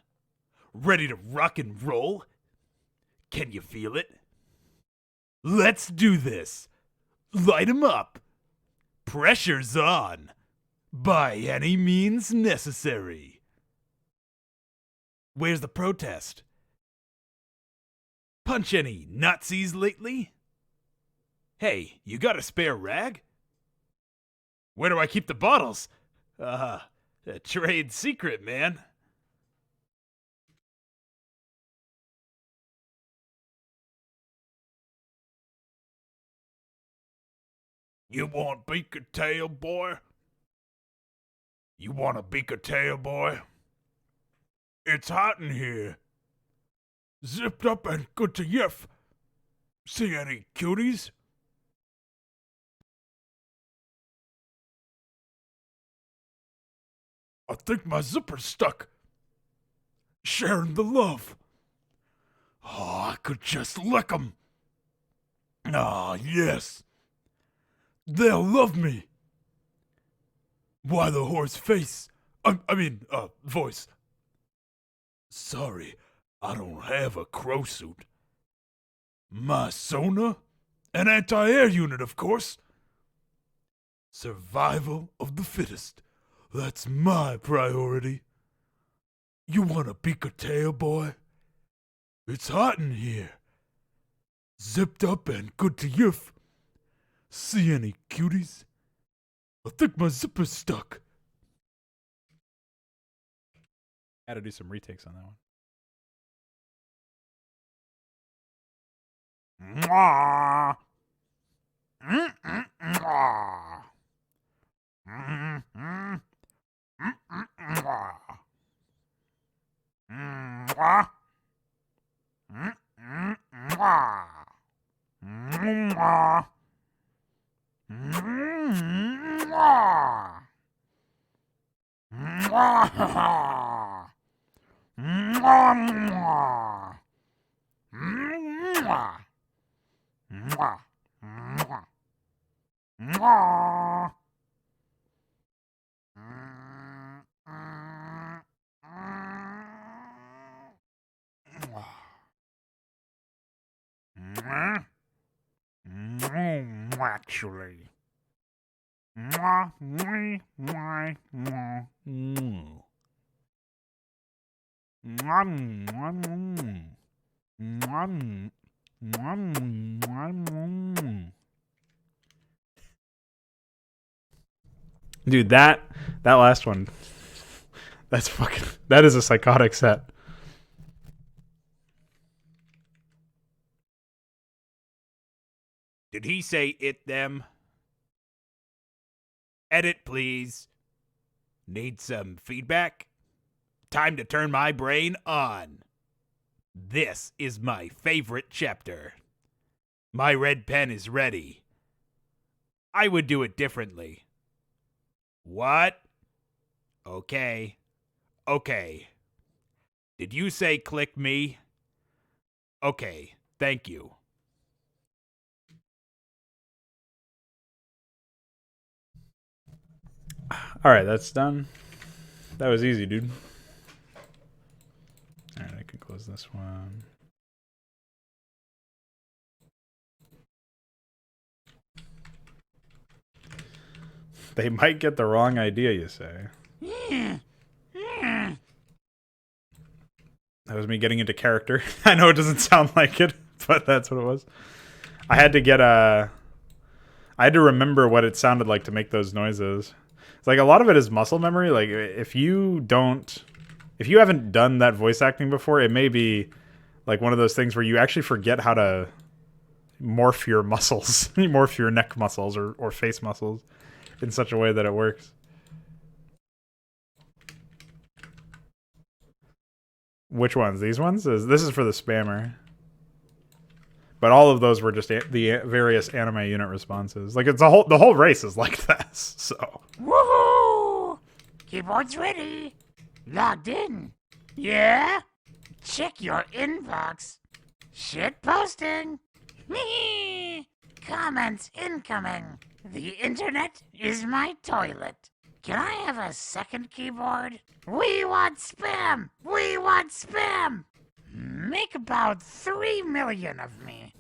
Ready to rock and roll? Can you feel it? Let's do this. Light 'em up. Pressure's on. By any means necessary. Where's the protest? Punch any Nazis lately? Hey, you got a spare rag? Where do I keep the bottles? A trade secret, man. You want beak a tail, boy? You want a beak a tail, boy? It's hot in here. Zipped up and good to yiff. See any cuties? I think my zipper's stuck. Sharing the love. Oh, I could just lick 'em. Ah, yes. They'll love me. Why the horse face? Voice. Sorry, I don't have a crow suit. My Sona? An anti-air unit, of course. Survival of the fittest. That's my priority. You want a beak a tail, boy? It's hot in here. Zipped up and good to yiff. See any cuties? I think my zipper's stuck. Had to do some retakes on that one. Mwah. Mwah. Mwah. Mwah. Mwah. Actually. Mwah, mwah, mwah, mwah, mwah. Mwah, mwah, mwah. Mwah, mwah, mwah, mwah. Dude, that last one, that is a psychotic set. Did he say it them? Edit, please. Need some feedback? Time to turn my brain on. This is my favorite chapter. My red pen is ready. I would do it differently. What? Okay. Okay. Did you say click me? Okay, thank you. Alright, that's done. That was easy, dude. Alright, I can close this one. They might get the wrong idea, you say. That was me getting into character. I know it doesn't sound like it, but that's what it was. I had to remember what it sounded like to make those noises. It's like a lot of it is muscle memory. Like if you haven't done that voice acting before, it may be like one of those things where you actually forget how to morph your muscles, morph your neck muscles or face muscles in such a way that it works. Which ones? These ones? This is for the spammer. But all of those were just the various anime unit responses. Like the whole race is like this. So. Woohoo! Keyboard's ready. Logged in. Yeah? Check your inbox. Shit posting. Comments incoming. The internet is my toilet. Can I have a second keyboard? We want spam! We want spam! Make about 3 million of me.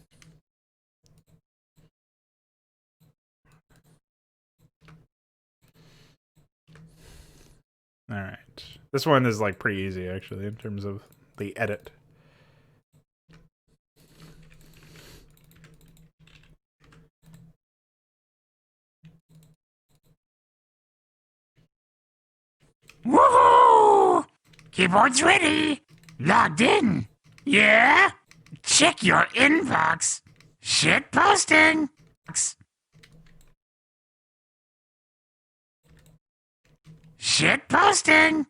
Alright. This one is like pretty easy actually in terms of the edit. Woohoo! Keyboard's ready. Logged in. Yeah? Check your inbox. Shit posting. Shit posting.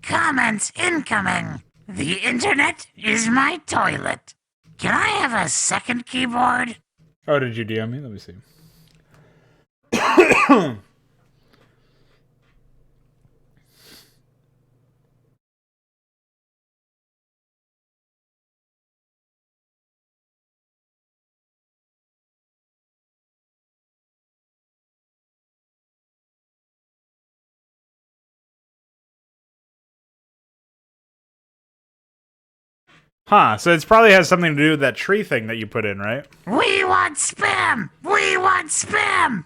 Comments incoming. The internet is my toilet. Can I have a second keyboard? Oh, did you DM me? Let me see. Huh, so it probably has something to do with that tree thing that you put in, right? We want spam! We want spam!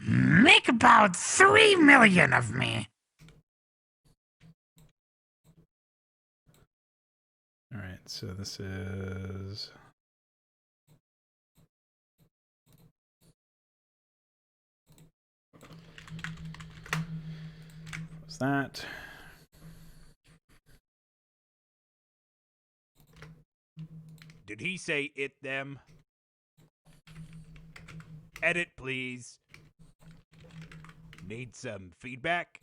Make about 3 million of me. Alright, so this is... What's that? Did he say it them? Edit, please. Need some feedback?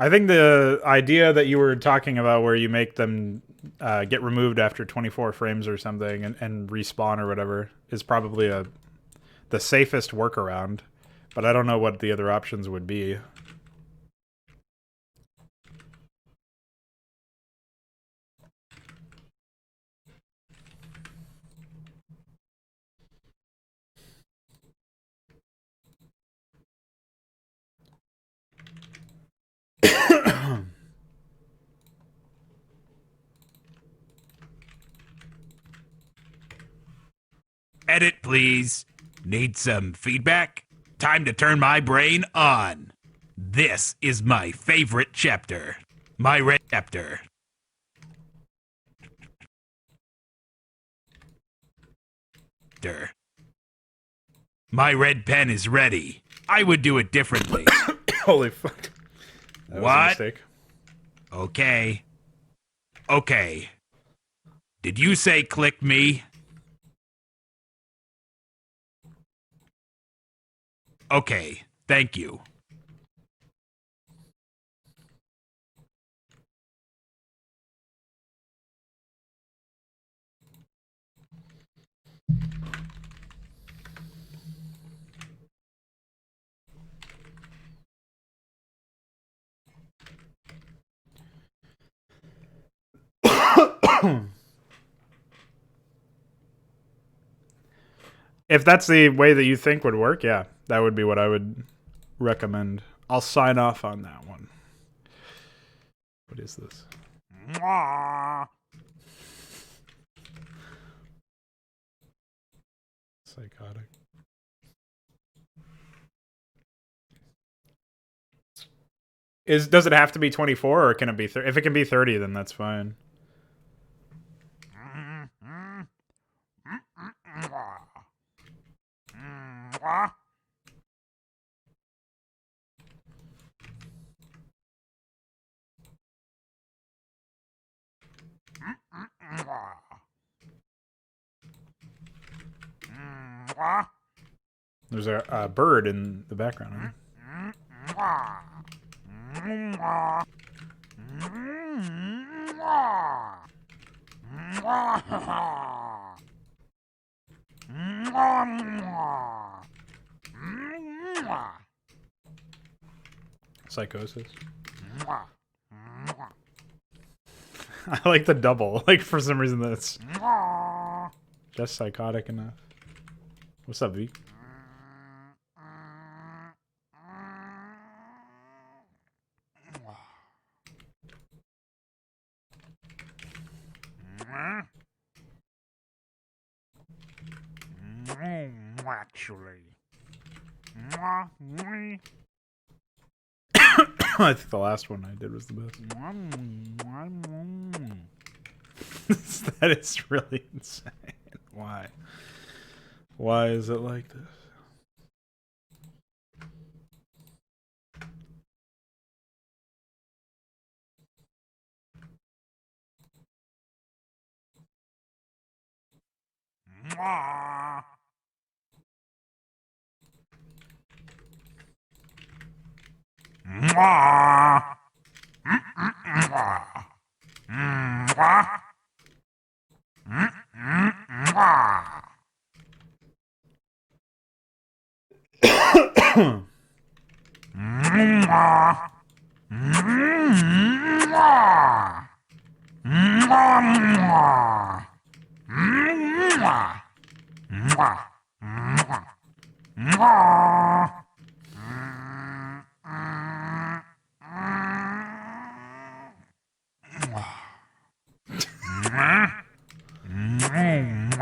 I think the idea that you were talking about where you make them get removed after 24 frames or something and respawn or whatever is probably the safest workaround. But I don't know what the other options would be. Edit, please. Need some feedback? Time to turn my brain on. This is my favorite chapter. My red chapter. My red pen is ready. I would do it differently. Holy fuck. That was a mistake. Okay. Okay. Did you say click me? Okay, thank you. If that's the way that you think would work, yeah, that would be what I would recommend. I'll sign off on that one. What is this? Psychotic. Does it have to be 24 or can it be 30? If it can be 30, then that's fine. There's a bird in the background. Psychosis. I like the double. Like, for some reason, that's just psychotic enough. What's up, V? Actually. I think the last one I did was the best. That is really insane. Why? Why is it like this?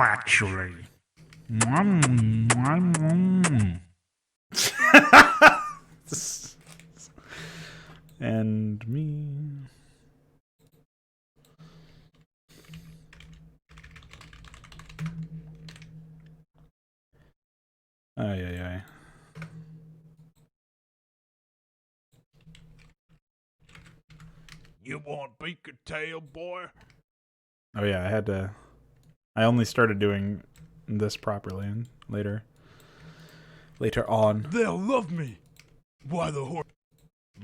Actually. And me. Ay, ay, ay. You want beak a tail, boy? Oh yeah, I had to. I only started doing this properly and later on. They'll love me. Why the horse?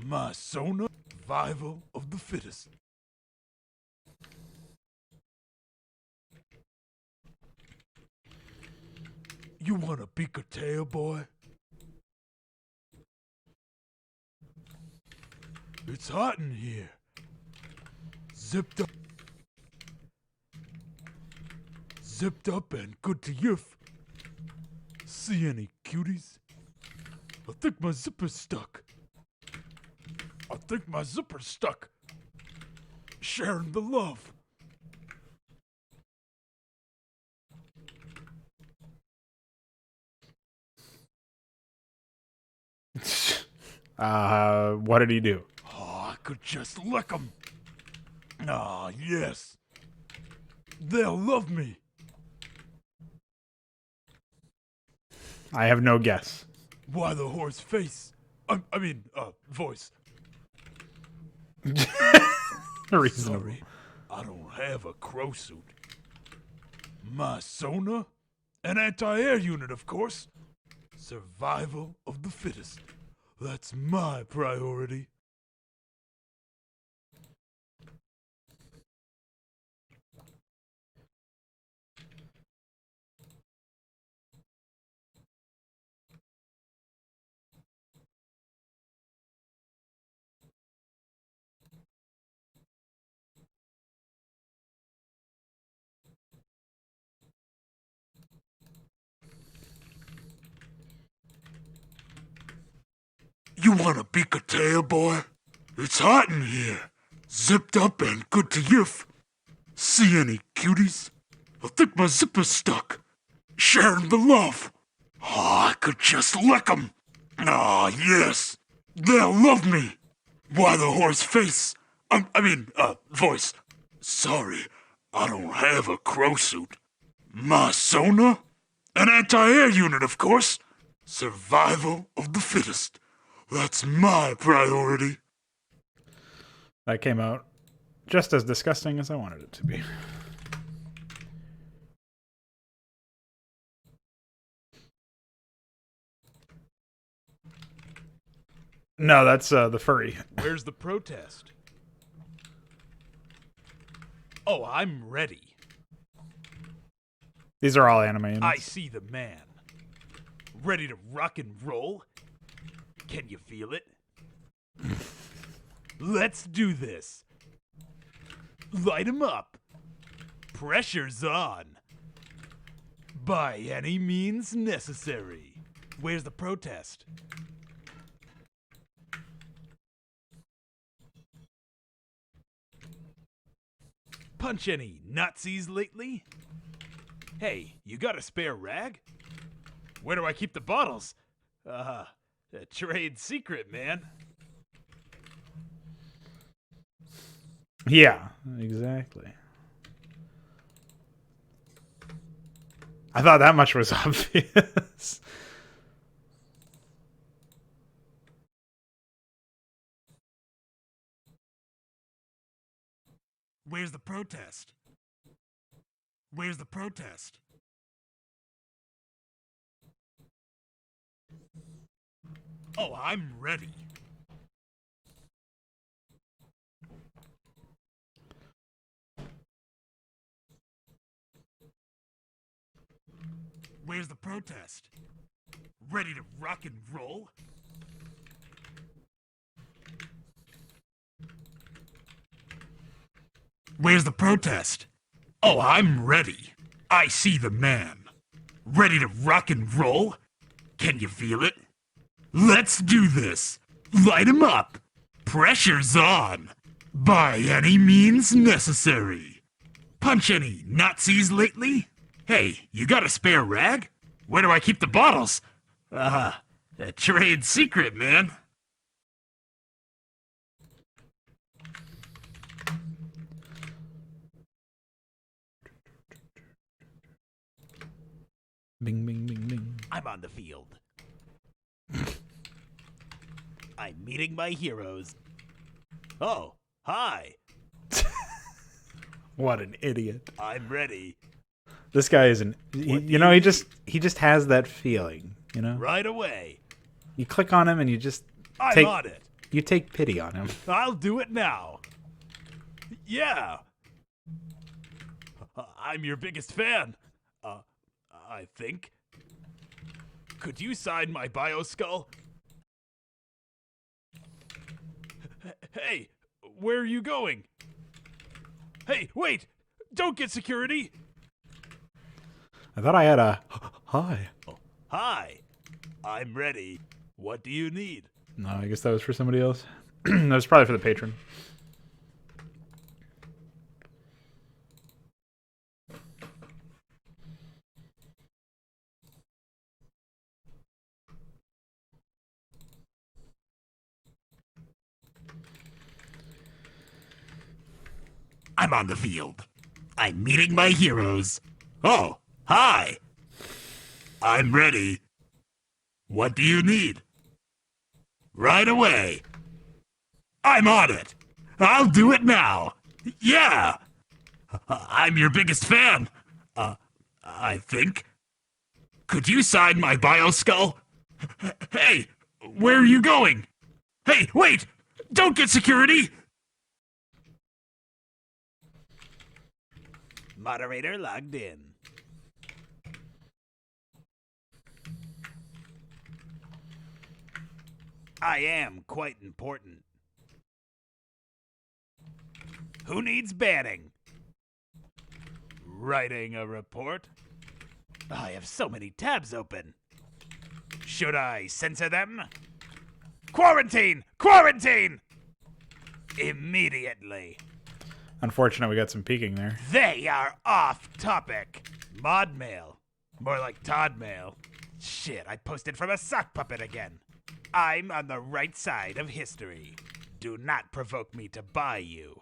My Sona, survival of the fittest. You want a picotail, boy? It's hot in here. Zipped up. Zipped up and good to you. See any cuties? I think my zipper's stuck. Sharing the love. What did he do? Oh, I could just lick 'em. Ah, yes. They'll love me. I have no guess. Why the horse face? Voice. Reasonable. Sorry, I don't have a crow suit. My Sona? An anti-air unit, of course. Survival of the fittest. That's my priority. You want a picotail, boy? It's hot in here. Zipped up and good to you. See any cuties? I think my zipper's stuck. Sharing the love. Oh, I could just lick 'em. Ah, yes. They'll love me. Why the horse face? Voice. Sorry, I don't have a crow suit. My Sona? An anti-air unit, of course. Survival of the fittest. That's my priority. That came out just as disgusting as I wanted it to be. No, that's the furry. Where's the protest? Oh, I'm ready. These are all anime units. I see the man. Ready to rock and roll? Can you feel it? Let's do this. Light 'em up. Pressure's on. By any means necessary. Where's the protest? Punch any Nazis lately? Hey, you got a spare rag? Where do I keep the bottles? A trade secret, man. Yeah, exactly. I thought that much was obvious. Where's the protest? Where's the protest? Oh, I'm ready. Where's the protest? Ready to rock and roll? Where's the protest? Oh, I'm ready. I see the man. Ready to rock and roll? Can you feel it? Let's do this. Light 'em up. Pressure's on. By any means necessary. Punch any Nazis lately? Hey, you got a spare rag? Where do I keep the bottles? A trade secret, man. Bing, bing, bing, bing. I'm on the field. I'm meeting my heroes. Oh, hi. What an idiot. I'm ready. This guy is he just has that feeling, you know? Right away. You click on him and you just I'm on it. You take pity on him. I'll do it now. Yeah. I'm your biggest fan. I think. Could you sign my bio skull? Hey, where are you going? Hey, wait! Don't get security! I thought I had a hi. Hi. I'm ready. What do you need? No, I guess that was for somebody else. That was probably for the patron. I'm on the field. I'm meeting my heroes. Oh, hi. I'm ready. What do you need? Right away. I'm on it. I'll do it now. Yeah. I'm your biggest fan. I think. Could you sign my bio skull? Hey, where are you going? Hey, wait! Don't get security! Moderator logged in. I am quite important. Who needs banning? Writing a report? I have so many tabs open. Should I censor them? Quarantine! Quarantine! Immediately. Unfortunate we got some peeking there. They are off topic. Mod mail. More like Todd mail. Shit, I posted from a sock puppet again. I'm on the right side of history. Do not provoke me to buy you.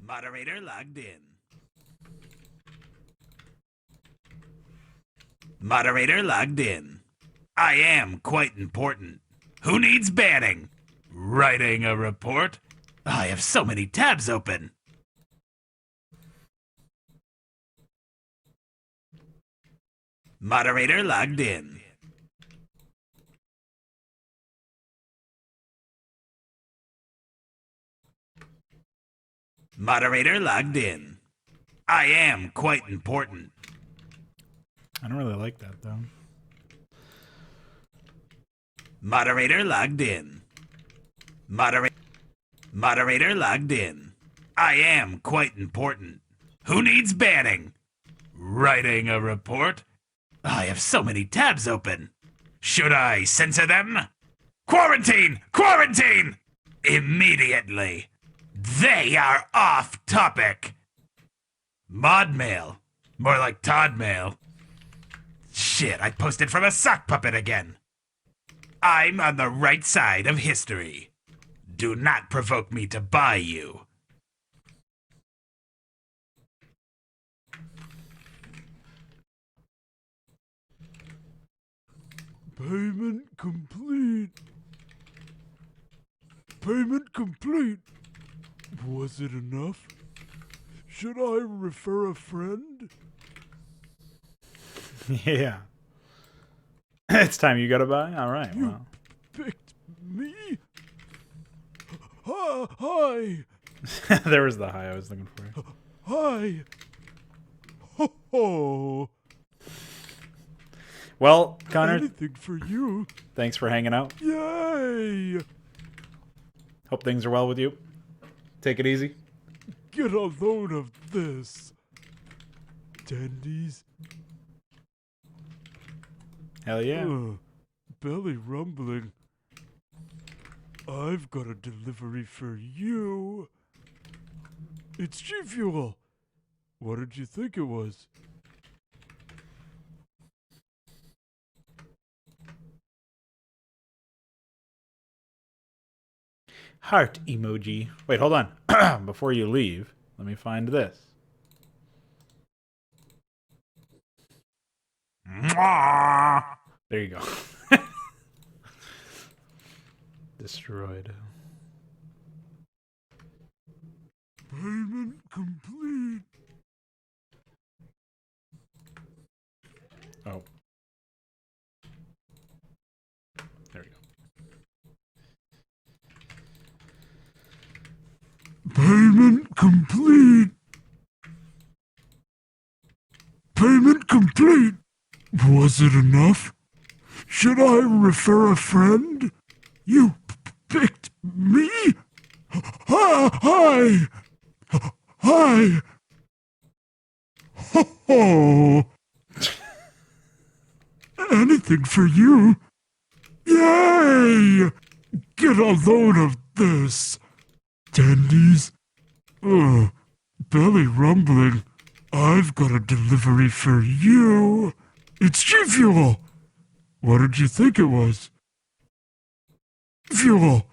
Moderator logged in. Moderator logged in. I am quite important. Who needs banning? Writing a report? I have so many tabs open. Moderator logged in. Moderator logged in. I am quite important. I don't really like that though. Moderator logged in. Moderator logged in. I am quite important. Who needs banning? Writing a report? I have so many tabs open. Should I censor them? Quarantine! Quarantine! Immediately. They are off topic. Mod mail. More like Todd mail. Shit, I posted from a sock puppet again. I'm on the right side of history. Do not provoke me to buy you. Payment complete. Payment complete. Was it enough? Should I refer a friend? Yeah. It's time you gotta buy? Alright, You well. picked me? Hi. There was the hi I was looking for. Hi. Ho ho. Well, Connor, Anything for you. thanks for hanging out. Yay. Hope things are well with you. Take it easy. Get a load of this. Tendies. Hell yeah. Belly rumbling. I've got a delivery for you. It's G Fuel. What did you think it was? Heart emoji. Wait, hold on. Before you leave, let me find this. Mwah! There you go. Destroyed. Payment complete. Oh. There we go. Payment complete. Payment complete. Was it enough? Should I refer a friend? You picked me? Hi! Hi! Ho! Anything for you? Yay! Get a load of this. Tendies? Ugh, belly rumbling. I've got a delivery for you. It's G-Fuel. What did you think it was? Fuel.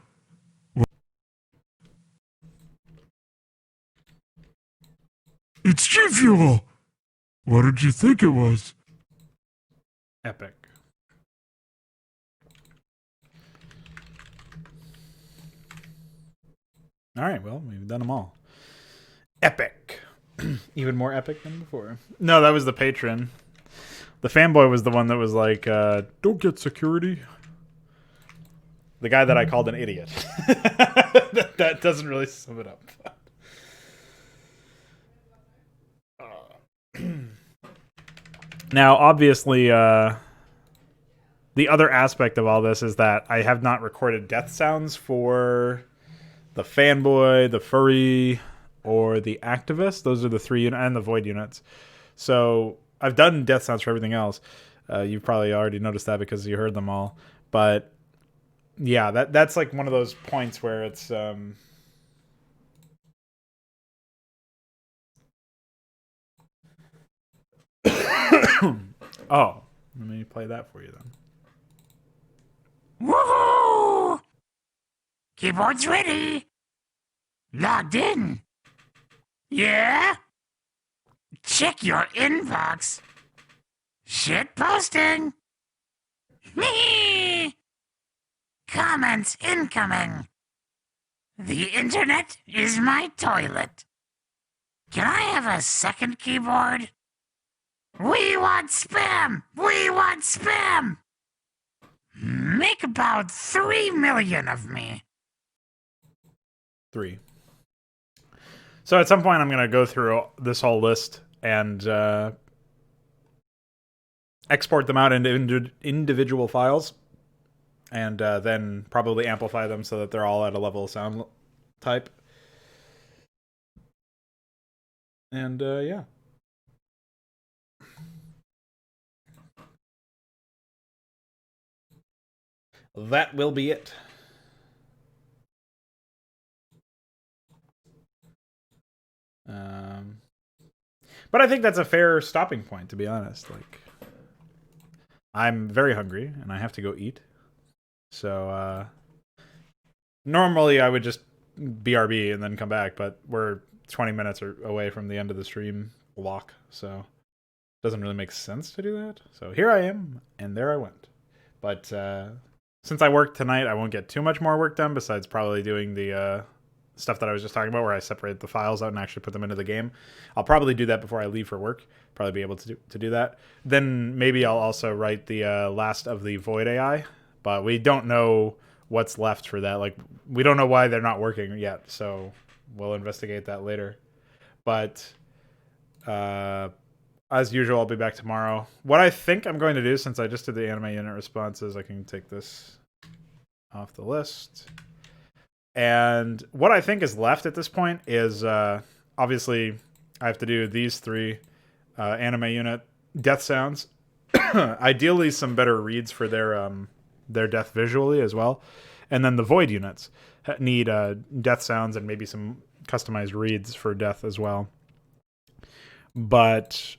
It's G-Fuel. What did you think it was? Epic. All right, well, we've done them all. Epic. Even more epic than before. No, that was the patron. The fanboy was the one that was like, don't get security. The guy that I called an idiot. that doesn't really sum it up. Now, obviously, the other aspect of all this is that I have not recorded death sounds for the fanboy, the furry, or the activist. Those are the three, and the void units. So I've done death sounds for everything else. You've probably already noticed that because you heard them all. But yeah, that's like one of those points where it's oh, let me play that for you then. Woohoo! Keyboard's ready. Logged in. Yeah? Check your inbox. Shit posting. Me. Comments incoming. The internet is my toilet. Can I have a second keyboard? We want spam! We want spam! Make about 3 million of me. 3. So at some point I'm going to go through this whole list and export them out into individual files and then probably amplify them so that they're all at a level sound type. And yeah. That will be it. But I think that's a fair stopping point, to be honest. Like, I'm very hungry and I have to go eat. So normally I would just BRB and then come back, but we're 20 minutes away from the end of the stream block, so it doesn't really make sense to do that. So here I am, and there I went. But since I worked tonight, I won't get too much more work done besides probably doing the stuff that I was just talking about where I separate the files out and actually put them into the game. I'll probably do that before I leave for work. Probably be able to do that. Then maybe I'll also write the last of the Void AI, but we don't know what's left for that. Like, we don't know why they're not working yet, so we'll investigate that later. But as usual, I'll be back tomorrow. What I think I'm going to do, since I just did the anime unit responses, I can take this off the list. And what I think is left at this point is obviously I have to do these 3 anime unit death sounds. Ideally, some better reads for their death visually as well. And then the void units need death sounds and maybe some customized reads for death as well. But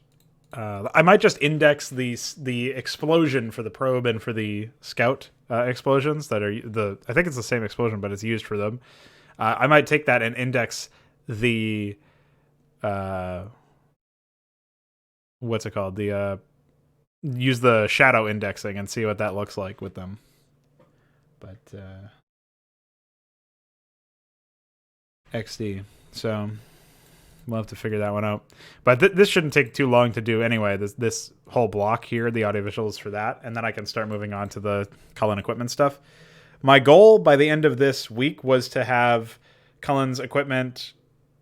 I might just index the explosion for the probe and for the scout explosions that are I think it's the same explosion, but it's used for them. I might take that and index the what's it called, the use the shadow indexing and see what that looks like with them. But XD. So we'll have to figure that one out. But this shouldn't take too long to do anyway. This whole block here, the audiovisuals for that, and then I can start moving on to the Cullen equipment stuff. My goal by the end of this week was to have Cullen's equipment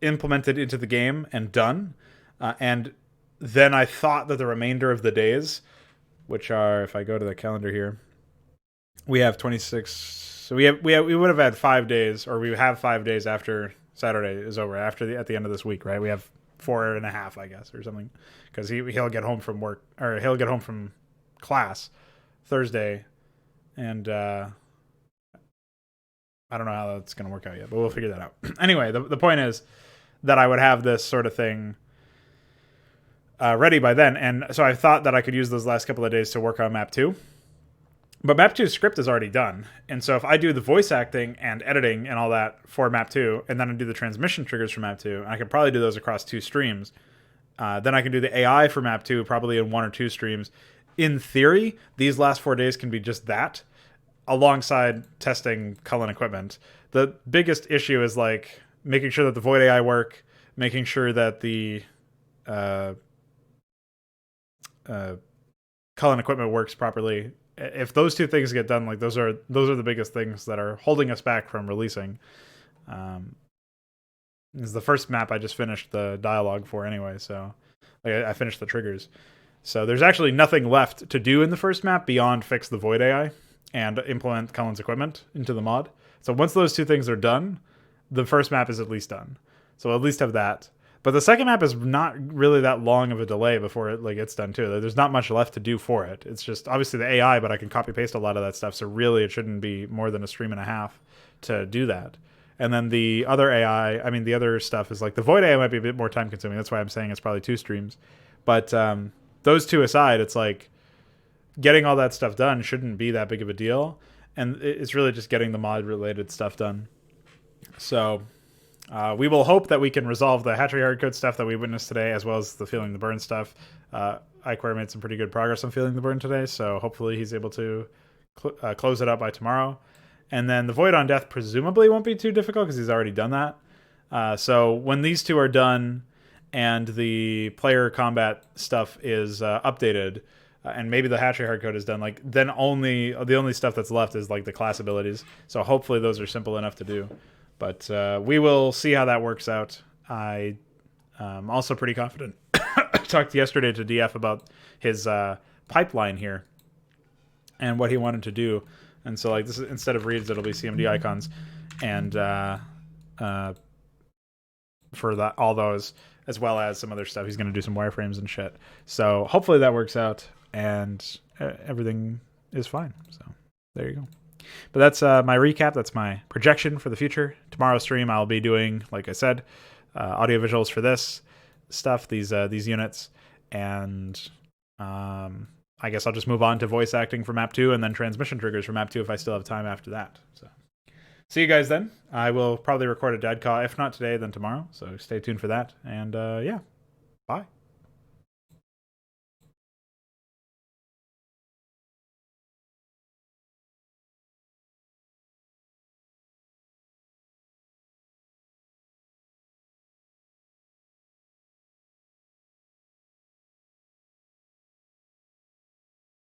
implemented into the game and done. And then I thought that the remainder of the days, which are, if I go to the calendar here, we have 26. So we would have had 5 days, or we have 5 days after Saturday is over, at the end of this week, right? We have 4.5, I guess, or something, because he'll get home from work, or he'll get home from class Thursday, and I don't know how that's going to work out yet, but we'll figure that out. Anyway, the point is that I would have this sort of thing ready by then, and so I thought that I could use those last couple of days to work on Map 2. But Map 2's script is already done, and so if I do the voice acting and editing and all that for Map 2, and then I do the transmission triggers for Map 2, and I could probably do those across 2 streams, then I can do the AI for Map 2 probably in 1 or 2 streams. In theory, these last 4 days can be just that, alongside testing Cullen equipment. The biggest issue is like making sure that the Void AI work, making sure that the Cullen equipment works properly. If those 2 things get done, like those are the biggest things that are holding us back from releasing. This is the first map I just finished the dialogue for anyway, so like, I finished the triggers. So there's actually nothing left to do in the first map beyond fix the Void AI and implement Cullen's equipment into the mod. So once those 2 things are done, the first map is at least done. So we'll at least have that. But the second map is not really that long of a delay before it's done too. There's not much left to do for it. It's just obviously the AI, but I can copy paste a lot of that stuff. So really it shouldn't be more than a stream and a half to do that. And then the other AI, the other stuff is like the Void AI might be a bit more time consuming. That's why I'm saying it's probably 2 streams. But those 2 aside, it's like getting all that stuff done shouldn't be that big of a deal. And it's really just getting the mod related stuff done. So we will hope that we can resolve the hatchery hardcode stuff that we witnessed today, as well as the Feeling the Burn stuff. Iquare made some pretty good progress on Feeling the Burn today, so hopefully he's able to close it up by tomorrow. And then the Void on Death presumably won't be too difficult because he's already done that. So when these 2 are done and the player combat stuff is updated, and maybe the hatchery hardcode is done, like then the only stuff that's left is like the class abilities. So hopefully those are simple enough to do. But we will see how that works out. I'm also pretty confident. I talked yesterday to DF about his pipeline here and what he wanted to do. And so like this is, instead of reads, it'll be CMD icons. And for all those, as well as some other stuff. He's going to do some wireframes and shit. So hopefully that works out and everything is fine. So there you go. But that's my recap. That's my projection for the future. Tomorrow's stream, I'll be doing, like I said, audio visuals for this stuff, these units, and I guess I'll just move on to voice acting for Map 2 and then transmission triggers for Map 2 if I still have time after that. So see you guys then. I will probably record a dad call. If not today, then tomorrow. So stay tuned for that. And yeah.